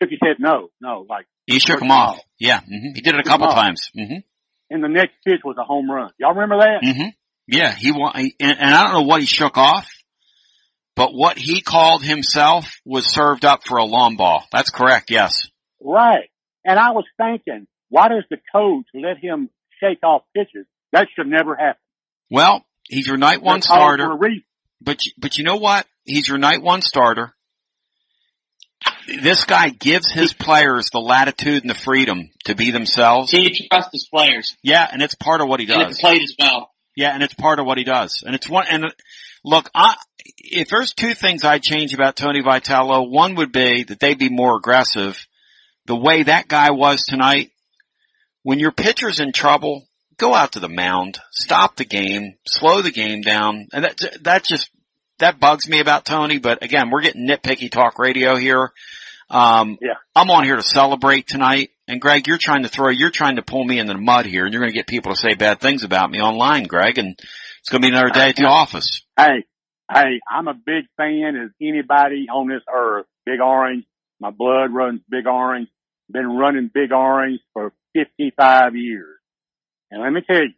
shook his head no, like. He shook him off. Yeah. He did it a couple times. And the next pitch was a home run. Y'all remember that? Yeah, he won, and I don't know what he shook off, but what he called himself was served up for a long ball. That's correct, yes. Right. And I was thinking, why does the coach let him shake off pitches? That should never happen. Well, he's your night one starter. But you know what? He's your night one starter. This guy gives his players the latitude and the freedom to be themselves. He trusts his players. Yeah, and it's part of what he does. And at the plate as well. Yeah, and it's part of what he does. And look, if there's two things I'd change about Tony Vitello, one would be that they'd be more aggressive. The way that guy was tonight, when your pitcher's in trouble, go out to the mound, stop the game, slow the game down. And that bugs me about Tony, but again, we're getting nitpicky talk radio here. I'm on here to celebrate tonight. And Greg, you're trying to pull me into the mud here, and you're going to get people to say bad things about me online, Greg, and it's going to be another day at the office. Hey, I'm a big fan as anybody on this earth. Big Orange. My blood runs Big Orange. Been running Big Orange for 55 years. And let me tell you,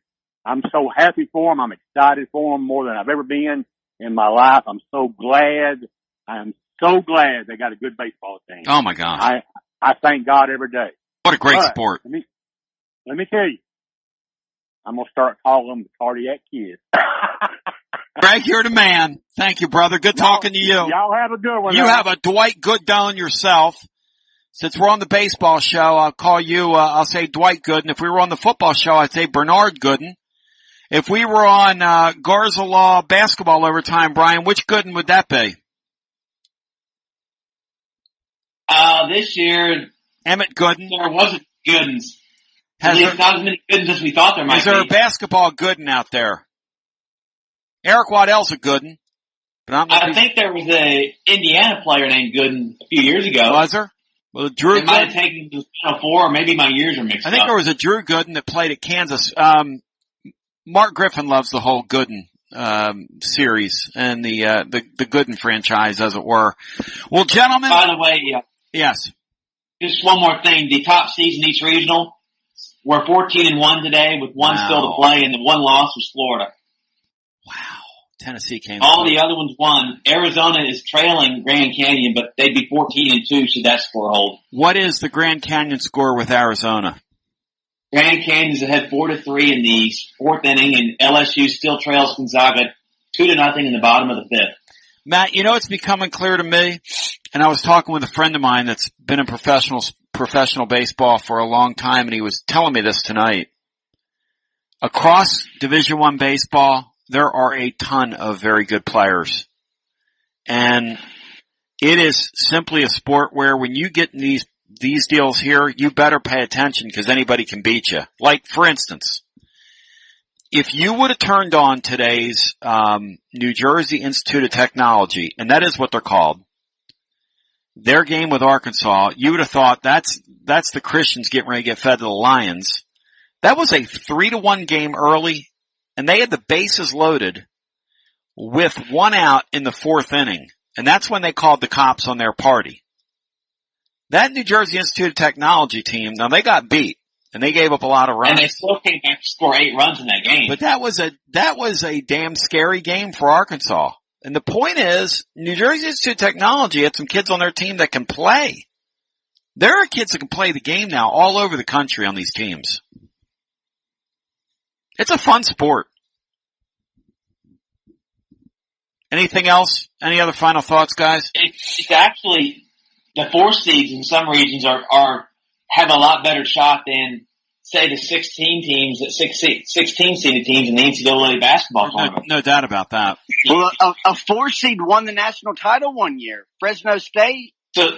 I'm so happy for them. I'm excited for them more than I've ever been in my life. I'm so glad. I am so glad they got a good baseball team. Oh my gosh. I thank God every day. What a great sport. Let me tell you, I'm going to start calling them the cardiac kids. Greg, you're the man. Thank you, brother. Good talking to you. Y'all have a good one. You have a Dwight Gooden yourself. Since we're on the baseball show, I'll call you, I'll say Dwight Gooden. If we were on the football show, I'd say Bernard Gooden. If we were on Garza Law basketball overtime, Brian, which Gooden would that be? This year, Emmett Gooden. There wasn't Goodens. At least not as many Goodens as we thought there might be. Is there a basketball Gooden out there? Eric Waddell's a Gooden. But I think there was a Indiana player named Gooden a few years ago. Was there? Well, Drew It might have taken to Final Four, or maybe my years are mixed up. I think there was a Drew Gooden that played at Kansas. Mark Griffin loves the whole Gooden series and the Gooden franchise, as it were. Well, gentlemen. By the way, yes. Just one more thing. The top seeds in each regional were 14-1 today, with one still to play, and the one loss was Florida. Wow. Tennessee came. All the other ones won. Arizona is trailing Grand Canyon, but they'd be 14-2 should that score hold. What is the Grand Canyon score with Arizona? Grand Canyon's ahead 4-3 in the fourth inning, and LSU still trails Gonzaga 2-0 in the bottom of the fifth. Matt, it's becoming clear to me, and I was talking with a friend of mine that's been in professional baseball for a long time, and he was telling me this tonight. Across Division I baseball, there are a ton of very good players. And it is simply a sport where when you get in these deals here, you better pay attention because anybody can beat you. Like, for instance, if you would have turned on today's New Jersey Institute of Technology, and that is what they're called, their game with Arkansas, you would have thought that's the Christians getting ready to get fed to the Lions. That was a 3-1 game early, and they had the bases loaded with 1 out in the 4th inning. And that's when they called the cops on their party. That New Jersey Institute of Technology team, now they got beat and they gave up a lot of runs. And they still came back to score 8 runs in that game. But that was a damn scary game for Arkansas. And the point is, New Jersey Institute of Technology had some kids on their team that can play. There are kids that can play the game now all over the country on these teams. It's a fun sport. Anything else? Any other final thoughts, guys? It's actually, the 4 seeds in some regions have a lot better shot than, say, the 16 seeded teams in the NCAA basketball tournament. No doubt about that. Well, a 4 seed won the national title one year, Fresno State. So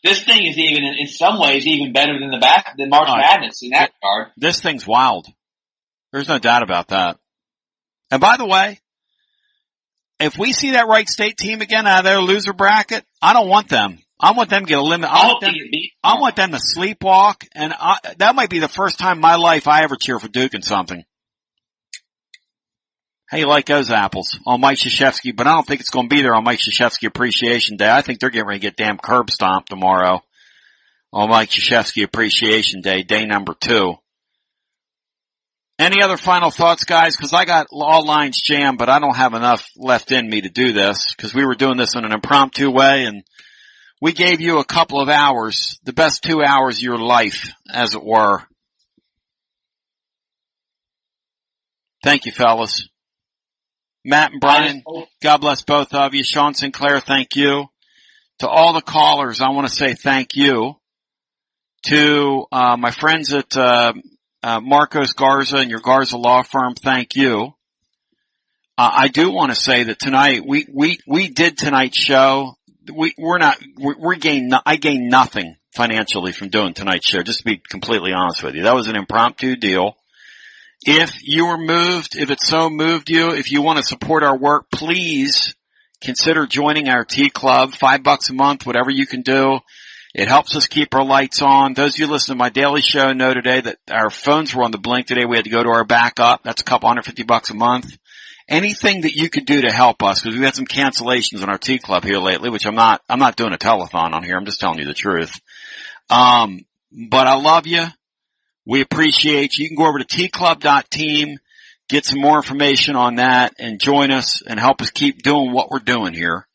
this thing is even, in some ways, even better than than March Madness in that regard. This thing's wild. There's no doubt about that. And by the way, if we see that Wright State team again out of their loser bracket, I don't want them. I want them to get eliminated. I want them to sleepwalk, and that might be the first time in my life I ever cheer for Duke in something. How you like those apples? On Mike Krzyzewski, but I don't think it's going to be there on Mike Krzyzewski Appreciation Day. I think they're getting ready to get damn curb stomped tomorrow on Mike Krzyzewski Appreciation Day, day number 2. Any other final thoughts, guys? Because I got all lines jammed, but I don't have enough left in me to do this because we were doing this in an impromptu way, and we gave you a couple of hours, the best 2 hours of your life, as it were. Thank you, fellas. Matt and Brian, God bless both of you. Sean Sinclair, thank you. To all the callers, I want to say thank you. To my friends at Marcos Garza and your Garza Law Firm, thank you. I do want to say that tonight, we did tonight's show. I gained nothing financially from doing tonight's show, just to be completely honest with you. That was an impromptu deal. If you were moved, if it so moved you, if you want to support our work, please consider joining our Tea Club. $5 a month, whatever you can do. It helps us keep our lights on. Those of you listening to my daily show know today that our phones were on the blink today. We had to go to our backup. That's a couple $150 a month. Anything that you could do to help us, because we've had some cancellations on our Tea Club here lately, which I'm not doing a telethon on here. I'm just telling you the truth. But I love you. We appreciate you. You can go over to tclub.team, get some more information on that, and join us and help us keep doing what we're doing here.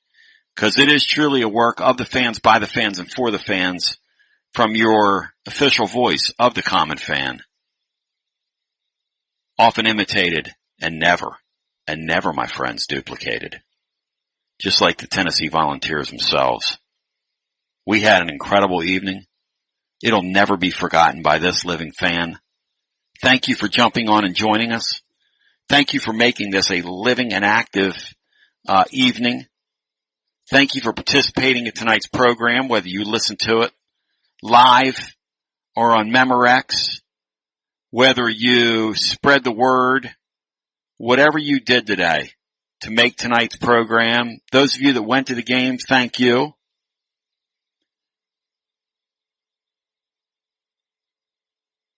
Because it is truly a work of the fans, by the fans, and for the fans from your official voice of the common fan. Often imitated and never, my friends, duplicated. Just like the Tennessee Volunteers themselves. We had an incredible evening. It'll never be forgotten by this living fan. Thank you for jumping on and joining us. Thank you for making this a living and active evening. Thank you for participating in tonight's program, whether you listen to it live or on Memorex, whether you spread the word, whatever you did today to make tonight's program. Those of you that went to the games, thank you.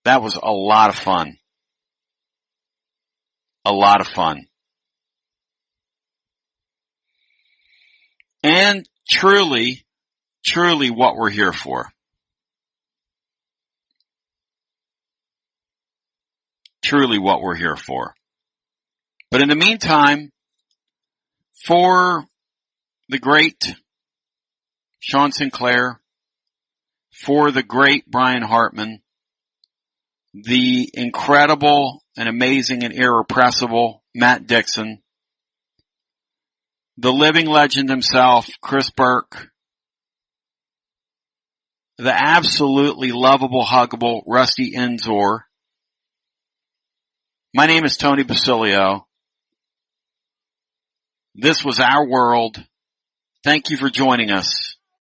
That was a lot of fun. A lot of fun. And truly what we're here for. Truly what we're here for. But in the meantime, for the great Sean Sinclair, for the great Brian Hartman, the incredible and amazing and irrepressible Matt Dixon, the living legend himself, Chris Burke, the absolutely lovable, huggable Rusty Enzor. My name is Tony Basilio. This was our world. Thank you for joining us.